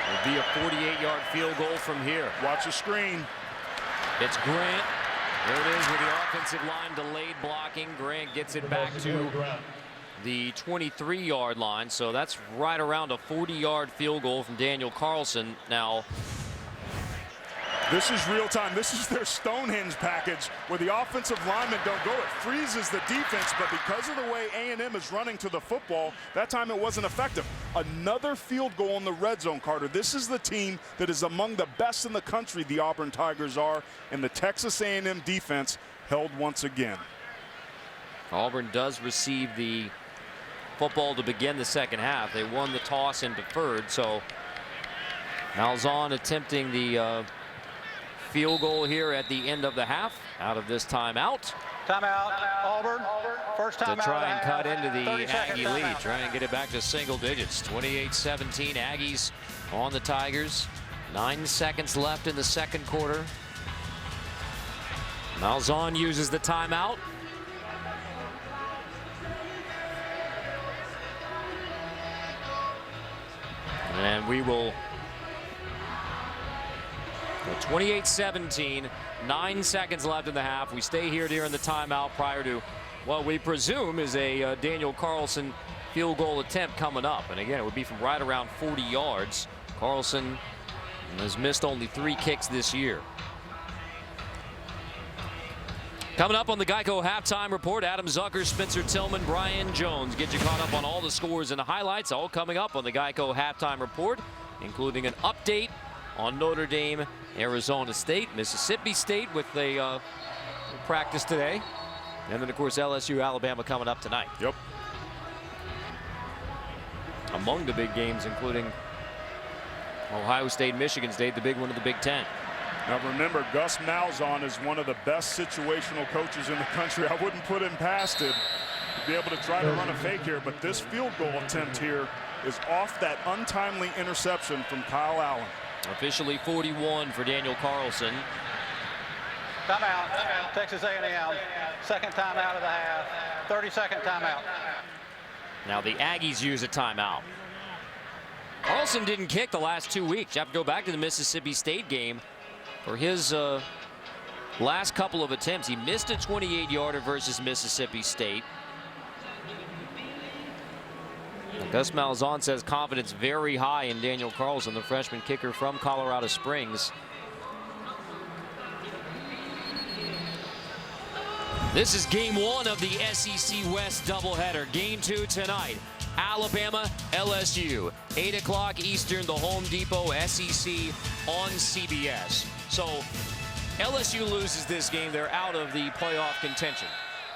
It'll be a 48-yard field goal from here.
Watch the screen.
It's Grant. There it is with the offensive line delayed blocking. Grant gets it back to the 23-yard line. So that's right around a 40-yard field goal from Daniel Carlson. Now,
this is real time. This is their Stonehenge package where the offensive linemen don't go. It freezes the defense, but because of the way A&M is running to the football, that time it wasn't effective. Another field goal in the red zone, Carter. This is the team that is among the best in the country, the Auburn Tigers are, and the Texas A&M defense held once again.
Auburn does receive the football to begin the 2nd half. They won the toss and deferred, so Malzahn attempting the field goal here at the end of the half out of this timeout.
Timeout, Auburn. First timeout.
To try and cut into the
30-second
Aggie lead,
timeout.
try and get it back to single digits. 28-17, Aggies on the Tigers. 9 seconds left in the second quarter. Malzahn uses the timeout. And we will 28-17, 9 seconds left in the half. We stay here during the timeout prior to what we presume is a Daniel Carlson field goal attempt coming up. And again, it would be from right around 40 yards. Carlson has missed only 3 kicks this year. Coming up on the Geico halftime report, Adam Zucker, Spencer Tillman, Brian Jones get you caught up on all the scores and the highlights, all coming up on the Geico halftime report, including an update on Notre Dame, Arizona State, Mississippi State with a practice today. And then, of course, LSU, Alabama coming up tonight.
Yep.
Among the big games, including Ohio State, Michigan State, the big one of the Big Ten.
Now remember, Gus Malzahn is one of the best situational coaches in the country. I wouldn't put him past it to be able to try to run a fake here, but this field goal attempt here is off that untimely interception from Kyle Allen.
Officially 41 for Daniel Carlson.
Timeout, Texas A&M. Second timeout of the half. 30-second timeout.
Now the Aggies use a timeout. Carlson didn't kick the last 2 weeks. You have to go back to the Mississippi State game. For his last couple of attempts, he missed a 28-yarder versus Mississippi State. Gus Malzahn says confidence very high in Daniel Carlson, the freshman kicker from Colorado Springs. This is game 1 of the SEC West doubleheader. Game 2 tonight. Alabama, LSU, 8 o'clock Eastern, the Home Depot SEC on CBS. So LSU loses this game, they're out of the playoff contention.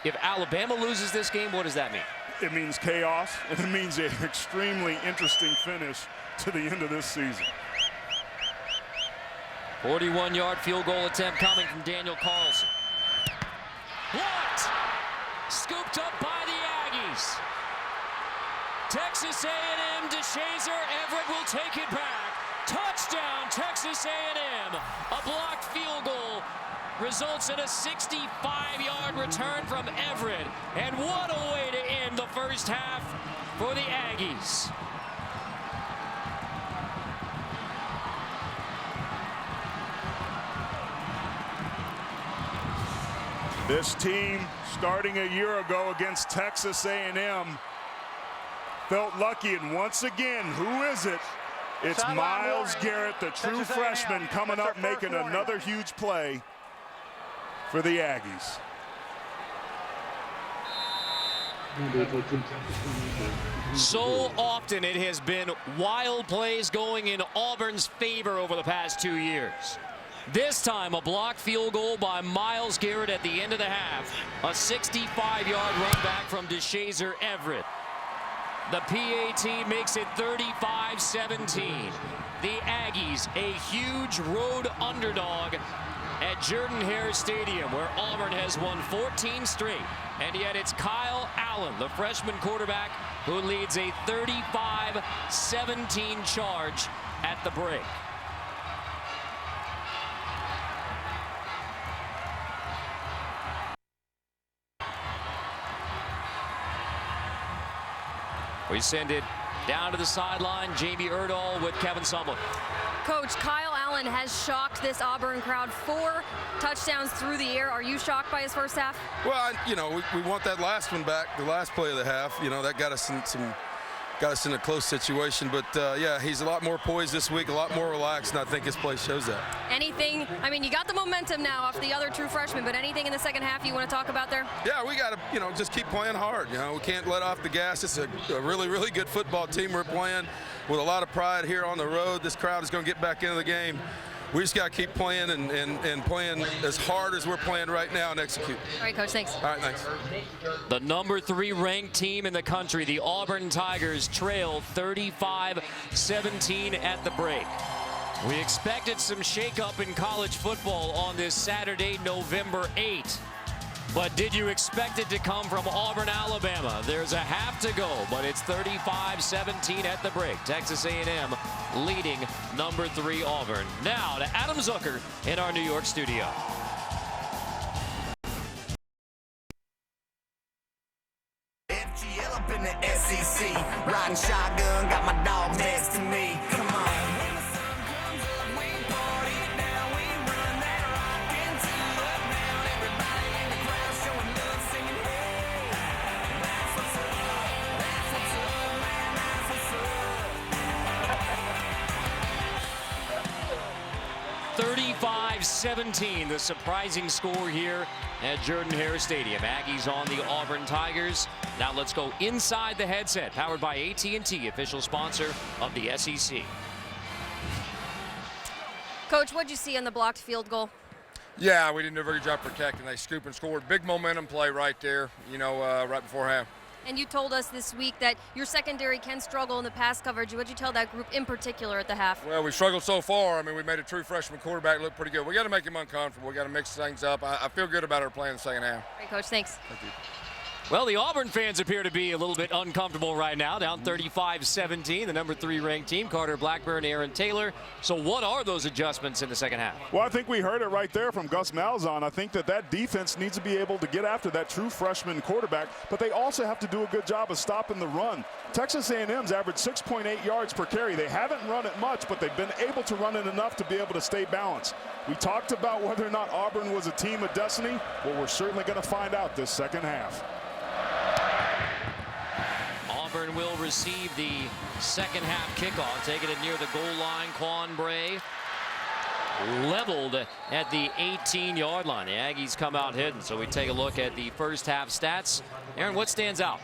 If Alabama loses this game, what does that mean?
It means chaos, and it means an extremely interesting finish to the end of this season.
41-yard field goal attempt coming from Daniel Carlson. Blocked! Scooped up by the Aggies. Texas A&M, DeShazer Everett will take it back. Touchdown, Texas A&M. A blocked field goal results in a 65-yard return from Everett. And what a way to end the first half for the Aggies.
This team, starting a year ago against Texas A&M, felt lucky, and once again, who is it? It's Myles Garrett, the true freshman, coming up making another huge play for the Aggies.
So often it has been wild plays going in Auburn's favor over the past 2 years. This time a blocked field goal by Myles Garrett at the end of the half. A 65-yard run back from DeShazer Everett. The PAT makes it 35-17. The Aggies, a huge road underdog at Jordan-Hare Stadium, where Auburn has won 14 straight. And yet it's Kyle Allen, the freshman quarterback, who leads a 35-17 charge at the break. We send it down to the sideline. Jamie Erdahl with Kevin Sumlin.
Coach, Kyle Allen has shocked this Auburn crowd. 4 touchdowns through the air. Are you shocked by his first half?
Well, you know, we want that last one back, the last play of the half. You know, that got us in a close situation. But, yeah, he's a lot more poised this week, a lot more relaxed, and I think his play shows that.
Anything, I mean, you got the momentum now off the other true freshman, but anything in the second half you want to talk about there?
Yeah, we got to, you know, just keep playing hard. You know, we can't let off the gas. It's a really, really good football team we're playing with a lot of pride here on the road. This crowd is going to get back into the game. We just got to keep playing and playing as hard as we're playing right now and execute.
All right, Coach, thanks.
All right, thanks.
The number 3 ranked team in the country, the Auburn Tigers, trail 35-17 at the break. We expected some shakeup in college football on this Saturday, November 8th. But did you expect it to come from Auburn, Alabama? There's a half to go, but it's 35-17 at the break. Texas A&M leading number 3 Auburn. Now to Adam Zucker in our New York studio.
FGL up in the SEC, riding shotgun, got my dog next to me. Come on.
$35-17, the surprising score here at Jordan-Hare Stadium. Aggies on the Auburn Tigers. Now let's go inside the headset, powered by AT&T, official sponsor of the SEC.
Coach, what'd you see on the blocked field goal?
Yeah, we didn't do a very good job protecting. They scooped and scored. Big momentum play right there, you know, right before half.
And you told us this week that your secondary can struggle in the pass coverage. What'd you tell that group in particular at the half?
Well, we struggled so far. I mean, we made a true freshman quarterback look pretty good. We got to make him uncomfortable. We got to mix things up. I feel good about our play in the second half.
Great, Coach. Thanks.
Thank you.
Well, the Auburn fans appear to be a little bit uncomfortable right now, down 35-17. The number 3 ranked team, Carter Blackburn, Aaron Taylor. So what are those adjustments in the second half?
Well, I think we heard it right there from Gus Malzahn. I think that defense needs to be able to get after that true freshman quarterback, but they also have to do a good job of stopping the run. Texas A&M's averaged 6.8 yards per carry. They haven't run it much, but they've been able to run it enough to be able to stay balanced. We talked about whether or not Auburn was a team of destiny. Well, we're certainly going to find out this second half.
Auburn will receive the second half kickoff, taking it near the goal line. Quan Bray leveled at the 18-yard line. The Aggies come out hidden. So we take a look at the first half stats. Aaron, what stands out?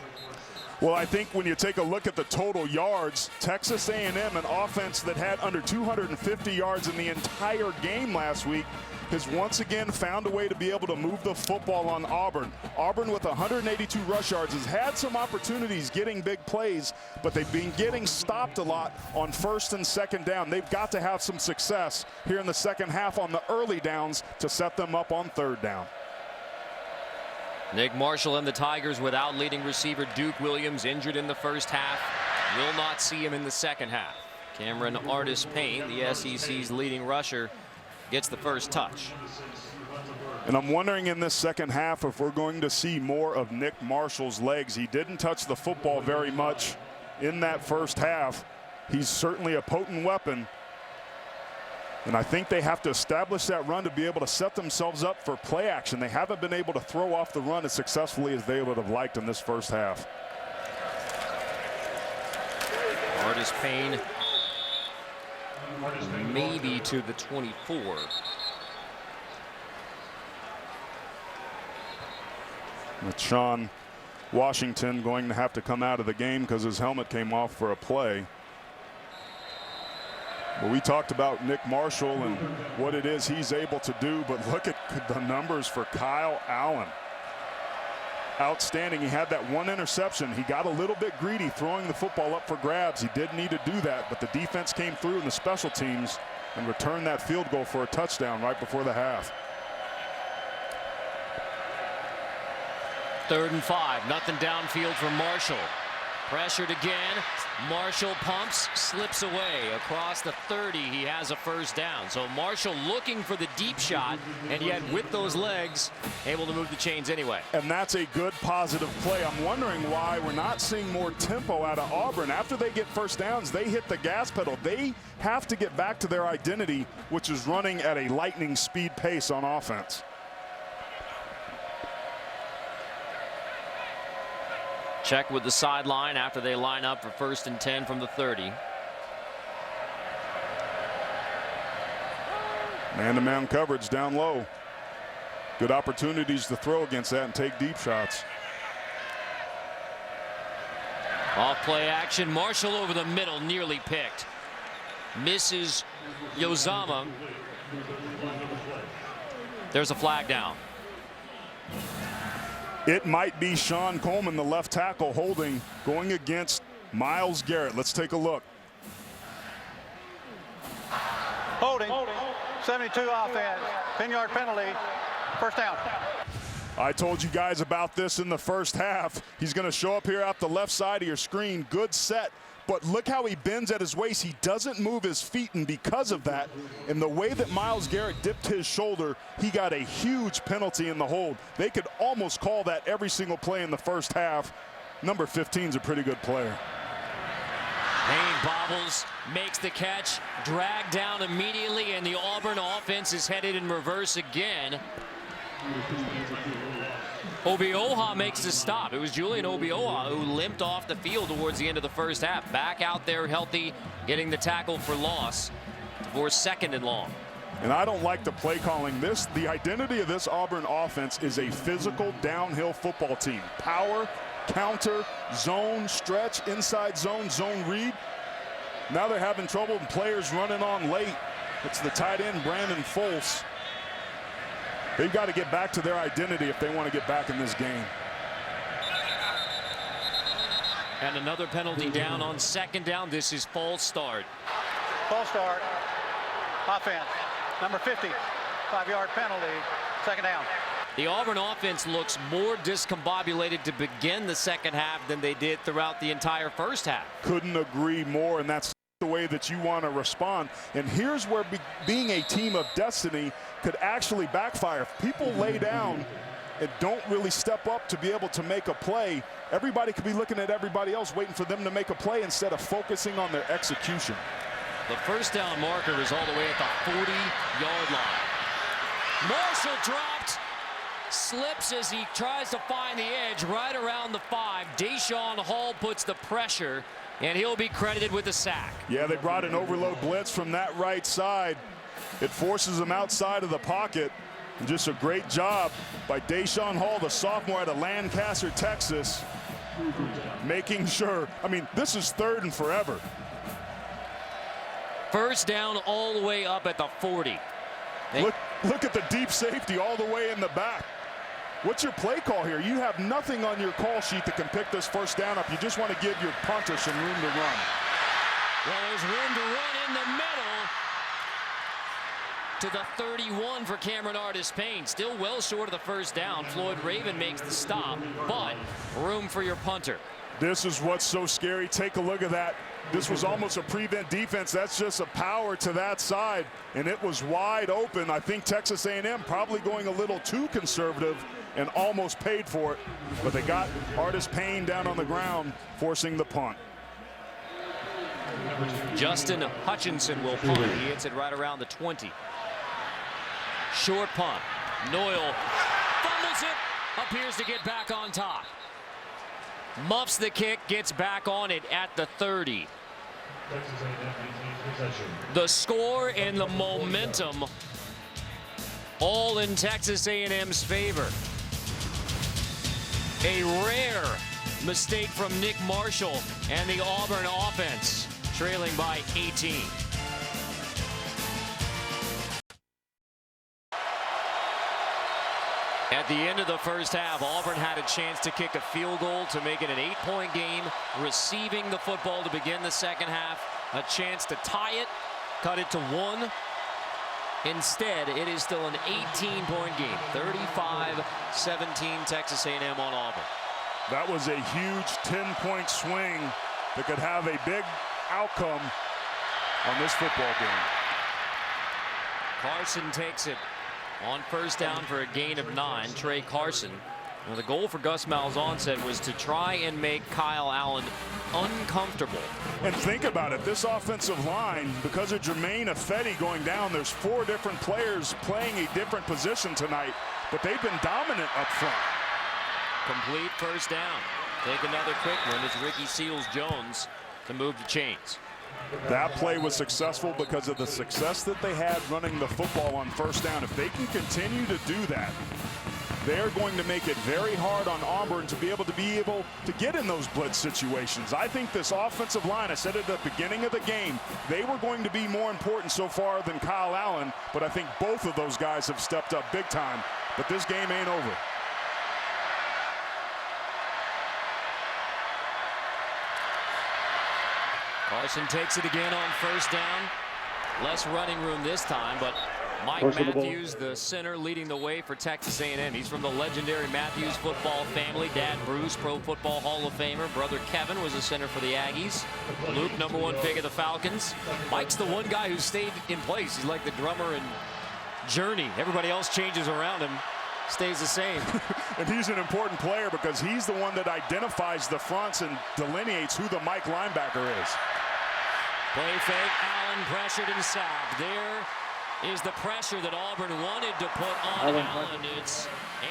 Well, I think when you take a look at the total yards, Texas A&M, an offense that had under 250 yards in the entire game last week, has once again found a way to be able to move the football on Auburn. Auburn with 182 rush yards has had some opportunities getting big plays, but they've been getting stopped a lot on first and second down. They've got to have some success here in the second half on the early downs to set them up on third down.
Nick Marshall and the Tigers without leading receiver Duke Williams, injured in the first half. Will not see him in the second half. Cameron Artis-Payne, the SEC's leading rusher, gets the first touch.
And I'm wondering in this second half if we're going to see more of Nick Marshall's legs. He didn't touch the football very much in that first half. He's certainly a potent weapon. And I think they have to establish that run to be able to set themselves up for play action. They haven't been able to throw off the run as successfully as they would have liked in this first half.
Artis-Payne maybe to the 24.
With Sean Washington going to have to come out of the game because his helmet came off for a play. Well, we talked about Nick Marshall and what it is he's able to do, but look at the numbers for Kyle Allen. Outstanding. He had that one interception. He got a little bit greedy throwing the football up for grabs. He did need to do that, but the defense came through in the special teams and returned that field goal for a touchdown right before the half.
3rd and 5. Nothing downfield for Marshall. Pressured again. Marshall pumps, slips away across the 30. He has a first down. So Marshall looking for the deep shot, and yet with those legs able to move the chains anyway.
And that's a good positive play. I'm wondering why we're not seeing more tempo out of Auburn. After they get first downs, they hit the gas pedal. They have to get back to their identity, which is running at a lightning speed pace on offense.
Check with the sideline after they line up for 1st and 10 from the 30.
Man-to-man coverage down low. Good opportunities to throw against that and take deep shots.
Off play action. Marshall over the middle, nearly picked. Misses Yozama. There's a flag down.
It might be Sean Coleman, the left tackle, holding, going against Myles Garrett. Let's take a look.
Holding. 72 offense. 10-yard penalty. First down.
I told you guys about this in the first half. He's going to show up here out the left side of your screen. Good set. But look how he bends at his waist. He doesn't move his feet, and because of that, and the way that Myles Garrett dipped his shoulder, he got a huge penalty in the hold. They could almost call that every single play in the first half. Number 15 is a pretty good player.
Payne bobbles, makes the catch, dragged down immediately, and the Auburn offense is headed in reverse again. Obioha makes the stop. It was Julian Obioha who limped off the field towards the end of the first half. Back out there healthy, getting the tackle for loss for second and long.
And I don't like the play calling. The identity of this Auburn offense is a physical downhill football team. Power, counter, zone, stretch, inside zone, zone read. Now they're having trouble and players running on late. It's the tight end, Brandon Folse. They've got to get back to their identity if they want to get back in this game.
And another penalty down on second down. This is false start.
False start. Offense. Number 50. 5-yard penalty. Second down.
The Auburn offense looks more discombobulated to begin the second half than they did throughout the entire first half.
Couldn't agree more, and that's the way that you want to respond. And here's where being a team of destiny could actually backfire. If people lay down and don't really step up to be able to make a play, everybody could be looking at everybody else waiting for them to make a play instead of focusing on their execution.
The first down marker is all the way at the 40-yard line. Marshall dropped, slips as he tries to find the edge right around the 5. Deshaun Hall puts the pressure, and he'll be credited with the sack.
Yeah, they brought an overload blitz from that right side. It forces him outside of the pocket. And just a great job by Deshaun Hall, the sophomore out of Lancaster, Texas, making sure. I mean, this is third and forever.
First down all the way up at the 40.
Look at the deep safety all the way in the back. What's your play call here? You have nothing on your call sheet that can pick this first down up. You just want to give your punter some room to run.
Well, there's room to run in the middle to the 31 for Cameron Artis-Payne. Still well short of the first down. Floyd Raven makes the stop, but room for your punter.
This is what's so scary. Take a look at that. This was almost a prevent defense. That's just a power to that side, and it was wide open. I think Texas A&M probably going a little too conservative and almost paid for it, but they got Artis-Payne down on the ground, forcing the punt.
Justin Hutchinson will punt. He hits it right around the 20. Short punt. Noyle fumbles it, appears to get back on top. Muffs the kick, gets back on it at the 30. The score and the momentum all in Texas A&M's favor. A rare mistake from Nick Marshall and the Auburn offense, trailing by 18. At the end of the first half, Auburn had a chance to kick a field goal to make it an 8-point game, receiving the football to begin the second half, a chance to tie it, cut it to 1. Instead, it is still an 18-point game, 35-17 Texas A&M on Auburn.
That was a huge 10-point swing that could have a big outcome on this football game.
Carson takes it on first down for a gain of 9. Trey Carson. Well, the goal for Gus Malzahn said was to try and make Kyle Allen uncomfortable.
And think about it, this offensive line, because of Jermaine Ifedi going down, there's 4 different players playing a different position tonight, but they've been dominant up front.
Complete first down. Take another quick one as Ricky Seals-Jones to move the chains.
That play was successful because of the success that they had running the football on first down. If they can continue to do that, they're going to make it very hard on Auburn to be able to get in those blitz situations. I think this offensive line, I said it at the beginning of the game, they were going to be more important so far than Kyle Allen, but I think both of those guys have stepped up big time. But this game ain't over.
Carson takes it again on first down. Less running room this time, but Mike Matthews, the center, leading the way for Texas A&M. He's from the legendary Matthews football family. Dad Bruce, Pro Football Hall of Famer. Brother Kevin was a center for the Aggies. Luke, #1 pick of the Falcons. Mike's the one guy who stayed in place. He's like the drummer in Journey. Everybody else changes around him, stays the same.
And he's an important player because he's the one that identifies the fronts and delineates who the Mike linebacker is.
Play fake, Allen pressured and sacked. There is the pressure that Auburn wanted to put on Allen. It's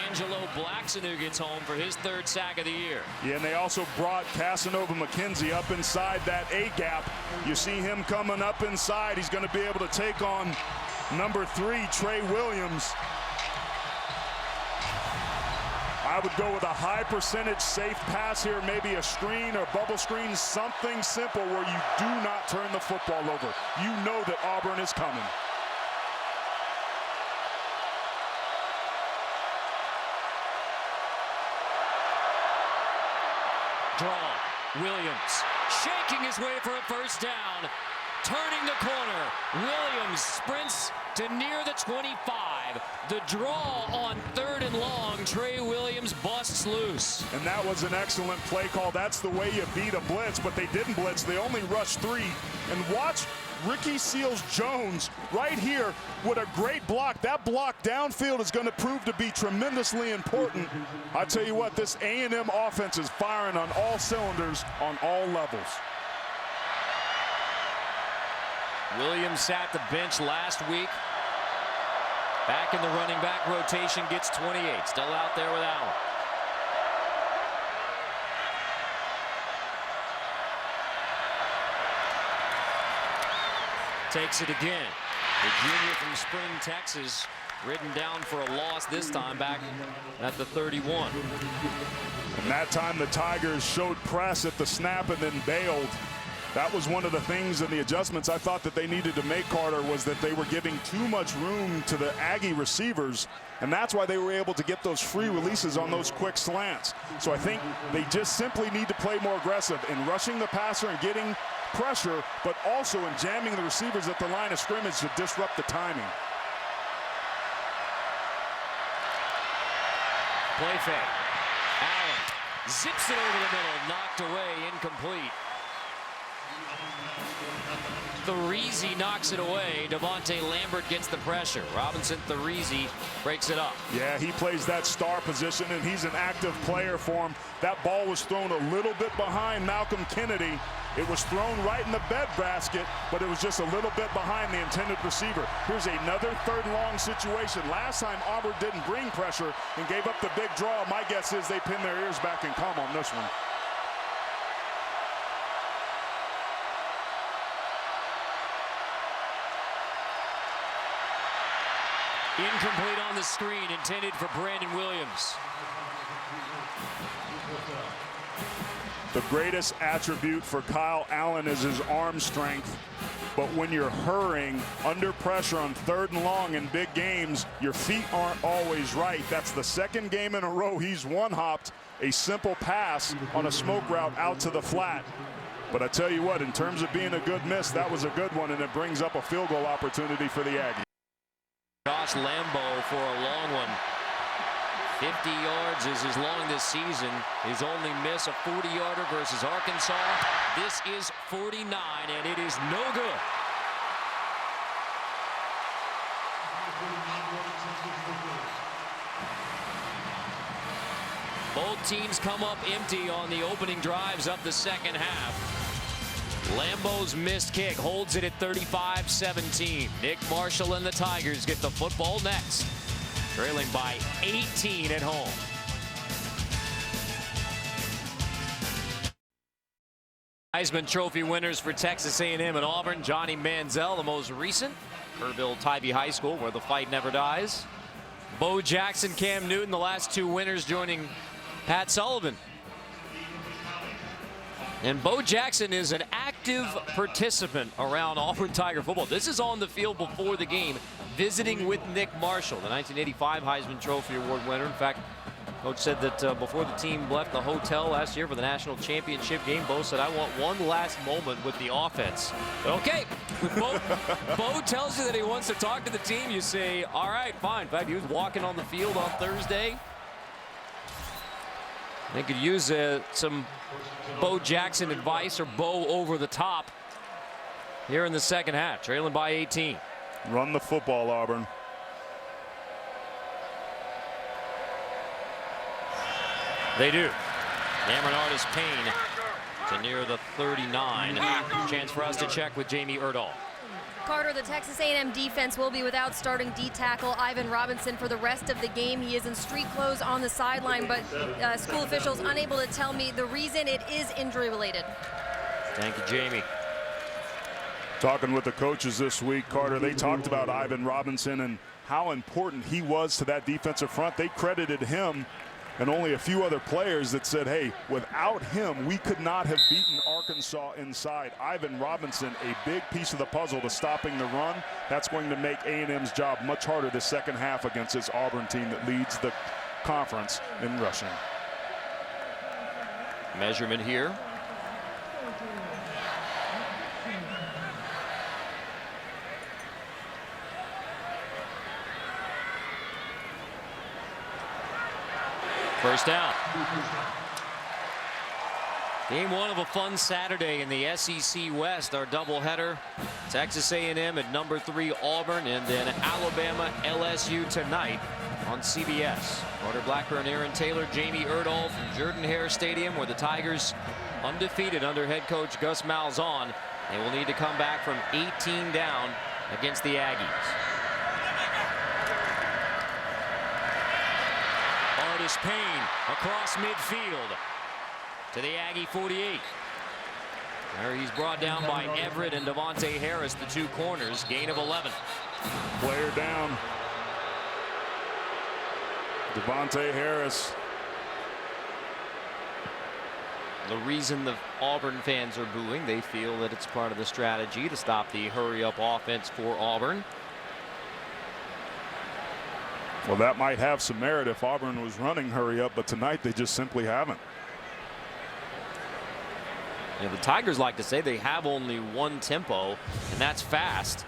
Angelo Blackson who gets home for his 3rd sack of the year.
Yeah, and they also brought Casanova McKenzie up inside that A gap. You see him coming up inside. He's going to be able to take on #3, Trey Williams. I would go with a high percentage safe pass here, maybe a screen or bubble screen, something simple where you do not turn the football over. You know that Auburn is coming.
Draw. Williams shaking his way for a 1st down. Turning the corner. Williams sprints to near the 25. The draw on 3rd and long. Trey Williams busts loose.
And that was an excellent play call. That's the way you beat a blitz, but they didn't blitz. They only rushed 3. And watch Ricky Seals-Jones right here with a great block. That block downfield is going to prove to be tremendously important. I tell you what, this A&M offense is firing on all cylinders on all levels.
Williams sat the bench last week. Back in the running back rotation, gets 28. Still out there with Allen. Takes it again. The junior from Spring, Texas, ridden down for a loss this time back at the 31.
And that time the Tigers showed press at the snap and then bailed. That was one of the things in the adjustments I thought that they needed to make, Carter, was that they were giving too much room to the Aggie receivers, and that's why they were able to get those free releases on those quick slants. So I think they just simply need to play more aggressive in rushing the passer and getting pressure, but also in jamming the receivers at the line of scrimmage to disrupt the timing.
Play fake. Allen zips it over the middle, knocked away, incomplete. Therizi knocks it away. Devontae Lambert gets the pressure. Robinson Therizi breaks it up.
Yeah, he plays that star position, and he's an active player for him. That ball was thrown a little bit behind Malcolm Kennedy. It was thrown right in the breadbasket, but it was just a little bit behind the intended receiver. Here's another 3rd and long situation. Last time Auburn didn't bring pressure and gave up the big draw. My guess is they pin their ears back and come on this one.
Incomplete on the screen, intended for Brandon Williams.
The greatest attribute for Kyle Allen is his arm strength. But when you're hurrying under pressure on 3rd and long in big games, your feet aren't always right. That's the 2nd game in a row he's one-hopped a simple pass on a smoke route out to the flat. But I tell you what, in terms of being a good miss, that was a good one, and it brings up a field goal opportunity for the Aggies.
Josh Lambo for a long one. 50 yards is his long this season. His only miss, a 40-yarder versus Arkansas. This is 49, and it is no good. Both teams come up empty on the opening drives of the 2nd half. Lambo's missed kick holds it at 35-17. Nick Marshall and the Tigers get the football next, trailing by 18 at home. Heisman Trophy winners for Texas A&M and Auburn. Johnny Manziel, the most recent. Kerrville-Tybee High School, where the fight never dies. Bo Jackson, Cam Newton, the last 2 winners joining Pat Sullivan. And Bo Jackson is an active participant around Auburn Tiger football. This is on the field before the game, visiting with Nick Marshall, the 1985 Heisman Trophy Award winner. In fact, Coach said that before the team left the hotel last year for the national championship game, Bo said, I want one last moment with the offense. Okay, Bo tells you that he wants to talk to the team. You say, all right, fine. In fact, he was walking on the field on Thursday. They could use some Bo Jackson advice or Bo over the top here in the second half, trailing by 18.
Run the football, Auburn.
They do. Cameron Artis Payne to near the 39. Chance for us to check with Jamie Erdahl.
Carter, the Texas A&M defense will be without starting D tackle Ivan Robinson for the rest of the game. He is in street clothes on the sideline, but school officials unable to tell me the reason. It is injury related.
Thank you, Jamie.
Talking with the coaches this week, Carter, they talked about Ivan Robinson and how important he was to that defensive front. They credited him and only a few other players that said, hey, without him, we could not have beaten Arkansas inside. Ivan Robinson, a big piece of the puzzle to stopping the run. That's going to make A&M's job much harder the second half against this Auburn team that leads the conference in rushing.
Measurement here. First down. Game one of a fun Saturday in the SEC West. Our doubleheader, Texas A&M at number 3 Auburn, and then Alabama LSU tonight on CBS. Carter Blackburn, Aaron Taylor, Jamie Erdahl from Jordan-Hare Stadium, where the Tigers undefeated under head coach Gus Malzahn. They will need to come back from 18 down against the Aggies. Artis Payne across midfield to the Aggie 48. There he's brought down by Everett and Devontae Harris, the 2 corners. Gain of 11.
Player down. Devontae Harris.
The reason the Auburn fans are booing, they feel that it's part of the strategy to stop the hurry-up offense for Auburn.
Well, that might have some merit if Auburn was running hurry up, but tonight they just simply haven't.
You know, the Tigers like to say they have only one tempo, and that's fast.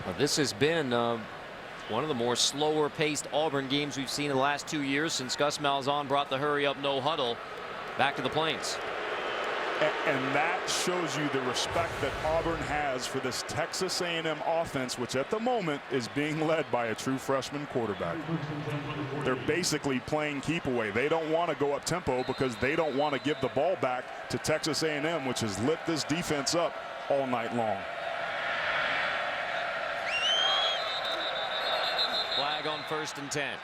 But this has been one of the more slower paced Auburn games we've seen in the last 2 years since Gus Malzahn brought the hurry up no huddle back to the Plains.
And that shows you the respect that Auburn has for this Texas A&M offense, which at the moment is being led by a true freshman quarterback. They're basically playing keep away. They don't want to go up tempo because they don't want to give the ball back to Texas A&M, which has lit this defense up all night long.
Flag on 1st and 10.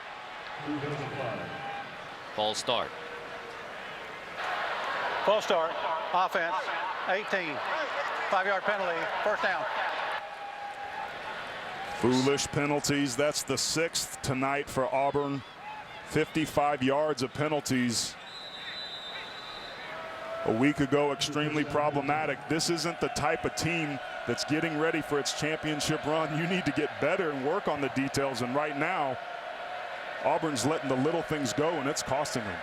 False start.
False start. Offense. 18. 5-yard penalty. First down.
Foolish penalties. That's the 6th tonight for Auburn. 55 yards of penalties. A week ago, extremely problematic. This isn't the type of team that's getting ready for its championship run. You need to get better and work on the details. And right now, Auburn's letting the little things go, and it's costing them.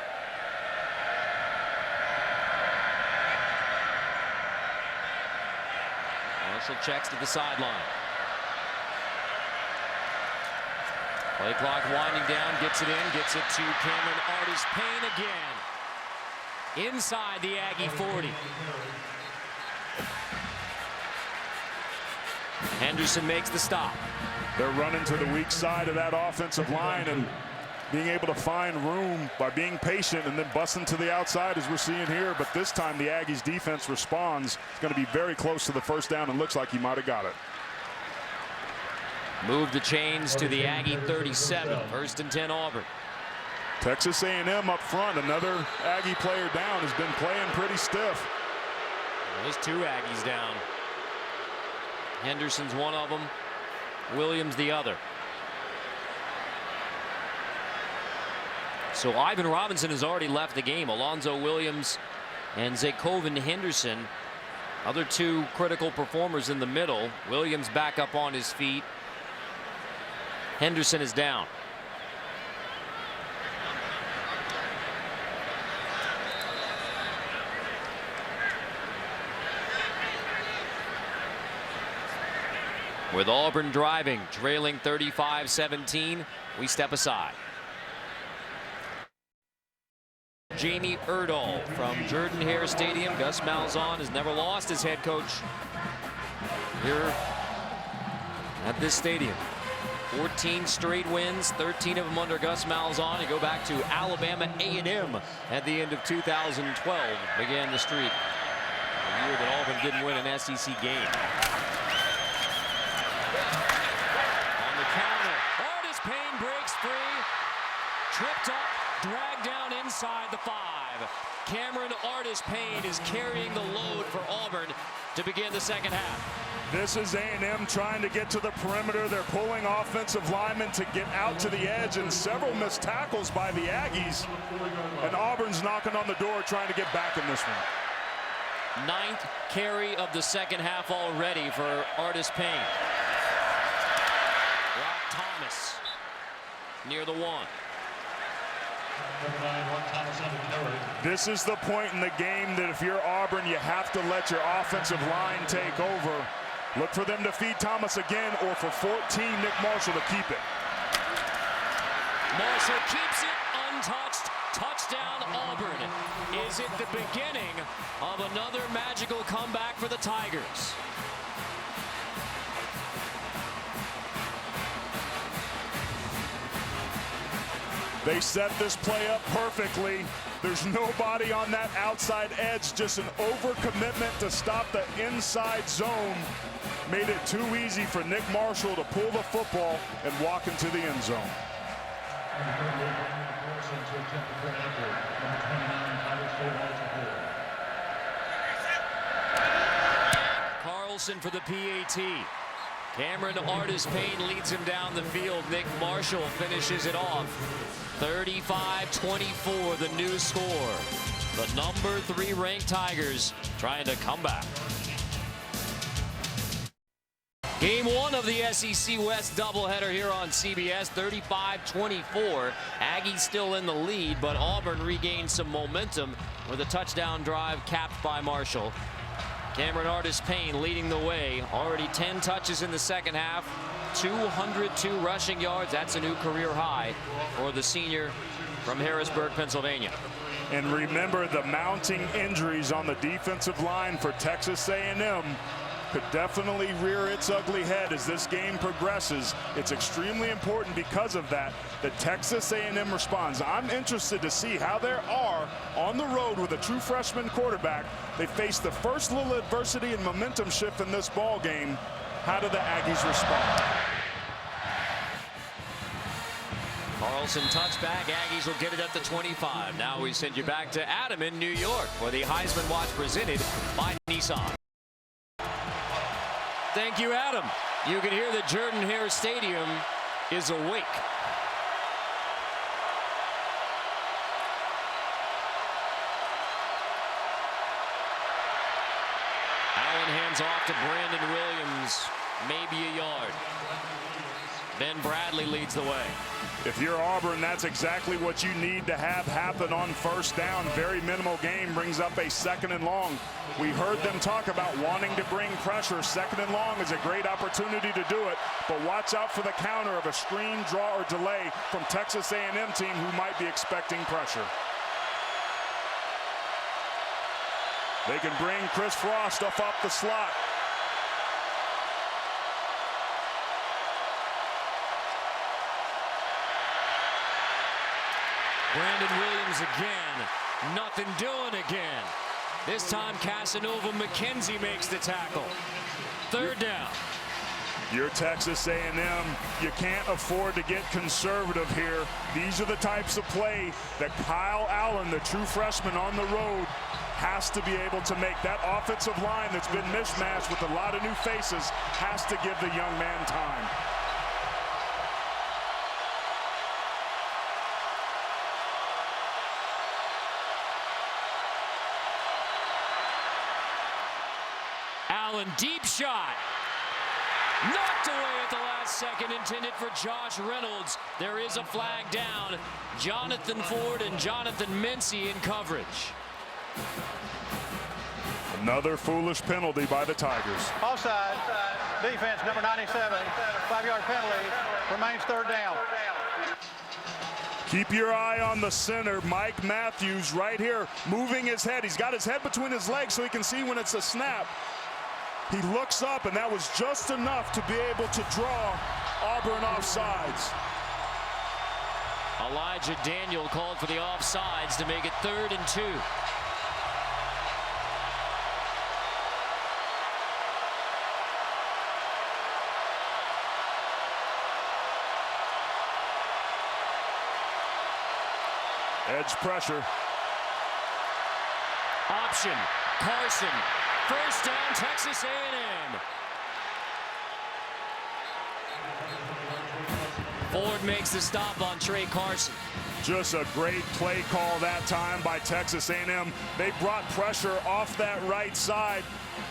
Marshall checks to the sideline. Play clock winding down, gets it in, gets it to Cameron Artis Payne again. Inside the Aggie 40. Henderson makes the stop.
They're running to the weak side of that offensive line and being able to find room by being patient and then busting to the outside as we're seeing here. But this time the Aggies defense responds. It's going to be very close to the first down and looks like he might have got it.
Move the chains to the Aggie 37. 1st and 10 Auburn.
Texas A&M up front. Another Aggie player down, has been playing pretty stiff.
There's 2 Aggies down. Henderson's one of them. Williams the other. So Ivan Robinson has already left the game. Alonzo Williams and Zakoven Henderson, other 2 critical performers in the middle. Williams back up on his feet. Henderson is down. With Auburn driving, trailing 35-17, we step aside. Jamie Erdahl from Jordan-Hare Stadium. Gus Malzahn has never lost his head coach here at this stadium. 14 straight wins, 13 of them under Gus Malzahn. You go back to Alabama A&M at the end of 2012, began the streak. A year that Auburn didn't win an SEC game. On the counter, Artis Payne breaks free, tripped up, dragged down inside the 5. Cameron Artis Payne is carrying the load for Auburn to begin the second half.
This is A&M trying to get to the perimeter. They're pulling offensive linemen to get out to the edge, and several missed tackles by the Aggies. And Auburn's knocking on the door trying to get back in this one.
9th carry of the second half already for Artis Payne. Brock Thomas near the 1.
This is the point in the game that if you're Auburn, you have to let your offensive line take over. Look for them to feed Thomas again, or for 14, Nick Marshall to keep it.
Marshall keeps it untouched. Touchdown Auburn. Is it the beginning of another magical comeback for the Tigers?
They set this play up perfectly. There's nobody on that outside edge, just an overcommitment to stop the inside zone. Made it too easy for Nick Marshall to pull the football and walk into the end zone.
Carlson for the PAT. Cameron Artis Payne leads him down the field. Nick Marshall finishes it off. 35-24, the new score. The number 3 ranked Tigers trying to come back. Game 1 of the SEC West doubleheader here on CBS, 35-24. Aggies still in the lead, but Auburn regained some momentum with a touchdown drive capped by Marshall. Cameron Artis Payne leading the way. Already 10 touches in the second half, 202 rushing yards. That's a new career high for the senior from Harrisburg, Pennsylvania.
And remember, the mounting injuries on the defensive line for Texas A&M could definitely rear its ugly head as this game progresses. It's extremely important because of that Texas A&M responds. I'm interested to see how they are on the road with a true freshman quarterback. They face the first little adversity and momentum shift in this ball game. How do the Aggies respond?
Carlson touchback. Aggies will get it at the 25. Now we send you back to Adam in New York for the Heisman Watch presented by Nissan. Thank you, Adam. You can hear that Jordan-Hare Stadium is awake. Allen hands off to Brandon Williams, maybe a yard. Ben Bradley leads the way.
If you're Auburn, that's exactly what you need to have happen on first down. Very minimal game brings up a 2nd and long. We heard them talk about wanting to bring pressure. 2nd and long is a great opportunity to do it, but watch out for the counter of a screen, draw, or delay from Texas A&M team who might be expecting pressure. They can bring Chris Frost up the slot.
Brandon Williams again. Nothing doing again. This time Casanova McKenzie makes the tackle. 3rd down.
You're Texas A&M. You can't afford to get conservative here. These are the types of play that Kyle Allen, the true freshman on the road, has to be able to make. That offensive line that's been mismatched with a lot of new faces has to give the young man time.
Allen, deep shot. Knocked away at the last second, intended for Josh Reynolds. There is a flag down. Jonathan Ford and Jonathan Mincy in coverage.
Another foolish penalty by the Tigers.
Offside. defense, number 97, 5-yard penalty, remains third down.
Keep your eye on the center, Mike Matthews, right here, moving his head. He's got his head between his legs so he can see when it's a snap. He looks up, and that was just enough to be able to draw Auburn offsides.
Elijah Daniel called for the offsides to make it 3rd and 2.
Edge pressure.
Option, Carson. First down, Texas A&M. Ford makes the stop on Trey Carson.
Just a great play call that time by Texas A&M. They brought pressure off that right side.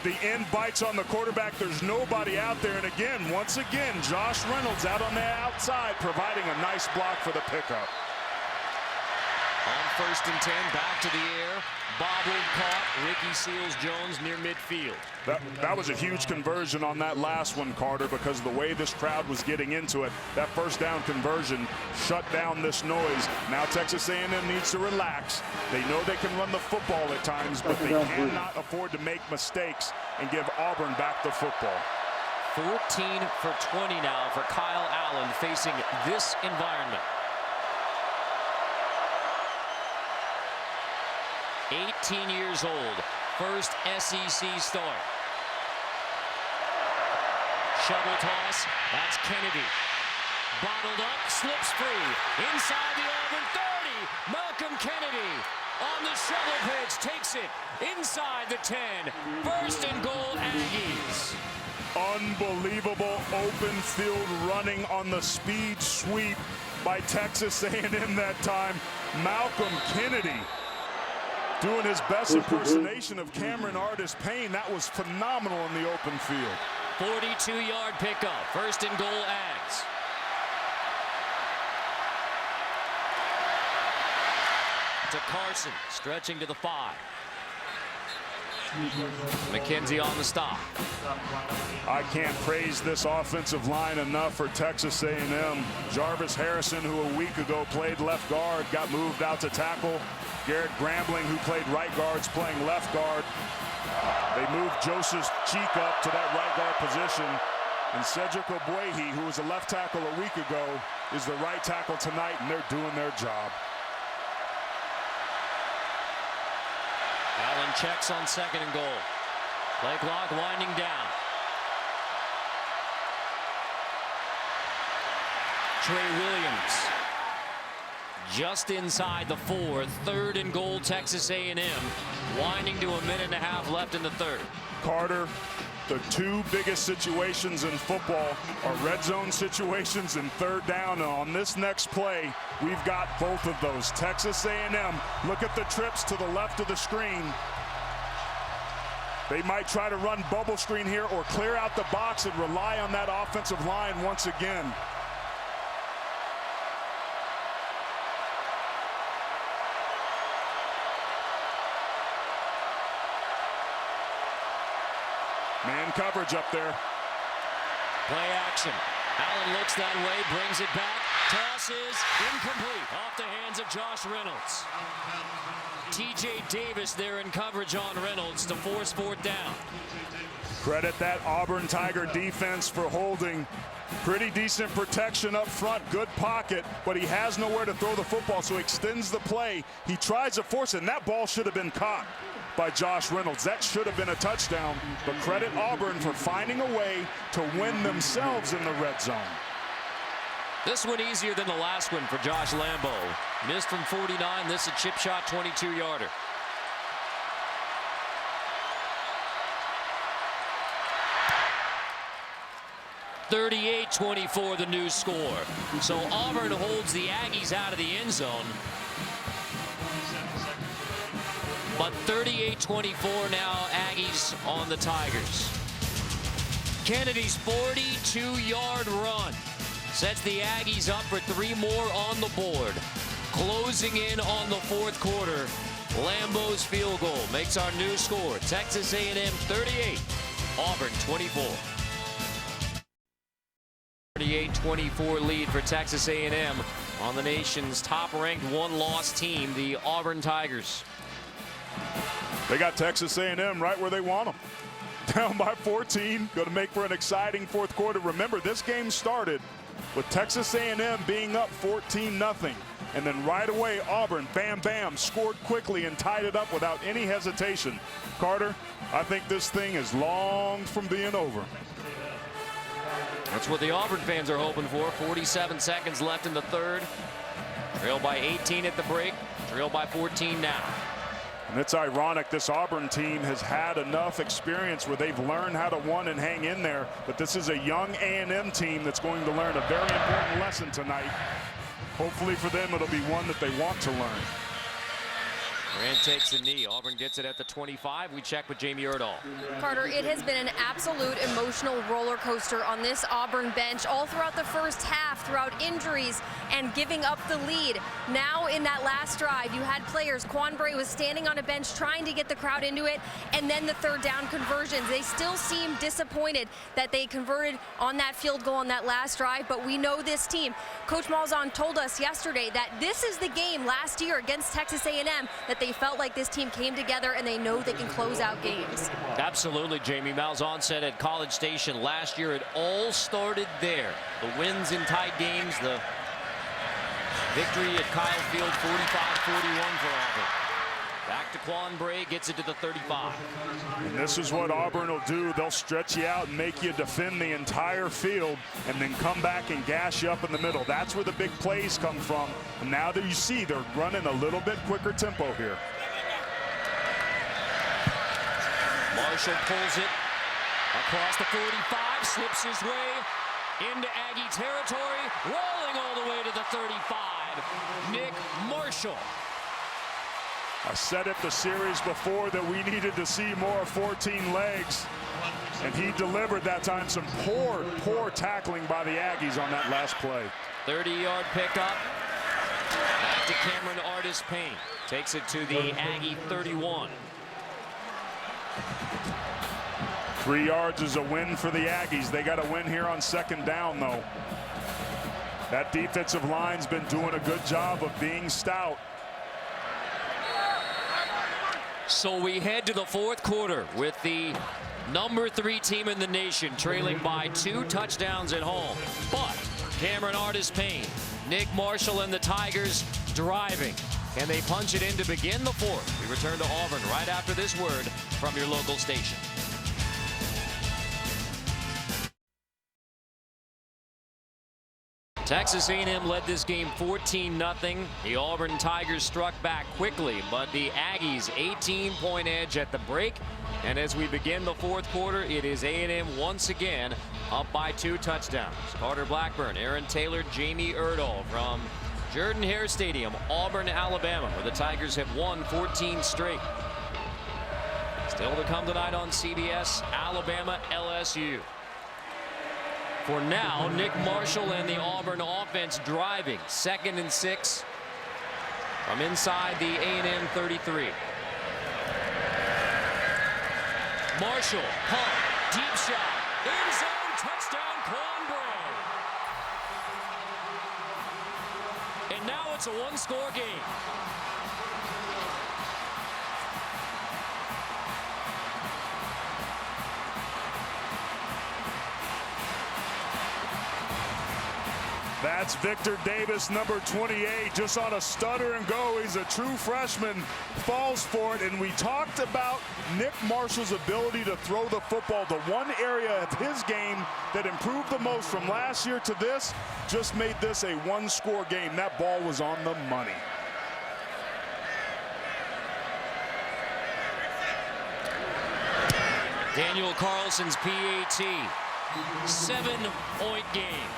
The end bites on the quarterback. There's nobody out there. And again, once again, Josh Reynolds out on the outside, providing a nice block for the pickup.
On 1st and 10, back to the air. Bobbled, caught. Ricky Seals-Jones near midfield.
That was a huge conversion on that last one, Carter, because of the way this crowd was getting into it. That first down conversion shut down this noise. Now Texas A&M needs to relax. They know they can run the football at times, but they cannot afford to make mistakes and give Auburn back the football.
14 for 20 now for Kyle Allen facing this environment. 18 years old, first SEC start. Shovel toss, that's Kennedy. Bottled up, slips free. Inside the Auburn 30, Malcolm Kennedy on the shovel pitch, takes it inside the 10. 1st and goal, Aggies.
Unbelievable open field running on the speed sweep by Texas A&M that time. Malcolm Kennedy doing his best impersonation of Cameron Artis-Payne. That was phenomenal in the open field.
42-yard pickup. 1st and goal, Aggs. To Carson, stretching to the 5. McKenzie on the stop.
I can't praise this offensive line enough for Texas A&M. Jarvis Harrison, who a week ago played left guard, got moved out to tackle. Garrett Grambling, who played right guard, is playing left guard. They moved Joseph Cheek up to that right guard position. And Cedric Ogbuehi, who was a left tackle a week ago, is the right tackle tonight, and they're doing their job.
Allen checks on 2nd and goal. Play clock winding down. Trey Williams just inside the 4. 3rd and goal, Texas A&M. Winding to a minute and a half left in the 3rd.
Carter, the 2 biggest situations in football are red zone situations and 3rd down. And on this next play, we've got both of those. Texas A&M, look at the trips to the left of the screen. They might try to run bubble screen here or clear out the box and rely on that offensive line once again. Man coverage up there.
Play action. Allen looks that way, brings it back. Toss is incomplete. Off the hands of Josh Reynolds. T.J. Davis there in coverage on Reynolds to force 4th down.
Credit that Auburn Tiger defense for holding pretty decent protection up front. Good pocket, but he has nowhere to throw the football, so he extends the play. He tries to force it, and that ball should have been caught by Josh Reynolds. That should have been a touchdown, but credit Auburn for finding a way to win themselves in the red zone.
This one easier than the last one for Josh Lambo. Missed from 49. This a chip shot 22-yarder. (38-24) the new score. So Auburn holds the Aggies out of the end zone. But 38-24 now, Aggies on the Tigers. Kennedy's 42-yard run sets the Aggies up for 3 more on the board. Closing in on the 4th quarter, Lambo's field goal makes our new score. Texas A&M 38, Auburn 24. 38-24 lead for Texas A&M on the nation's top-ranked one-loss team, the Auburn Tigers.
They got Texas A&M right where they want them. Down by 14, going to make for an exciting fourth quarter. Remember, this game started with Texas A&M being up 14-0. And then right away, Auburn, bam, bam, scored quickly and tied it up without any hesitation. Carter, I think this thing is long from being over.
That's what the Auburn fans are hoping for. 47 seconds left in the third. Trailed by 18 at the break. Trailed by 14 now.
And it's ironic, this Auburn team has had enough experience where they've learned how to win and hang in there. But this is a young A&M team that's going to learn a very important lesson tonight. Hopefully for them, it'll be one that they want to learn.
Grant takes a knee. Auburn gets it at the 25. We check with Jamie Erdahl.
Carter, it has been an absolute emotional roller coaster on this Auburn bench all throughout the first half, throughout injuries and giving up the lead. Now in that last drive, you had players. Quan Bray was standing on a bench trying to get the crowd into it, and then the third down conversions. They still seem disappointed that they converted on that field goal on that last drive, but we know this team. Coach Malzahn told us yesterday that this is the game last year against Texas A&M that they felt like this team came together and they know they can close out games.
Absolutely, Jamie. Malzahn said at College Station last year it all started there. The wins in tight games, the victory at Kyle Field, 45-41 for Auburn. Back to Quan Bray, gets it to the 35.
And this is what Auburn will do. They'll stretch you out and make you defend the entire field and then come back and gash you up in the middle. That's where the big plays come from. And now that you see they're running a little bit quicker tempo here.
Marshall pulls it across the 45, slips his way into Aggie territory, rolling all the way to the 35. Nick Marshall.
I said it the series before that we needed to see more 14 legs, and he delivered that time. Some poor tackling by the Aggies on that last play.
30-yard pickup. Back to Cameron Artis-Payne. Takes it to the Aggie 31.
3 yards is a win for the Aggies. They got a win here on second down, though. That defensive line's been doing a good job of being stout.
So we head to the fourth quarter with the #3 team in the nation trailing by 2 touchdowns at home. But Cameron Artis-Payne, Nick Marshall, and the Tigers driving. Can they punch it in to begin the fourth? We return to Auburn right after this word from your local station. Texas A&M led this game 14-0. The Auburn Tigers struck back quickly, but the Aggies 18-point edge at the break. And as we begin the fourth quarter, it is A&M once again up by 2 touchdowns. Carter Blackburn, Aaron Taylor, Jamie Erdahl from Jordan-Hare Stadium, Auburn, Alabama, where the Tigers have won 14 straight. Still to come tonight on CBS, Alabama, LSU. For now, Nick Marshall and the Auburn offense driving. 2nd and 6 from inside the A&M 33. Marshall, pump, deep shot, end zone, touchdown, Quan Bray. And now it's a 1-score game.
That's Victor Davis, number 28, just on a stutter and go. He's a true freshman, falls for it. And we talked about Nick Marshall's ability to throw the football. The one area of his game that improved the most from last year to this just made this a 1-score game. That ball was on the money.
Daniel Carlson's PAT, 7-point game.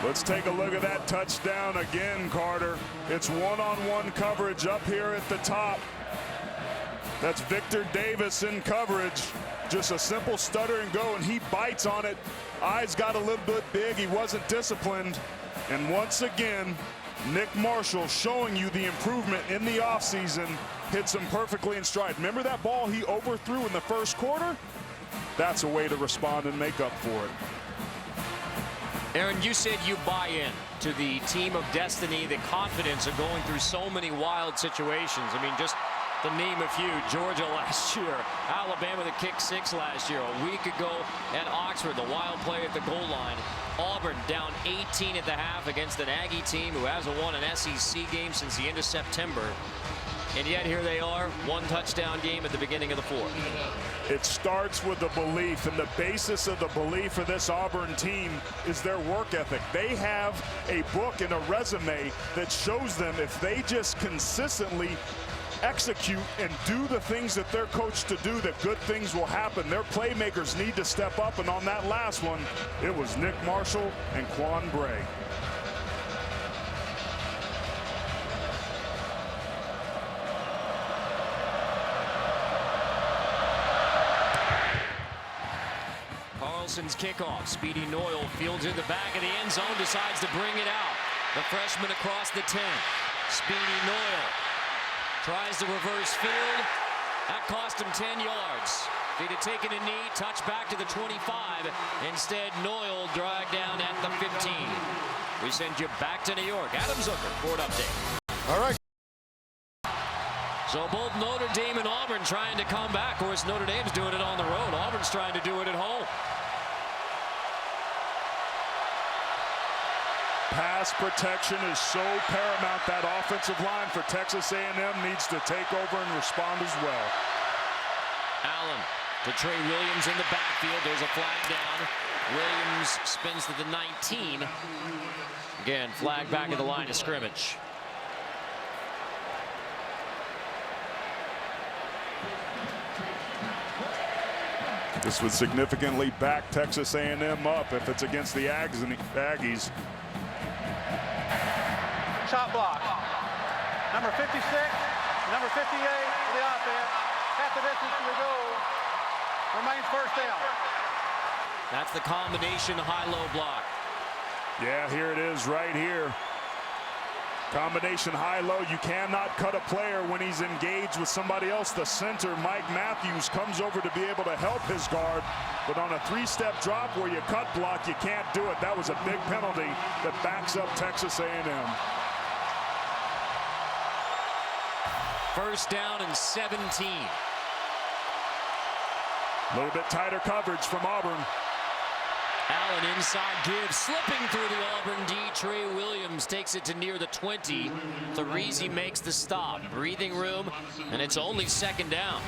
Let's take a look at that touchdown again, Carter. It's one-on-one coverage up here at the top. That's Victor Davis in coverage. Just a simple stutter and go, and he bites on it. Eyes got a little bit big. He wasn't disciplined. And once again, Nick Marshall showing you the improvement in the offseason. hits him perfectly in stride. Remember that ball he overthrew in the first quarter? That's a way to respond and make up for it.
Aaron, you said you buy in to the team of destiny, the confidence of going through so many wild situations. I mean, just to name a few: Georgia last year, Alabama that kicked 6 last year, a week ago at Oxford, the wild play at the goal line. Auburn down 18 at the half against an Aggie team who hasn't won an SEC game since the end of September. And yet here they are, 1 touchdown game at the beginning of the 4th.
It starts with the belief, and the basis of the belief for this Auburn team is their work ethic. They have a book and a resume that shows them if they just consistently execute and do the things that they're coached to do, that good things will happen. Their playmakers need to step up, and on that last one, it was Nick Marshall and Quan Bray.
Carlson's kickoff. Speedy Noyle fields in the back of the end zone, decides to bring it out. The freshman across the 10. Speedy Noyle tries to reverse field. That cost him 10 yards. If he'd have taken a knee, touch back to the 25. Instead, Noyle dragged down at the 15. We send you back to New York. Adam Zucker for an update.
All right.
So both Notre Dame and Auburn trying to come back. Of course, Notre Dame's doing it on the road. Auburn's trying to do it at home.
Pass protection is so paramount. That offensive line for Texas A&M needs to take over and respond as well.
Allen to Trey Williams in the backfield. There's a flag down. Williams spins to the 19. Again, flag back at the line of scrimmage.
This would significantly back Texas A&M up if it's against the Aggies.
Shot block. Number 56, number 58 for the offense. Half the distance to the goal. Remains first down.
That's the combination high-low block.
Yeah, here it is right here. Combination high-low. You cannot cut a player when he's engaged with somebody else. The center, Mike Matthews, comes over to be able to help his guard. But on a 3-step drop where you cut block, you can't do it. That was a big penalty that backs up Texas A&M.
First down and 17.
A little bit tighter coverage from Auburn.
Allen inside gives, slipping through the Auburn D. Trey Williams takes it to near the 20. Threezy makes the stop. Breathing room, and it's only second down.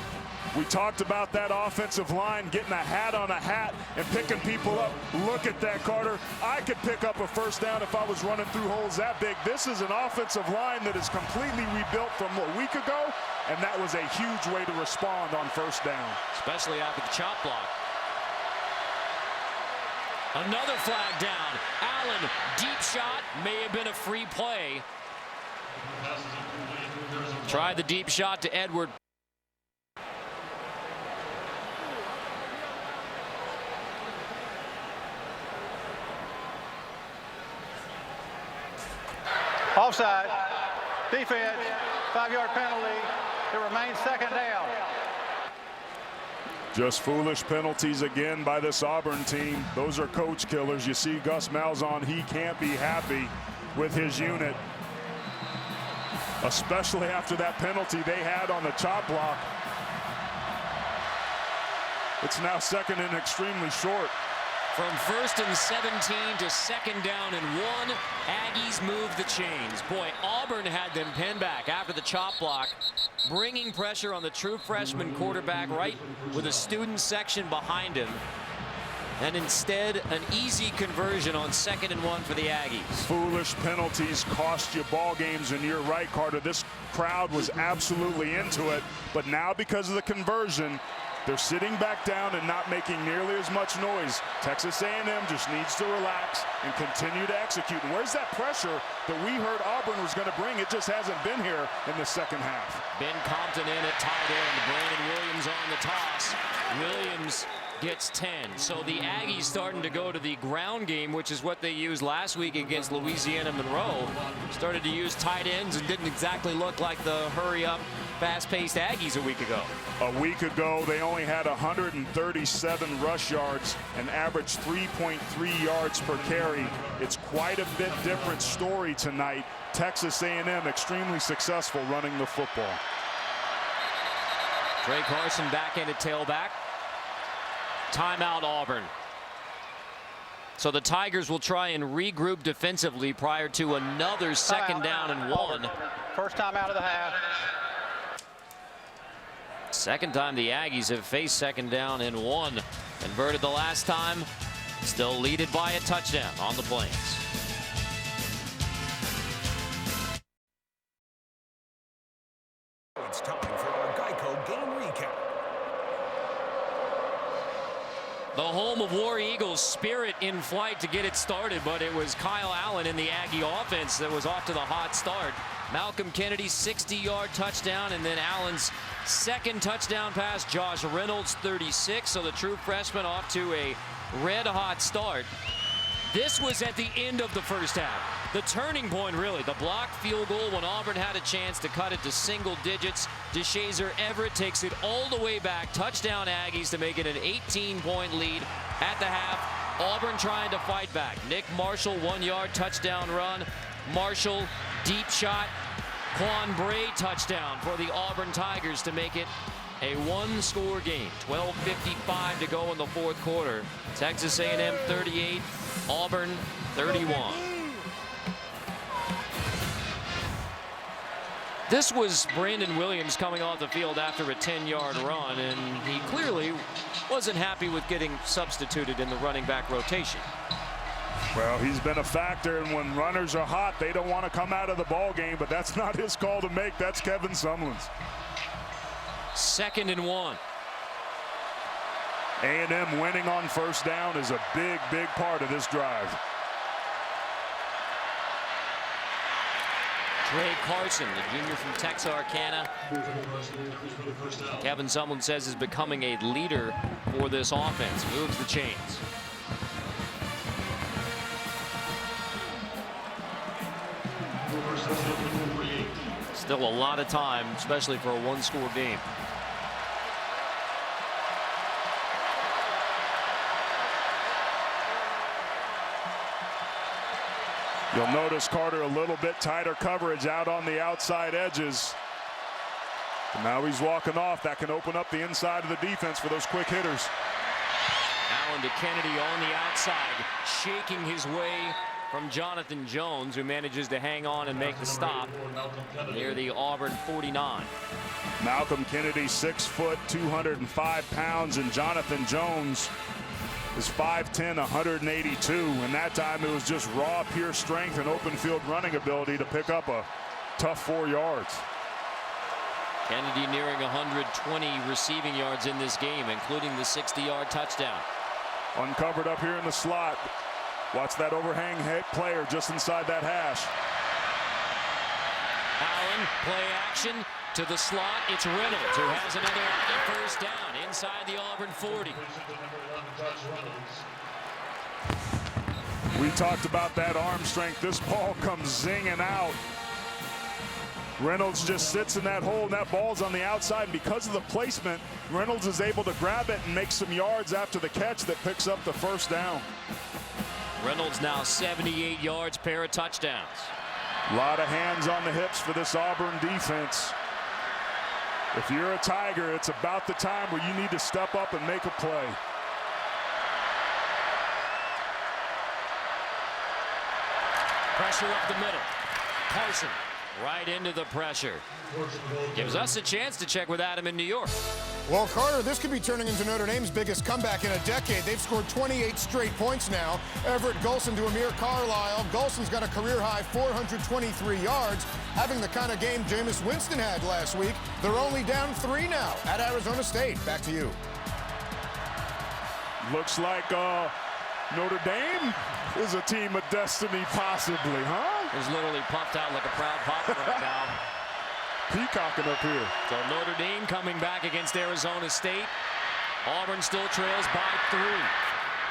We talked about that offensive line getting a hat on a hat and picking people up. Look at that, Carter. I could pick up a first down if I was running through holes that big. This is an offensive line that is completely rebuilt from a week ago, and that was a huge way to respond on first down.
Especially after the chop block. Another flag down. Allen, deep shot, may have been a free play. Tried the deep shot to Edward.
Offside. Defense. 5-yard penalty. It remains second down.
Just foolish penalties again by this Auburn team. Those are coach killers. You see Gus Malzahn, he can't be happy with his unit, especially after that penalty they had on the chop block. It's now second and extremely short.
From 1st and 17 to second down and 1, Aggies move the chains. Boy, Auburn had them pinned back after the chop block, bringing pressure on the true freshman quarterback right with a student section behind him. And instead, an easy conversion on 2nd and 1 for the Aggies.
Foolish penalties cost you ball games, and you're right, Carter. This crowd was absolutely into it, but now because of the conversion, they're sitting back down and not making nearly as much noise. Texas A&M just needs to relax and continue to execute. And where's that pressure that we heard Auburn was going to bring? It just hasn't been here in the second half.
Ben Compton in at tight end. Brandon Williams on the toss. Williams gets 10. So the Aggies starting to go to the ground game, which is what they used last week against Louisiana Monroe. Started to use tight ends and didn't exactly look like the hurry up fast-paced Aggies a week ago.
A week ago, they only had 137 rush yards and averaged 3.3 yards per carry. It's quite a bit different story tonight. Texas A&M extremely successful running the football.
Trey Carson back in at tailback. Timeout Auburn. So the Tigers will try and regroup defensively prior to another second down and 1.
First time out of the half.
Second time the Aggies have faced second down and 1. Converted the last time. Still leaded by a touchdown on the Plains.
It's time for our Geico game recap.
The home of War Eagles, spirit in flight to get it started, but it was Kyle Allen in the Aggie offense that was off to the hot start. Malcolm Kennedy's 60-yard touchdown, and then Allen's second touchdown pass. Josh Reynolds, 36, so the true freshman off to a red-hot start. This was at the end of the first half. The turning point, really, the blocked field goal when Auburn had a chance to cut it to single digits. DeShazer Everett takes it all the way back. Touchdown Aggies to make it an 18-point lead at the half. Auburn trying to fight back. Nick Marshall, 1-yard touchdown run. Marshall, deep shot. Quan Bray touchdown for the Auburn Tigers to make it a one-score game. 12:55 to go in the fourth quarter. Texas A&M 38, Auburn 31. This was Brandon Williams coming off the field after a 10-yard run, and he clearly wasn't happy with getting substituted in the running back rotation.
Well, he's been a factor, and when runners are hot, they don't want to come out of the ball game, but that's not his call to make. That's Kevin Sumlin's.
2nd and 1.
A&M winning on first down is a big, big part of this drive.
Trey Carson, the junior from Texarkana. Kevin Sumlin says is becoming a leader for this offense. Moves the chains. Still a lot of time, especially for a one-score game.
You'll notice, Carter, a little bit tighter coverage out on the outside edges. And now he's walking off. That can open up the inside of the defense for those quick hitters.
Allen to Kennedy on the outside, shaking his way from Jonathan Jones, who manages to hang on and make the stop near the Auburn 49.
Malcolm Kennedy, 6 foot, 205 pounds, and Jonathan Jones is 5'10", 182, and that time it was just raw, pure strength and open field running ability to pick up a tough 4 yards.
Kennedy nearing 120 receiving yards in this game, including the 60-yard touchdown.
Uncovered up here in the slot. Watch that overhang player just inside that hash.
Allen, play action to the slot. It's Reynolds who has another first down inside the Auburn 40.
We talked about that arm strength. This ball comes zinging out. Reynolds just sits in that hole, and that ball's on the outside. And because of the placement, Reynolds is able to grab it and make some yards after the catch that picks up the first down.
Reynolds now 78 yards, pair of touchdowns.
A lot of hands on the hips for this Auburn defense. If you're a Tiger, it's about the time where you need to step up and make a play.
Pressure up the middle. Carson right into the pressure. Gives us a chance to check with Adam in New York.
Well, Carter, this could be turning into Notre Dame's biggest comeback in a decade. They've scored 28 straight points now. Everett Golson to Amir Carlisle. Golson's got a career-high 423 yards, having the kind of game Jameis Winston had last week. They're only down 3 now at Arizona State. Back to you.
Looks like Notre Dame is a team of destiny, possibly, huh?
He's literally puffed out like a proud papa right now.
Peacocking up here.
So Notre Dame coming back against Arizona State. Auburn still trails by 3.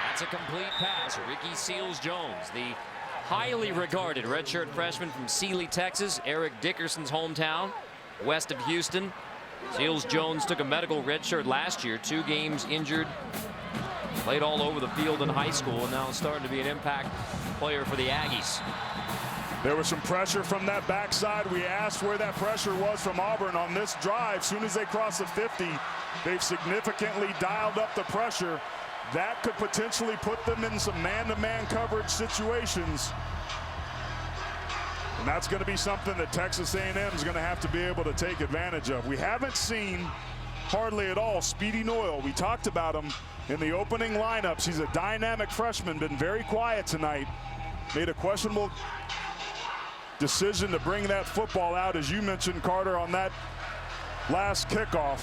That's a complete pass. Ricky Seals-Jones, the highly regarded redshirt freshman from Sealy, Texas, Eric Dickerson's hometown.
west of Houston. Seals-Jones took a medical redshirt last year, 2 games injured. Played all over the field in high school and now starting to be an impact player for the Aggies.
There was some pressure from that backside. We asked where that pressure was from Auburn on this drive. As soon as they cross the 50, they've significantly dialed up the pressure. That could potentially put them in some man-to-man coverage situations. And that's going to be something that Texas A&M is going to have to be able to take advantage of. We haven't seen hardly at all Speedy Noyle. We talked about him in the opening lineups. He's a dynamic freshman, been very quiet tonight. Made a questionable decision to bring that football out, as you mentioned, Carter, on that last kickoff.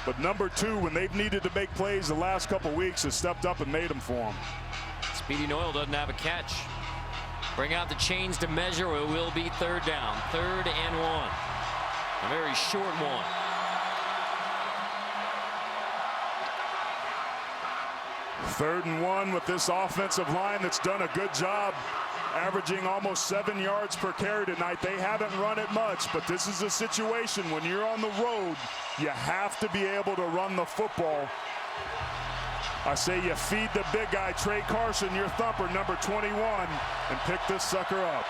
But number 2, when they've needed to make plays the last couple weeks, has stepped up and made them for them.
Speedy Noyle doesn't have a catch. Bring out the chains to measure. It will be 3rd down. 3rd and 1. A very short one.
Third and 1 with this offensive line that's done a good job, averaging almost 7 yards per carry tonight. They haven't run it much, but this is a situation when you're on the road, you have to be able to run the football. I say you feed the big guy, Trey Carson, your thumper, number 21, and pick this sucker up.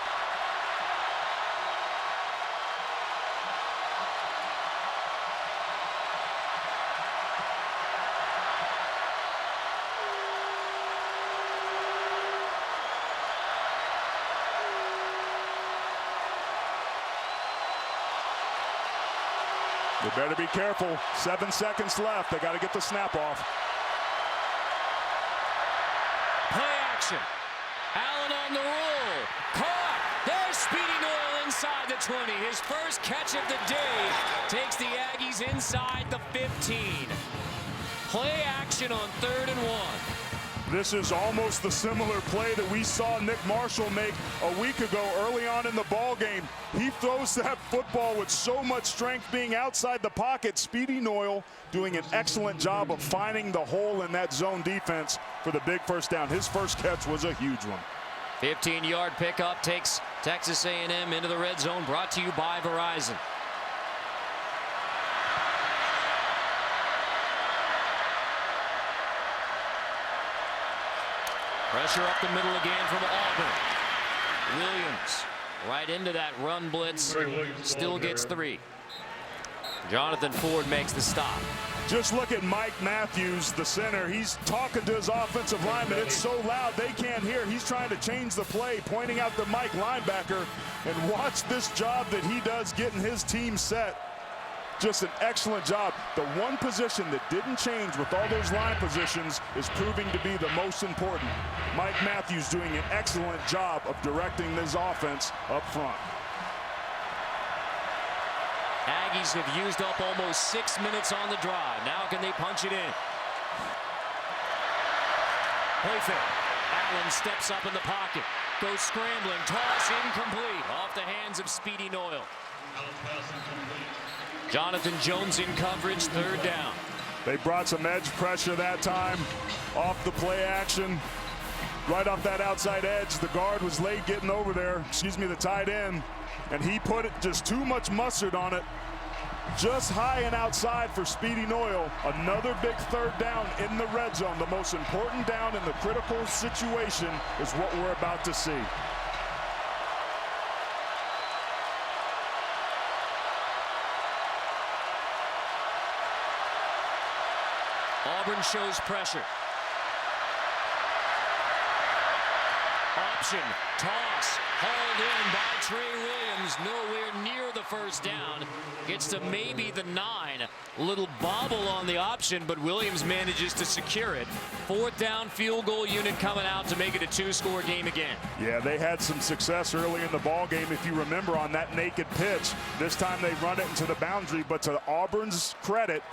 They better be careful. 7 seconds left. They got to get the snap off.
Play action. Allen on the roll. Caught. There's Speedy Noyle inside the 20. His first catch of the day takes the Aggies inside the 15. Play action on 3rd and 1.
This is almost the similar play that we saw Nick Marshall make a week ago early on in the ball game. He throws that football with so much strength, being outside the pocket. Speedy Noyle doing an excellent job of finding the hole in that zone defense for the big first down. His first catch was a huge one.
15-yard pickup takes Texas A&M into the red zone, brought to you by Verizon. Pressure up the middle again from Auburn. Williams right into that run blitz. Still gets 3. Jonathan Ford makes the stop.
Just look at Mike Matthews, the center. He's talking to his offensive lineman. It's so loud they can't hear. He's trying to change the play, pointing out the Mike linebacker. And watch this job that he does getting his team set. Just an excellent job. The one position that didn't change with all those line positions is proving to be the most important. Mike Matthews doing an excellent job of directing this offense up front.
Aggies have used up almost 6 minutes on the drive. Now can they punch it in? Play fake. Allen steps up in the pocket. Goes scrambling. Toss incomplete. Off the hands of Speedy Noyle. Jonathan Jones in coverage, 3rd down.
They brought some edge pressure that time off the play action. Right off that outside edge. The guard was late getting over there. The tight end. And he put it just too much mustard on it. Just high and outside for Speedy Noyle. Another big 3rd down in the red zone. The most important down in the critical situation is what we're about to see.
Auburn shows pressure. Option, toss, hauled in by Trey Williams. Nowhere near the first down. Gets to maybe the 9. A little bobble on the option, but Williams manages to secure it. 4th down, field goal unit coming out to make it a 2-score game again.
Yeah, they had some success early in the ball game, if you remember, on that naked pitch. This time they run it into the boundary, but to Auburn's credit,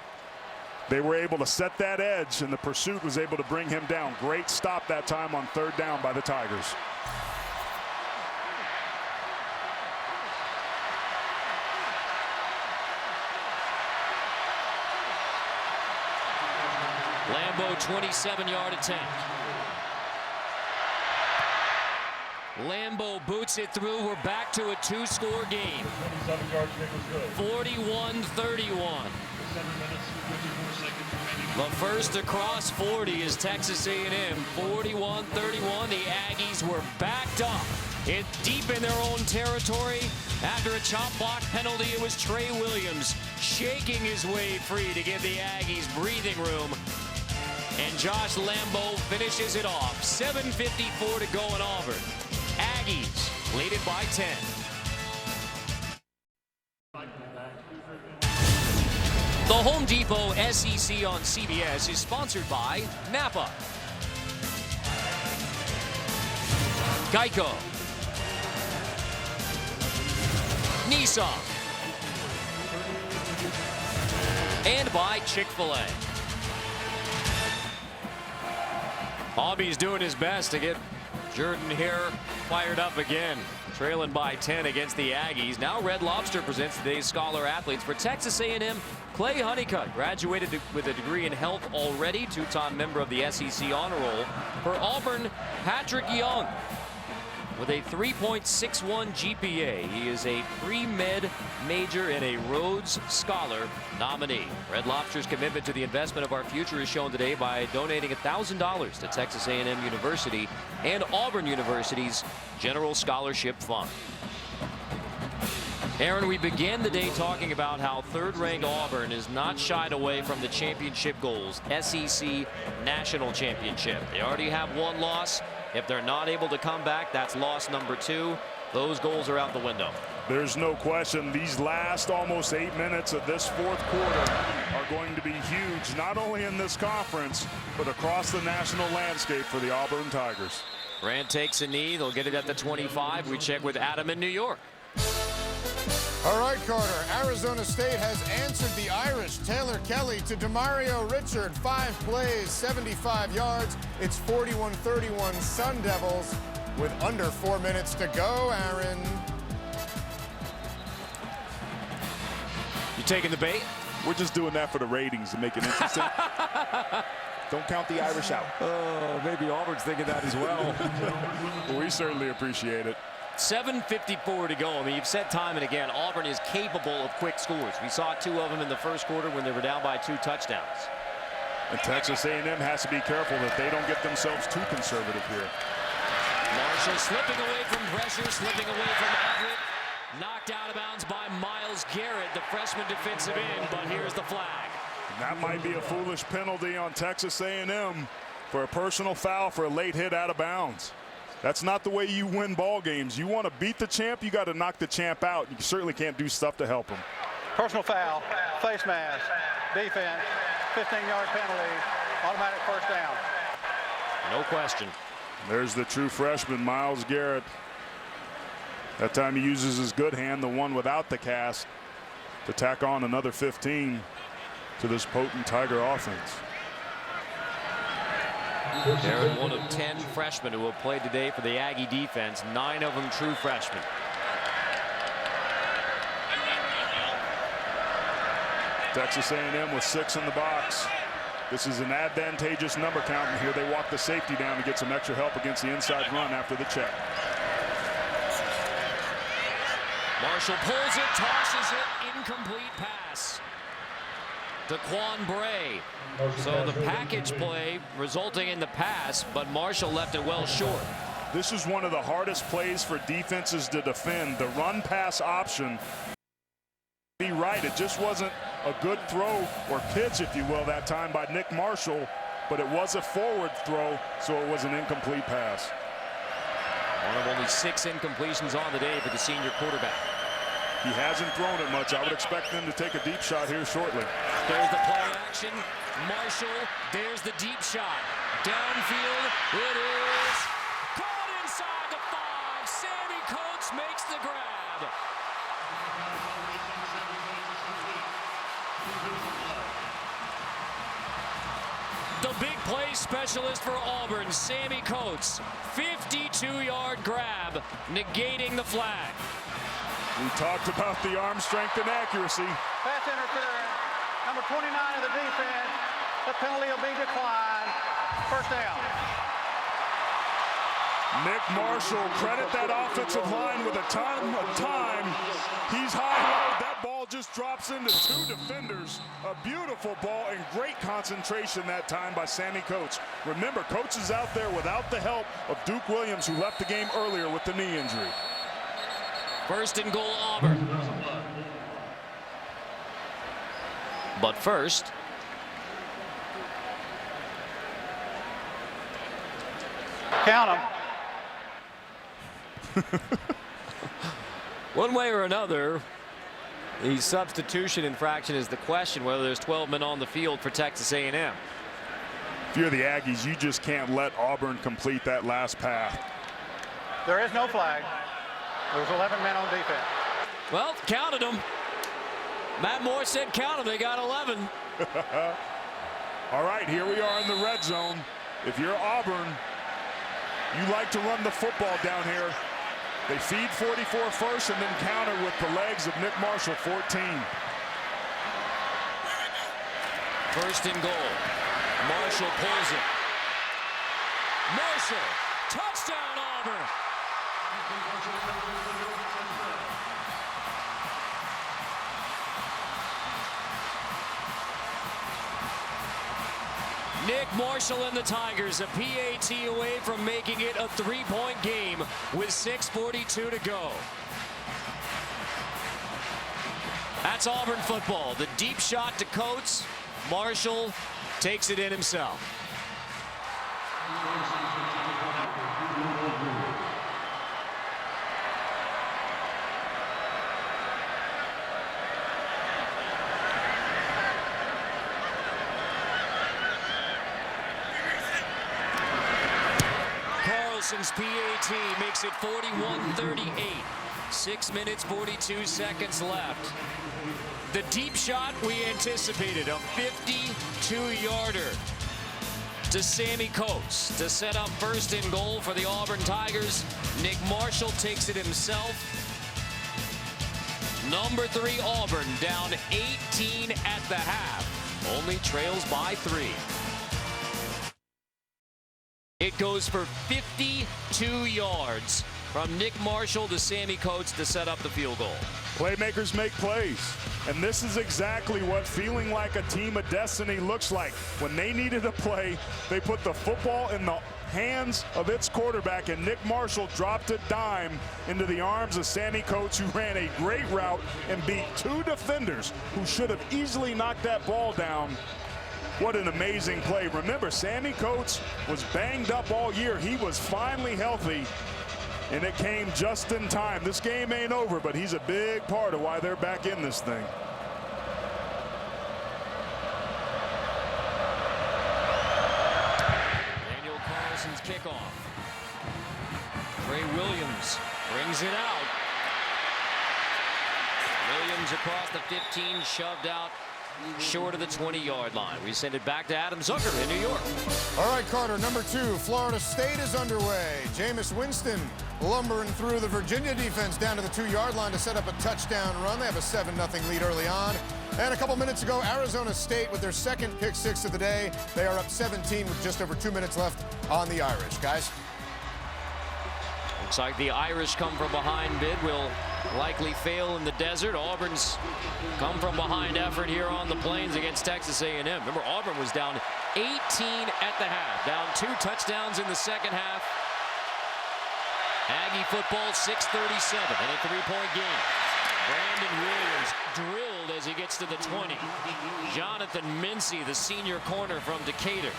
they were able to set that edge, and the pursuit was able to bring him down. Great stop that time on 3rd down by the Tigers. Lambeau 27-yard attempt.
Lambo boots it through. We're back to a two-score game.
27 yards kick was good.
41-31. The first across 40 is Texas A&M. 41-31. The Aggies were backed up. It's deep in their own territory. After a chop block penalty, it was Trey Williams shaking his way free to give the Aggies breathing room. And Josh Lambo finishes it off. 7:54 to go in Auburn. Aggies lead it by 10. The Home Depot SEC on CBS is sponsored by Napa, Geico, Nissan, and by Chick-fil-A. Aubie's doing his best to get Jordan-Hare fired up again. Trailing by 10 against the Aggies. Now Red Lobster presents today's Scholar Athletes. For Texas A&M, Clay Honeycutt graduated with a degree in health already, two-time member of the SEC Honor Roll. For Auburn, Patrick Young with a 3.61 GPA. He is a pre-med major and a Rhodes Scholar nominee. Red Lobster's commitment to the investment of our future is shown today by donating $1,000 to Texas A&M University and Auburn University's General Scholarship Fund. Aaron, we began the day talking about how third-ranked Auburn is not shied away from the championship goals, SEC National Championship. They already have one loss. If they're not able to come back, that's loss number 2. Those goals are out the window.
There's no question these last almost 8 minutes of this fourth quarter are going to be huge, not only in this conference, but across the national landscape for the Auburn Tigers.
Grant takes a knee. They'll get it at the 25. We check with Adam in New York.
All right, Carter. Arizona State has answered the Irish. Taylor Kelly to Demario Richard. 5 plays, 75 yards. It's 41-31 Sun Devils with under 4 minutes to go, Aaron.
You taking the bait?
We're just doing that for the ratings to make it interesting. Don't count the Irish out.
Oh, maybe Auburn's thinking that as well.
Well, we certainly appreciate it.
7:54 to go. I mean, you've said time and again, Auburn is capable of quick scores. We saw 2 of them in the first quarter when they were down by 2 touchdowns.
And Texas A&M has to be careful that they don't get themselves too conservative here.
Marshall slipping away from pressure, slipping away from Everett. Knocked out of bounds by Myles Garrett, the freshman defensive end, but here's the flag.
And that might be a foolish penalty on Texas A&M for a personal foul for a late hit out of bounds. That's not the way you win ball games. You want to beat the champ, you got to knock the champ out. You certainly can't do stuff to help him.
Personal foul, face mask, defense, 15-yard penalty, automatic first down.
No question.
There's the true freshman, Myles Garrett. That time he uses his good hand, the one without the cast, to tack on another 15 to this potent Tiger offense.
Garrett, one of 10 freshmen who have played today for the Aggie defense, 9 of them true freshmen.
Texas A&M with 6 in the box. This is an advantageous number count, and here they walk the safety down to get some extra help against the inside run after the check.
Marshall pulls it, tosses it, incomplete pass. Daquan Bray. So the package play resulting in the pass, but Marshall left it well short.
This is one of the hardest plays for defenses to defend. The run pass option. Be right, it just wasn't a good throw or pitch, if you will, that time by Nick Marshall, but it was a forward throw, so it was an incomplete pass.
One of only 6 incompletions on the day for the senior quarterback.
He hasn't thrown it much. I would expect them to take a deep shot here shortly.
There's the play action. Marshall, there's the deep shot. Downfield, it is caught inside the 5. Sammy Coates makes the grab. The big play specialist for Auburn, Sammy Coates. 52-yard grab, negating the flag.
We talked about the arm strength and accuracy.
Pass interference, number 29 of the defense. The penalty will be declined. First down.
Nick Marshall, credit that offensive line with a ton of time. He's highlighted. That ball just drops into two defenders. A beautiful ball and great concentration that time by Sammy Coates. Remember, Coates is out there without the help of Duke Williams, who left the game earlier with the knee injury.
First and goal, Auburn. But first,
count them.
One way or another, the substitution infraction is the question, whether there's 12 men on the field for Texas A&M.
If you're the Aggies, you just can't let Auburn complete that last pass.
There is no flag. There's 11 men on defense.
Well, counted them. Matt Moore said count them. They got 11.
All right, here we are in the red zone. If you're Auburn, you like to run the football down here. They feed 44 first and then counter with the legs of Nick Marshall, 14.
first and goal. Marshall pulls it.
Marshall, touchdown Auburn. Nick Marshall and the Tigers, a PAT away from making it a three-point game with 6:42 to go. That's Auburn football. The deep shot to Coates. Marshall takes it in himself. Carlson's PAT makes it 41-38. 6 minutes, 42 seconds left. The deep shot we anticipated, a 52-yarder to Sammy Coates to set up first and goal for the Auburn Tigers. Nick Marshall takes it himself. Number 3 Auburn down 18 at the half, only trails by 3. It goes for 52 yards from Nick Marshall to Sammy Coates to set up the field goal.
Playmakers make plays, and this is exactly what feeling like a team of destiny looks like. When they needed a play, they put the football in the hands of its quarterback, and Nick Marshall dropped a dime into the arms of Sammy Coates, who ran a great route and beat 2 defenders who should have easily knocked that ball down. What an amazing play. Remember, Sammy Coates was banged up all year. He was finally healthy, and it came just in time. This game ain't over, but he's a big part of why they're back in this thing.
Daniel Carlson's kickoff. Trey Williams brings it out. Williams across the 15, shoved out short of the 20-yard line. We send it back to Adam Zucker in New York.
All right, Carter, number 2, Florida State is underway. Jameis Winston lumbering through the Virginia defense down to the 2-yard line to set up a touchdown run. They have a 7-0 lead early on. And a couple minutes ago, Arizona State with their second pick-6 of the day. They are up 17 with just over 2 minutes left on the Irish. Guys?
Looks like the Irish come from behind bid will likely fail in the desert. Auburn's come from behind effort here on the plains against Texas A&M. Remember, Auburn was down 18 at the half, down 2 touchdowns in the second half. Aggie football 6:37 in a 3-point game. Brandon Williams drilled as he gets to the 20. Jonathan Mincy, the senior corner from Decatur.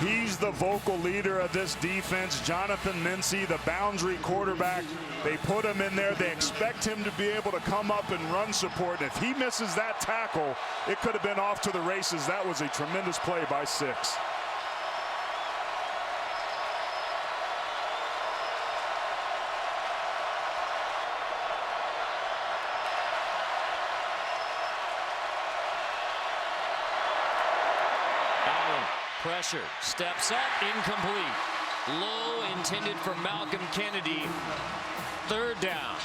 He's the vocal leader of this defense. Jonathan Mincy, the boundary quarterback. They put him in there. They expect him to be able to come up and run support. And if he misses that tackle, it could have been off to the races. That was a tremendous play by 6.
Pressure, steps up, incomplete. Low, intended for Malcolm Kennedy. 3rd down.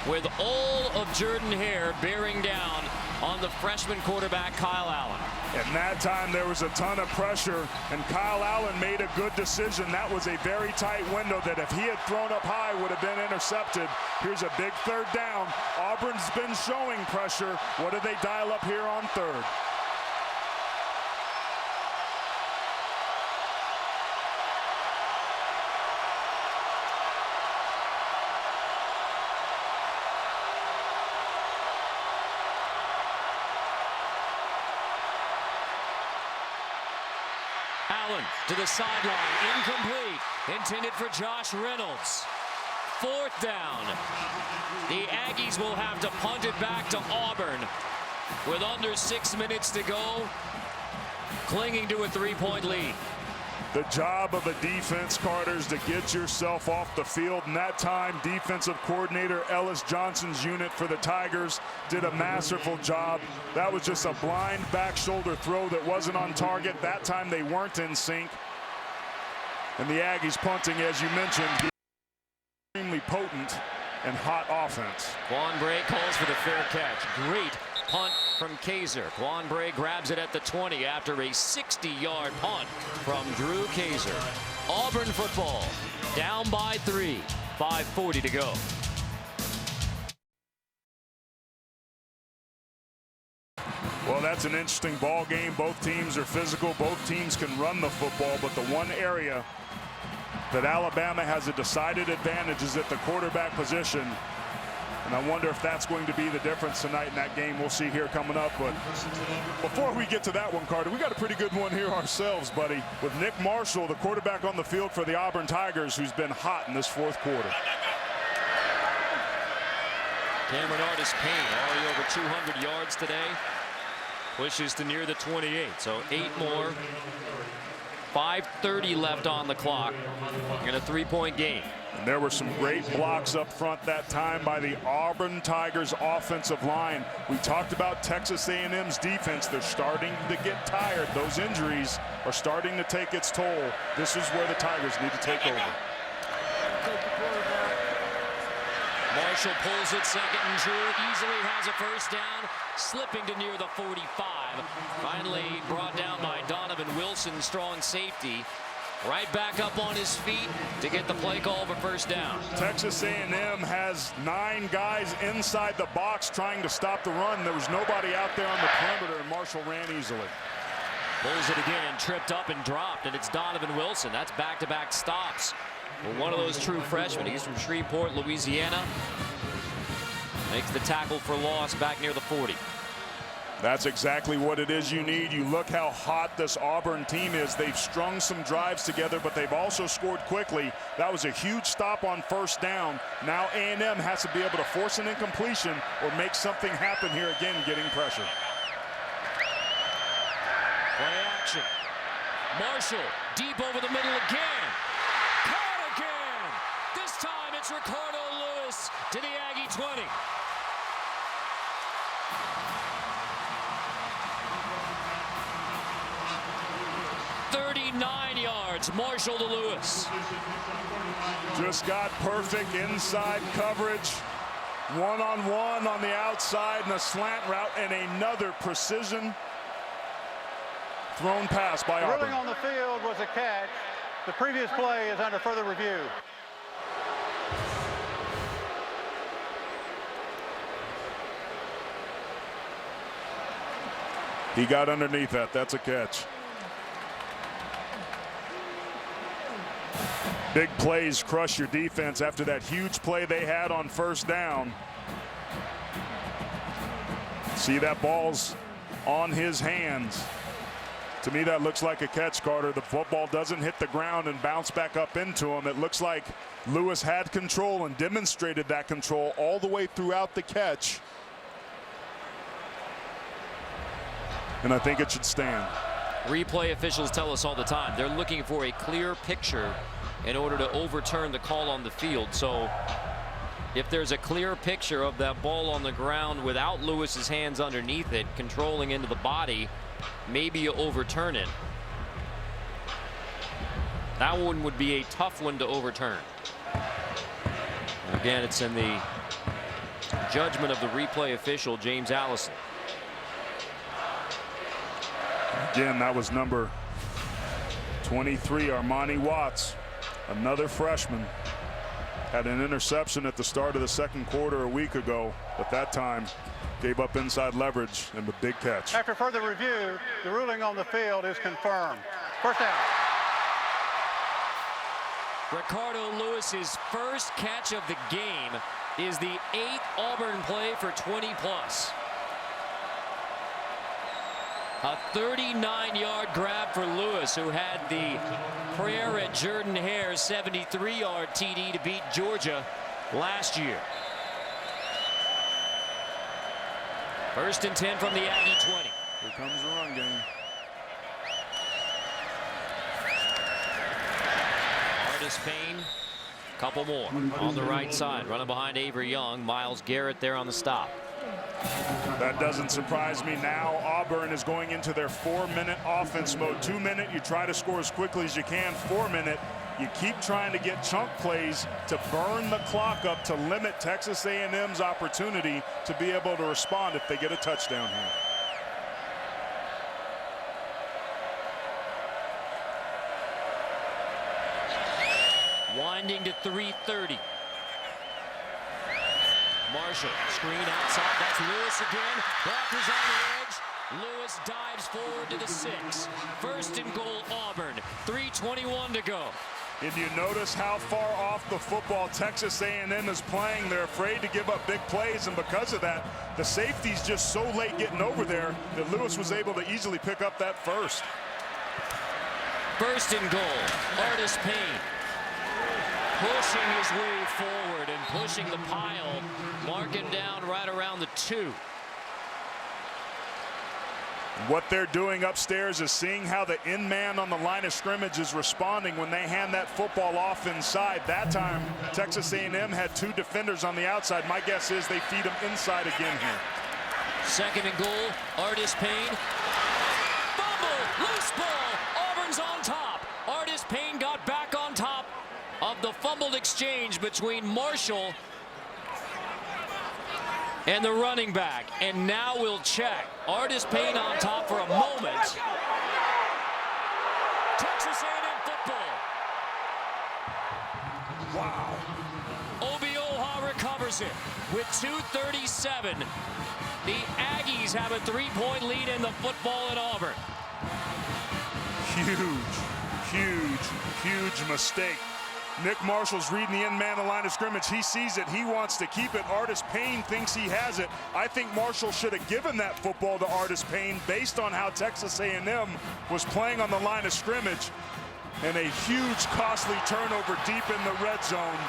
With all of Jordan-Hare bearing down on the freshman quarterback Kyle Allen.
And that time there was a ton of pressure, and Kyle Allen made a good decision. That was a very tight window that if he had thrown up high would have been intercepted. Here's a big third down. Auburn's been showing pressure. What do they dial up here on third?
Allen to the sideline, incomplete, intended for Josh Reynolds. Fourth down. The Aggies will have to punt it back to Auburn with under 6 minutes to go, clinging to a 3-point lead.
The job of a defense, Carter, is to get yourself off the field. And that time, defensive coordinator Ellis Johnson's unit for the Tigers did a masterful job. That was just a blind back shoulder throw that wasn't on target. That time they weren't in sync. And the Aggies punting, as you mentioned, extremely potent and hot offense.
Quan Bray calls for the fair catch. Great punt from Kaiser. Quan Bray grabs it at the 20 after a 60-yard punt from Drew Kaiser. Auburn football down by 3, 5:40 to go.
Well, that's an interesting ball game. Both teams are physical. Both teams can run the football, but the one area that Alabama has a decided advantage is at the quarterback position. And I wonder if that's going to be the difference tonight in that game. We'll see here coming up. But before we get to that one, Carter, we got a pretty good one here ourselves, buddy, with Nick Marshall, the quarterback on the field for the Auburn Tigers, who's been hot in this fourth quarter.
Cameron Artis-Payne already over 200 yards today. Pushes to near the 28. So 8 more. 5:30 left on the clock in a 3-point game.
And there were some great blocks up front that time by the Auburn Tigers offensive line. We talked about Texas A&M's defense. They're starting to get tired. Those injuries are starting to take its toll. This is where the Tigers need to take over.
Marshall pulls it, second and 2, easily has a first down, slipping to near the 45. Finally brought down by Donovan Wilson, strong safety. Right back up on his feet to get the play call for first down.
Texas A&M has 9 guys inside the box trying to stop the run. There was nobody out there on the perimeter, and Marshall ran easily.
Pulls it again, tripped up and dropped, and it's Donovan Wilson. That's back-to-back stops. Well, one of those true freshmen. He's from Shreveport, Louisiana. Makes the tackle for loss back near the 40.
That's exactly what it is you need. You look how hot this Auburn team is. They've strung some drives together, but they've also scored quickly. That was a huge stop on first down. Now A&M has to be able to force an incompletion or make something happen here again, getting pressure.
Play action. Marshall deep over the middle again. Caught again. This time it's Ricardo Lewis to the Aggie 20. Marshall to Lewis.
Just got perfect inside coverage. One-on-one on the outside and a slant route and another precision thrown pass by Auburn.
The ruling on the field was a catch. The previous play is under further review.
He got underneath that. That's a catch. Big plays crush your defense after that huge play they had on first down. See, that ball's on his hands. To me, that looks like a catch, Carter. The football doesn't hit the ground and bounce back up into him. It looks like Lewis had control and demonstrated that control all the way throughout the catch. And I think it should stand.
Replay officials tell us all the time they're looking for a clear picture in order to overturn the call on the field. So if there's a clear picture of that ball on the ground without Lewis's hands underneath it, controlling into the body, maybe you overturn it. That one would be a tough one to overturn. Again, it's in the judgment of the replay official, James Allison.
Again, that was number 23, Armani Watts, another freshman. Had an interception at the start of the second quarter a week ago, but that time gave up inside leverage and the big catch.
After further review, the ruling on the field is confirmed. First down.
Ricardo Lewis's first catch of the game is the 8th Auburn play for 20+. A 39-yard grab for Lewis, who had the prayer at Jordan-Hare 73-yard TD to beat Georgia last year. 1st and 10 from the Aggie 20.
Here comes the run game.
Artis Payne, couple more on the right side, running behind Avery Young. Miles Garrett there on the stop.
That doesn't surprise me. Now Auburn is going into their 4-minute offense mode. 2-minute, you try to score as quickly as you can. 4-minute, you keep trying to get chunk plays to burn the clock up to limit Texas A&M's opportunity to be able to respond if they get a touchdown here.
Winding to 3:30. Marshall, screen outside. That's Lewis again. Blockers on the edge. Lewis dives forward to the 6. 1st and goal, Auburn. 3:21 to go.
If you notice how far off the football Texas A&M is playing, they're afraid to give up big plays, and because of that, the safety's just so late getting over there that Lewis was able to easily pick up that first.
1st and goal, Artis Payne. Pushing his way forward and pushing the pile. Marking down right around the 2.
What they're doing upstairs is seeing how the in man on the line of scrimmage is responding when they hand that football off inside. That time, Texas A&M had 2 defenders on the outside. My guess is they feed them inside again here.
2nd and goal, Artis Payne. Fumble, loose ball. Auburn's on top. Artis Payne got back on top of the fumbled exchange between Marshall and the running back. And now we'll check. Artis Payne on top for a moment. Texas A&M football.
Wow.
Obioha recovers it with 2:37. The Aggies have a 3-point lead in the football at Auburn.
Huge mistake. Nick Marshall's reading the end man, the line of scrimmage. He sees it. He wants to keep it. Artis Payne thinks he has it. I think Marshall should have given that football to Artis Payne based on how Texas A&M was playing on the line of scrimmage. And a huge, costly turnover deep in the red zone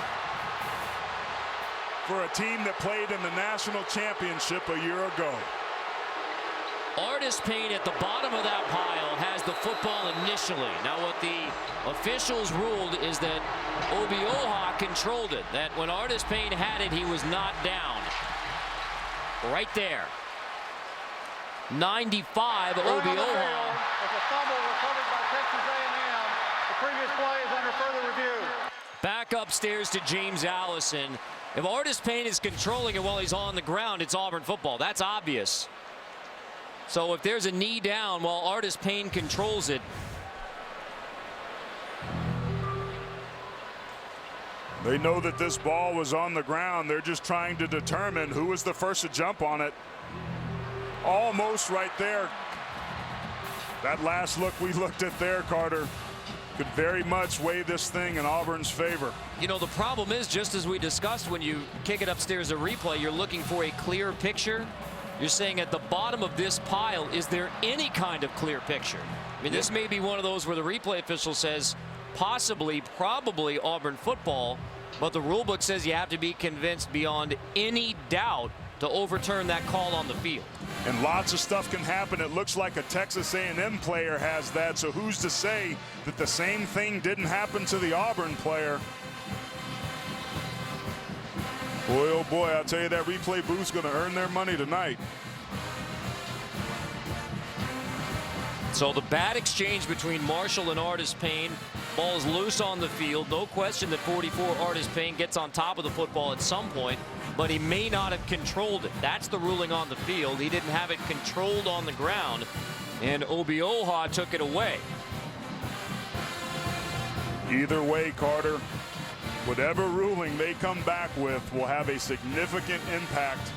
for a team that played in the national championship a year ago.
Artis Payne at the bottom of that pile has the football initially. Now what the officials ruled is that Obioha controlled it. That when Artis Payne had it, he was not down. Right there. 95, Obioha.
With a fumble recovered by Texas A&M. The previous play is under further review.
Back upstairs to James Allison. If Artis Payne is controlling it while he's on the ground, it's Auburn football. That's obvious. So if there's a knee down while Artis Payne controls it.
They know that this ball was on the ground. They're just trying to determine who was the first to jump on it. Almost right there. That last look we looked at there, Carter, could very much weigh this thing in Auburn's favor.
You know, the problem is, just as we discussed, when you kick it upstairs to replay, you're looking for a clear picture. You're saying at the bottom of this pile, is there any kind of clear picture? I mean, this may be one of those where the replay official says possibly, probably Auburn football, but the rule book says you have to be convinced beyond any doubt to overturn that call on the field.
And lots of stuff can happen. It looks like a Texas A&M player has that, so who's to say that the same thing didn't happen to the Auburn player? Boy, oh boy, I'll tell you, that replay booth's going to earn their money tonight.
So the bad exchange between Marshall and Artis Payne. Ball's loose on the field. No question that 44 Artis Payne gets on top of the football at some point, but he may not have controlled it. That's the ruling on the field. He didn't have it controlled on the ground. and Obioha took it away.
Either way, Carter, whatever ruling they come back with will have a significant impact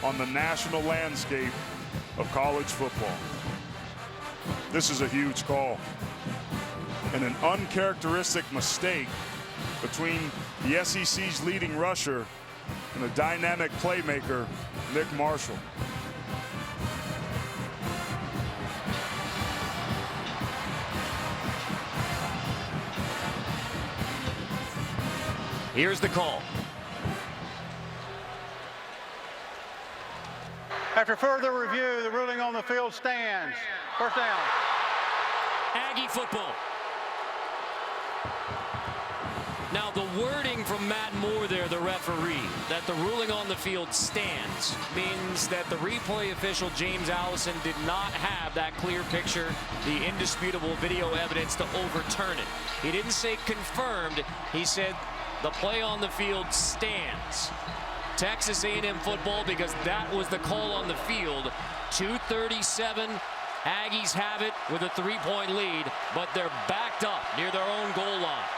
on the national landscape of college football. This is a huge call and an uncharacteristic mistake between the SEC's leading rusher and a dynamic playmaker, Nick Marshall.
Here's the call.
After further review, the ruling on the field stands. First down.
Aggie football. Now the wording from Matt Moore there, the referee, that the ruling on the field stands, means that the replay official James Allison did not have that clear picture, the indisputable video evidence to overturn it. He didn't say confirmed, he said the play on the field stands. Texas A&M football, because that was the call on the field. 2:37, Aggies have it with a 3-point lead, but they're backed up near their own goal line.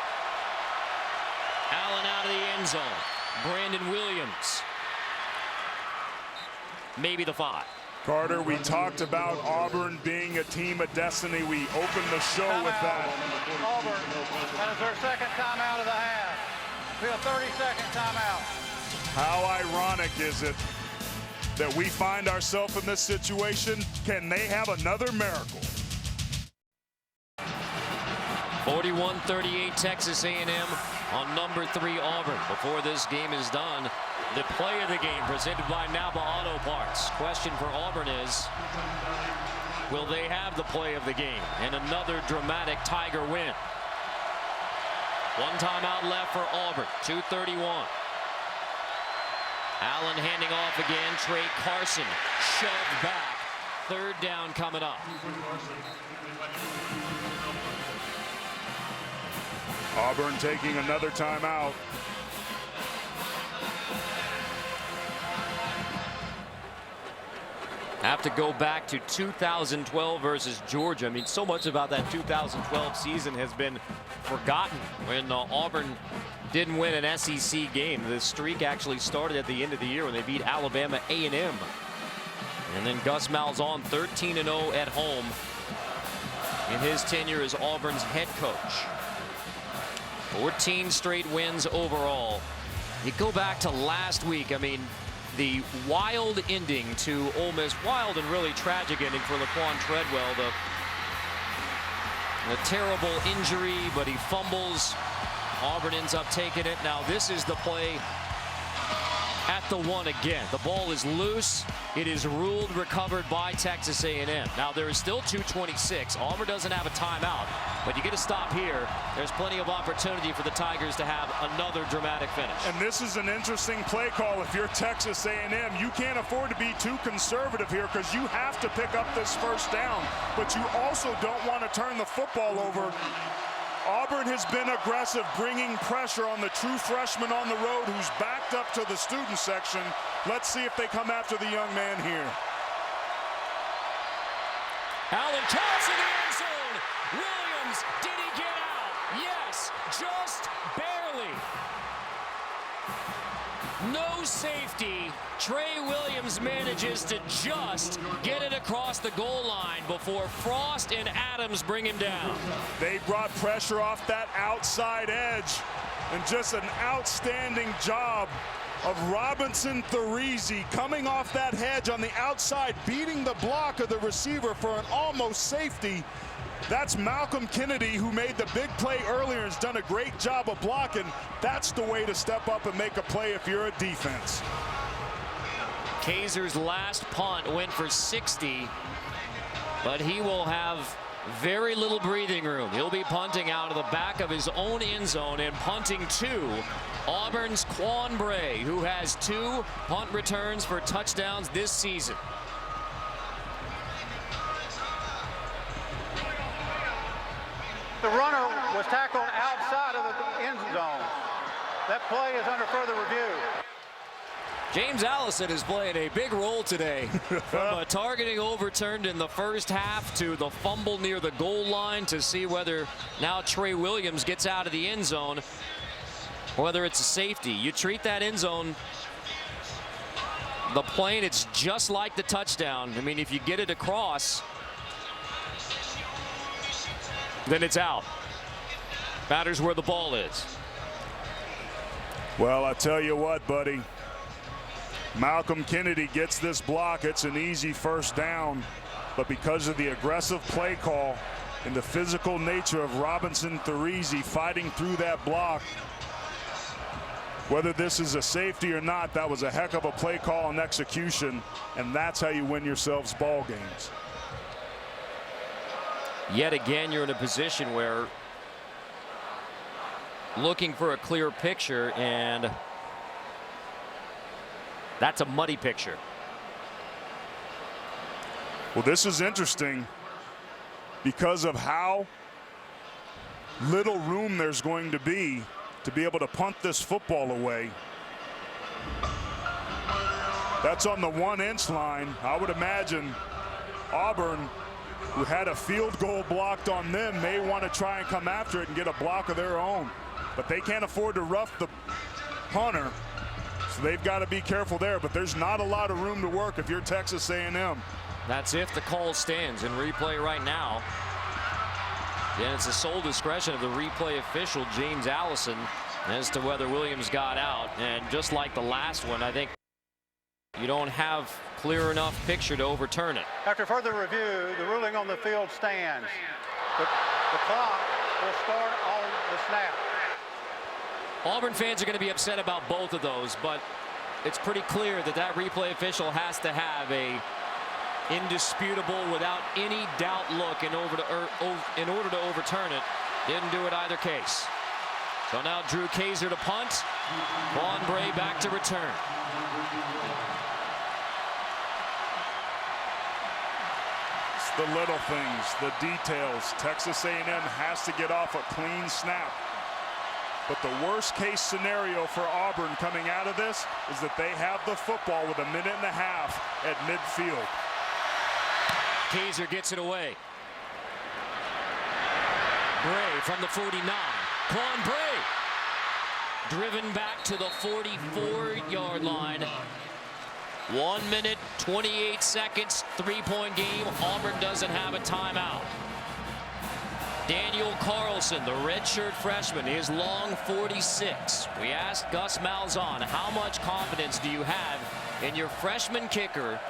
Allen out of the end zone. Brandon Williams. Maybe the 5.
Carter, we talked about Auburn being a team of destiny. We opened the show with that.
Auburn, that is their second timeout of the half. We have a 30-second timeout.
How ironic is it that we find ourselves in this situation? Can they have another miracle?
41-38 Texas A&M on number 3 Auburn. Before this game is done, the play of the game presented by Napa Auto Parts. Question for Auburn is, will they have the play of the game and another dramatic Tiger win? One timeout left for Auburn. 2:31. Allen handing off again. Trey Carson shoved back. Third down coming up.
Auburn taking another timeout.
Have to go back to 2012 versus Georgia. I mean, so much about that 2012 season has been forgotten when Auburn didn't win an SEC game. The streak actually started at the end of the year when they beat Alabama A&M. And then Gus Malzahn 13-0 at home in his tenure as Auburn's head coach. 14 straight wins overall. You go back to last week, I mean, the wild ending to Ole Miss, wild and really tragic ending for Laquan Treadwell. The terrible injury, but he fumbles. Auburn ends up taking it. Now this is the play at the 1 again. The ball is loose. It is ruled recovered by Texas A&M. Now there is still 2:26. Auburn doesn't have a timeout, but you get a stop here. There's plenty of opportunity for the Tigers to have another dramatic finish.
And this is an interesting play call. If you're Texas A&M, you can't afford to be too conservative here because you have to pick up this first down, but you also don't want to turn the football over. Auburn has been aggressive, bringing pressure on the true freshman on the road who's backed up to the student section. Let's see if they come after the young man here.
Allen toss in the end zone. Williams, did he get out? Yes, just barely. No safety. Trey Williams manages to just get it across the goal line before Frost and Adams bring him down.
They brought pressure off that outside edge, and just an outstanding job of Robinson Therese coming off that hedge on the outside, beating the block of the receiver for an almost safety. That's Malcolm Kennedy, who made the big play earlier and has done a great job of blocking. That's the way to step up and make a play if you're a defense.
Kaiser's last punt went for 60, but he will have very little breathing room. He'll be punting out of the back of his own end zone and punting to Auburn's Quan Bray, who has 2 punt returns for touchdowns this season.
The runner was tackled outside of the end zone. That play is under further review.
James Allison is playing a big role today. From a targeting overturned in the first half to the fumble near the goal line to see whether now Trey Williams gets out of the end zone, whether it's a safety. You treat that end zone, the plane, it's just like the touchdown. I mean, if you get it across, then it's out. Matters where the ball is.
Well, I tell you what, buddy. Malcolm Kennedy gets this block. It's an easy first down. But because of the aggressive play call and the physical nature of Robinson Therese fighting through that block, whether this is a safety or not, that was a heck of a play call and execution. And that's how you win yourselves ball games.
Yet again, you're in a position where looking for a clear picture, and that's a muddy picture.
Well, this is interesting because of how little room there's going to be able to punt this football away. That's on the 1-inch line. I would imagine Auburn, who had a field goal blocked on them, may want to try and come after it and get a block of their own. But they can't afford to rough the punter, so they've got to be careful there. But there's not a lot of room to work if you're Texas A&M.
That's if the call stands in replay right now. And it's the sole discretion of the replay official, James Allison, as to whether Williams got out. And just like the last one, I think you don't have clear enough picture to overturn it.
After further review, the ruling on the field stands. The clock will start on the snap.
Auburn fans are going to be upset about both of those, but it's pretty clear that that replay official has to have a indisputable, without any doubt look in order to overturn it. Didn't do it either case. So now Drew Kaiser to punt. Vaughn Bray back to return.
It's the little things, the details. Texas A&M has to get off a clean snap. But the worst case scenario for Auburn coming out of this is that they have the football with 1.5 minutes at midfield.
Kaiser gets it away. Bray from the 49. Quan Bray driven back to the 44-yard line. 1 minute, 28 seconds, 3-point game. Auburn doesn't have a timeout. Daniel Carlson, the redshirt freshman, is long 46. We asked Gus Malzahn, how much confidence do you have in your freshman kicker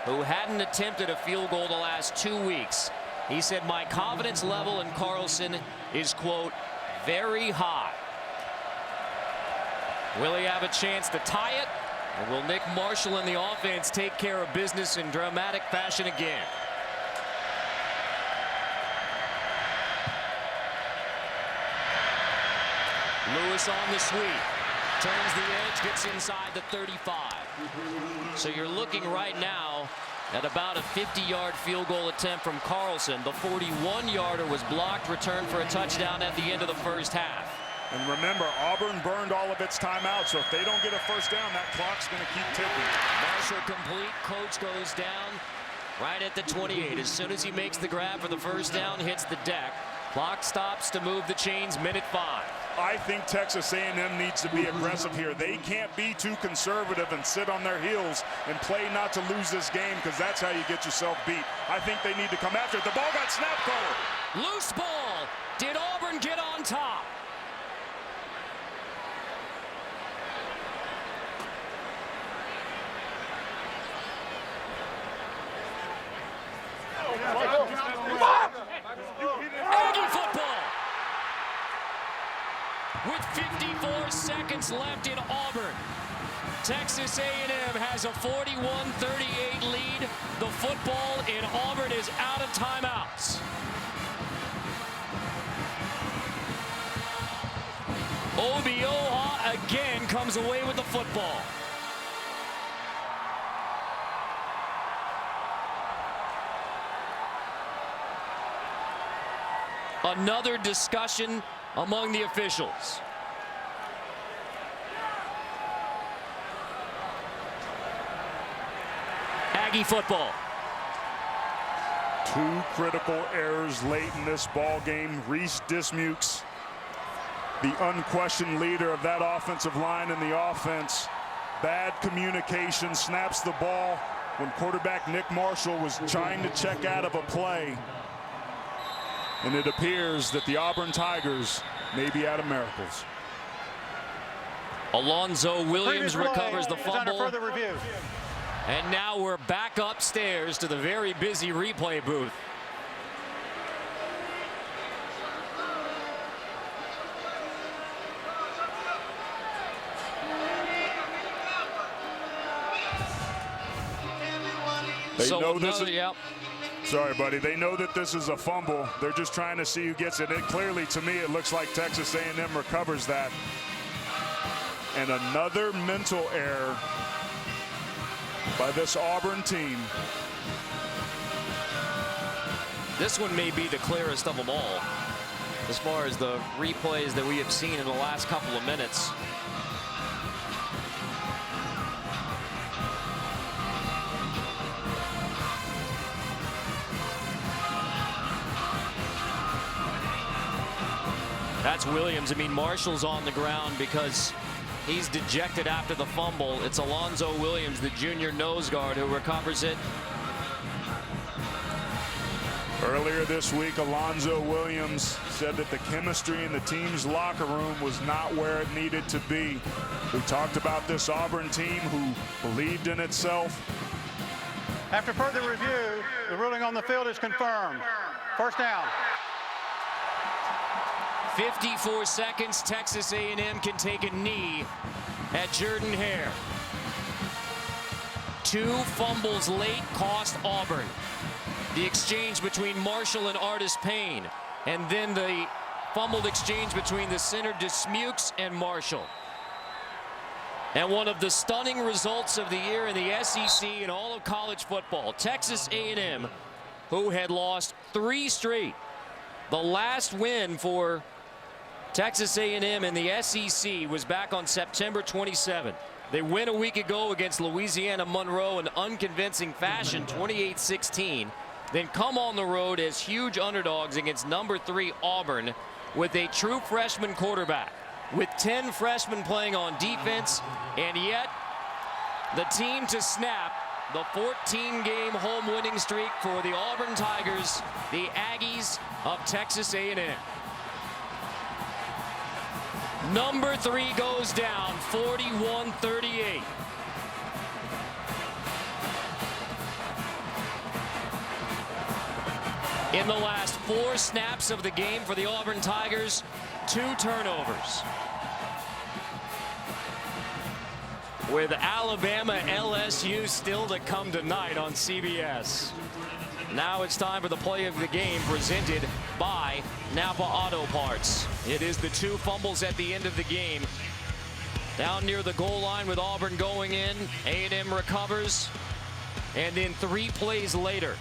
who hadn't attempted a field goal the last 2 weeks? He said, my confidence level in Carlson is, quote, very high. Will he have a chance to tie it? Or will Nick Marshall and the offense take care of business in dramatic fashion again? Lewis on the sweep. Turns the edge, gets inside the 35. So you're looking right now at about a 50-yard field goal attempt from Carlson. The 41-yarder was blocked, returned for a touchdown at the end of the first half.
And remember, Auburn burned all of its timeout, so if they don't get a first down, that clock's going to keep ticking.
Marshall complete. Coach goes down right at the 28. As soon as he makes the grab for the first down, hits the deck. Clock stops to move the chains, minute 5.
I think Texas A&M needs to be aggressive here. They can't be too conservative and sit on their heels and play not to lose this game, because that's how you get yourself beat. I think they need to come after it. The ball got snapped forward.
Loose ball. Did Auburn get on top? Aggie football. With 54 seconds left in Auburn, Texas A&M has a 41-38 lead. The football in Auburn is out of timeouts. Obioha again comes away with the football. Another discussion among the officials. Aggie football.
Two critical errors late in this ball game. Reese Dismukes, the unquestioned leader of that offensive line in the offense. Bad communication, snaps the ball when quarterback Nick Marshall was trying to check out of a play. And it appears that the Auburn Tigers may be out of miracles.
Alonzo Williams recovers the fumble.
Under further review.
And now we're back upstairs to the very busy replay booth.
They know this is, sorry, buddy. They know that this is a fumble. They're just trying to see who gets it. And clearly, to me, it looks like Texas A&M recovers that. And another mental error by this Auburn team.
This one may be the clearest of them all, as far as the replays that we have seen in the last couple of minutes. That's Williams. I mean, Marshall's on the ground because he's dejected after the fumble. It's Alonzo Williams, the junior nose guard, who recovers it.
Earlier this week, Alonzo Williams said that the chemistry in the team's locker room was not where it needed to be. We talked about this Auburn team who believed in itself.
After further review, the ruling on the field is confirmed. First down.
54 seconds. Texas A&M can take a knee at Jordan-Hare. Two fumbles late cost Auburn. The exchange between Marshall and Artis Payne, and then the fumbled exchange between the center Dismukes and Marshall. And one of the stunning results of the year in the SEC and all of college football, Texas A&M, who had lost 3 straight. The last win for Texas A&M in the SEC was back on September 27th. They win a week ago against Louisiana Monroe in unconvincing fashion, 28-16. Then come on the road as huge underdogs against number 3 Auburn with a true freshman quarterback, with 10 freshmen playing on defense, and yet the team to snap the 14-game home winning streak for the Auburn Tigers, the Aggies of Texas A&M. Number 3 goes down, 41-38. In the last 4 snaps of the game for the Auburn Tigers, 2 turnovers. With Alabama LSU still to come tonight on CBS. Now it's time for the play of the game presented by Napa Auto Parts. It is the 2 fumbles at the end of the game. Down near the goal line with Auburn going in, A&M recovers, and then 3 plays later,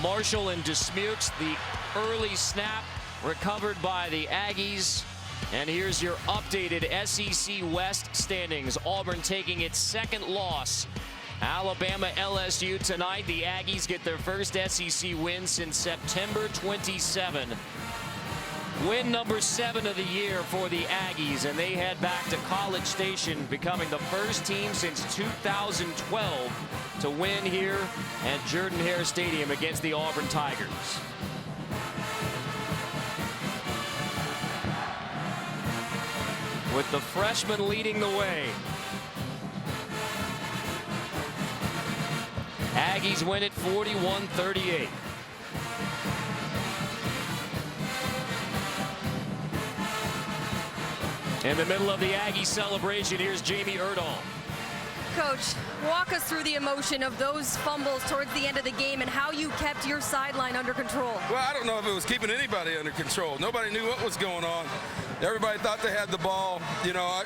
Marshall and Dismukes, the early snap recovered by the Aggies. And here's your updated SEC West standings. Auburn taking its 2nd loss. Alabama LSU tonight. The Aggies get their first SEC win since September 27. Win number 7 of the year for the Aggies, and they head back to College Station, becoming the first team since 2012 to win here at Jordan-Hare Stadium against the Auburn Tigers. With the freshman leading the way. Aggies win it 41-38. In the middle of the Aggie celebration, here's Jamie Erdahl.
Coach, walk us through the emotion of those fumbles towards the end of the game and how you kept your sideline under control.
Well, I don't know if it was keeping anybody under control. Nobody knew what was going on. Everybody thought they had the ball. You know, our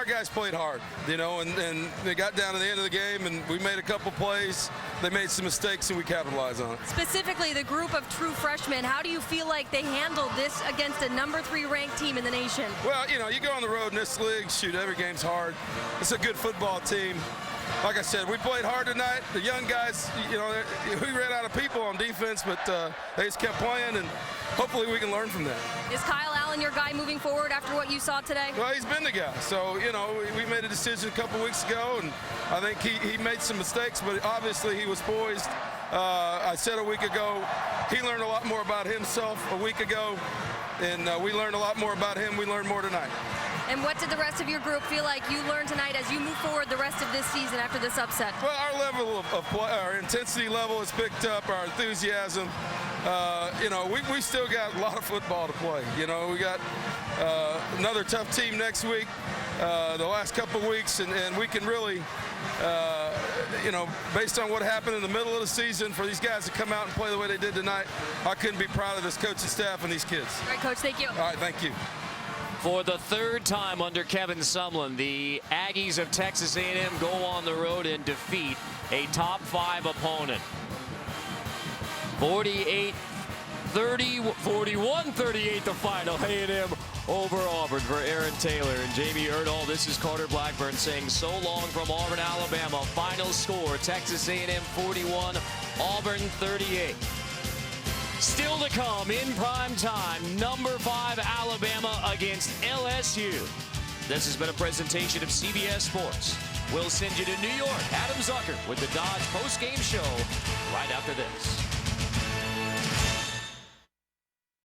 guys played hard, you know, and they got down to the end of the game, and we made a couple plays. They made some mistakes, and we capitalized on it.
Specifically, the group of true freshmen, how do you feel like they handled this against a number 3 ranked team in the nation?
Well, you know, you go on the road in this league, shoot, every game's hard. It's a good football team. like I said, we played hard tonight. The young guys, you know, we ran out of people on defense, but they just kept playing, and hopefully we can learn from that.
Is Kyle Allen your guy moving forward after what you saw today?
Well, he's been the guy. So, you know, we made a decision a couple weeks ago, and I think he made some mistakes, but obviously he was poised. I said a week ago, he learned a lot more about himself a week ago, and we learned a lot more about him. We learned more tonight.
And what did the rest of your group feel like you learned tonight as you move forward the rest of this season after this upset?
Well, our level of play, our intensity level has picked up, our enthusiasm. You know, we still got a lot of football to play. You know, we got another tough team next week, the last couple of weeks, and we can really, you know, based on what happened in the middle of the season, for these guys to come out and play the way they did tonight, I couldn't be proud of this coaching staff and these kids.
All right, Coach, thank you.
All right, thank you.
For the third time under Kevin Sumlin, the Aggies of Texas A&M go on the road and defeat a top 5 opponent. 41-38 the final. A&M over Auburn for Aaron Taylor and Jamie Erdahl. This is Carter Blackburn saying so long from Auburn, Alabama. Final score, Texas A&M 41, Auburn 38. Still to come in prime time, number 5 Alabama against LSU. This has been a presentation of CBS Sports. We'll send you to New York. Adam Zucker with the Dodge post-game show right after this.